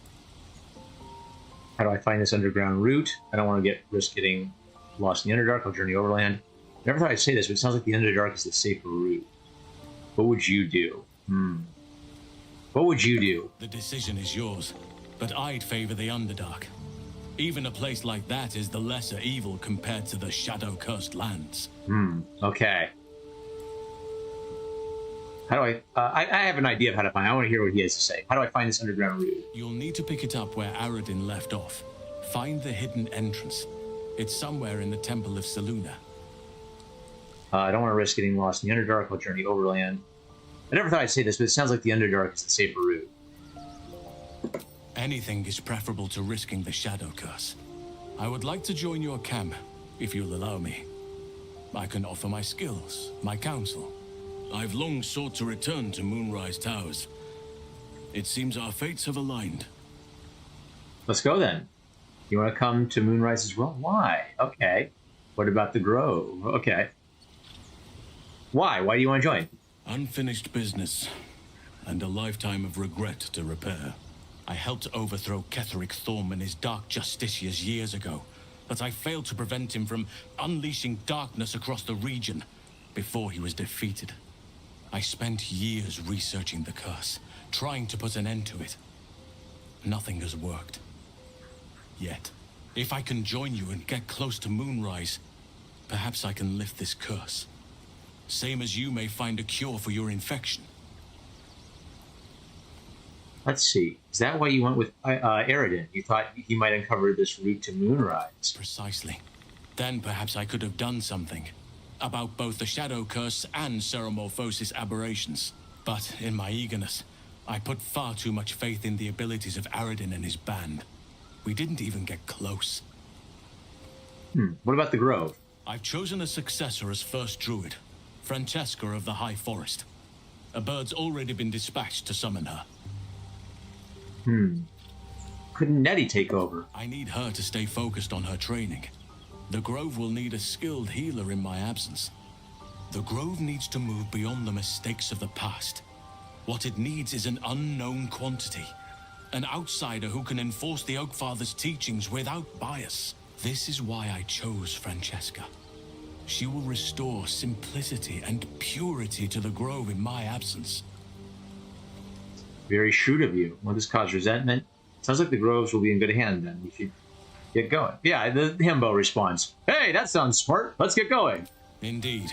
How do I find this underground route? I don't want to risk getting lost in the Underdark. I'll journey overland. Never thought I'd say this, but it sounds like the Underdark is the safer route. What would you do? What would you do?
The decision is yours, but I'd favor the Underdark. Even a place like that is the lesser evil compared to the Shadow-cursed lands.
Okay. How do I have an idea of how to find. I want to hear what he has to say. How do I find this underground route?
You'll need to pick it up where Aradin left off. Find the hidden entrance. It's somewhere in the Temple of Selûne.
I don't want to risk getting lost in the Underdark. I'll journey overland. I never thought I'd say this, but it sounds like the Underdark is the safer route.
Anything is preferable to risking the Shadow Curse. I would like to join your camp, if you'll allow me. I can offer my skills, my counsel. I've long sought to return to Moonrise Towers. It seems our fates have aligned.
Let's go then. You want to come to Moonrise as well? Why? Okay. What about the Grove? Okay. Why? Why do you want to join?
Unfinished business, and a lifetime of regret to repair. I helped overthrow Ketheric Thorm and his Dark Justiciars years ago, but I failed to prevent him from unleashing darkness across the region before he was defeated. I spent years researching the curse, trying to put an end to it. Nothing has worked. Yet, if I can join you and get close to Moonrise, perhaps I can lift this curse. Same as you may find a cure for your infection.
Let's see. Is that why you went with Aradin? You thought he might uncover this route to Moonrise?
Precisely. Then perhaps I could have done something about both the Shadow Curse and Ceramorphosis aberrations. But in my eagerness, I put far too much faith in the abilities of Aradin and his band. We didn't even get close.
What about the Grove?
I've chosen a successor as first druid, Francesca of the High Forest. A bird's already been dispatched to summon her.
Couldn't Nettie take over?
I need her to stay focused on her training. The Grove will need a skilled healer in my absence. The Grove needs to move beyond the mistakes of the past. What it needs is an unknown quantity. An outsider who can enforce the Oakfather's teachings without bias. This is why I chose Francesca. She will restore simplicity and purity to the Grove in my absence.
Very shrewd of you. Will this cause resentment? Sounds like the Groves will be in good hand then. We should get going. Yeah, the himbo responds. Hey, that sounds smart. Let's get going.
Indeed.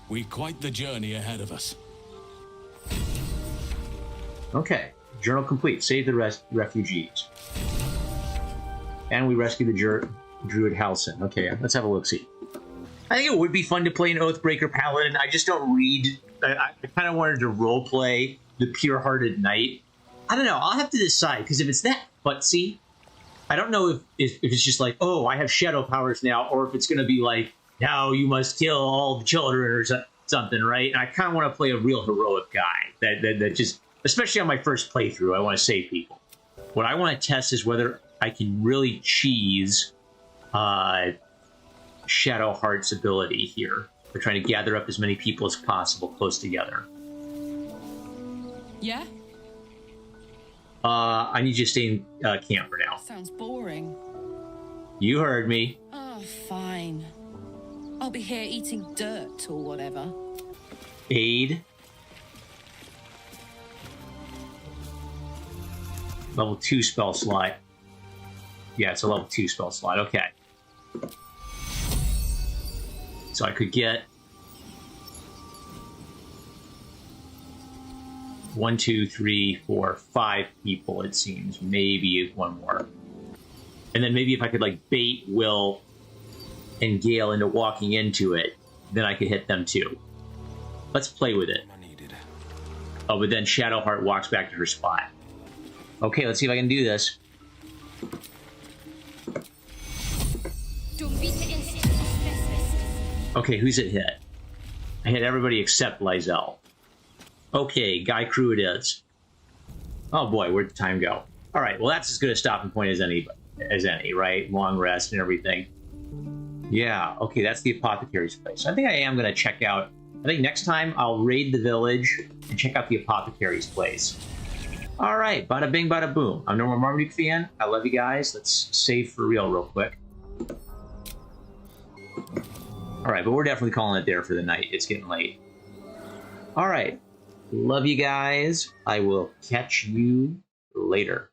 We've quite the journey ahead of us.
Okay. Journal complete. Save the refugees. And we rescue the Druid Halsin. Okay, let's have a look-see. I think it would be fun to play an Oathbreaker Paladin. I just don't read. I kind of wanted to roleplay the Pure-Hearted Knight. I don't know. I'll have to decide, because if it's that futzy, I don't know if it's just like, oh, I have shadow powers now, or if it's going to be like, now you must kill all the children or something, right? And I kind of want to play a real heroic guy that just, especially on my first playthrough, I want to save people. What I want to test is whether I can really cheese Shadowheart's ability here. We're trying to gather up as many people as possible close together.
Yeah?
I need you to stay in camp for now.
Sounds boring.
You heard me.
Oh, fine. I'll be here eating dirt or whatever.
Aid. Level 2 spell slot. Yeah, it's a level 2 spell slot. Okay. So I could get 1, 2, 3, 4, 5 people, it seems. Maybe one more. And then maybe if I could like bait Will and Gale into walking into it, then I could hit them too. Let's play with it. Oh, but then Shadowheart walks back to her spot. Okay, let's see if I can do this. Okay, who's it hit? I hit everybody except Lizelle. Okay, Guy Crew it is. Oh boy, where'd the time go? All right, well that's as good a stopping point as any, right? Long rest and everything. Yeah, okay, that's the apothecary's place. I think I am going to check out. I think next time I'll raid the village and check out the apothecary's place. All right, bada bing, bada boom. I'm Norman Marmaduke fan. I love you guys. Let's save for real quick. All right, but we're definitely calling it there for the night. It's getting late. All right, love you guys. I will catch you later.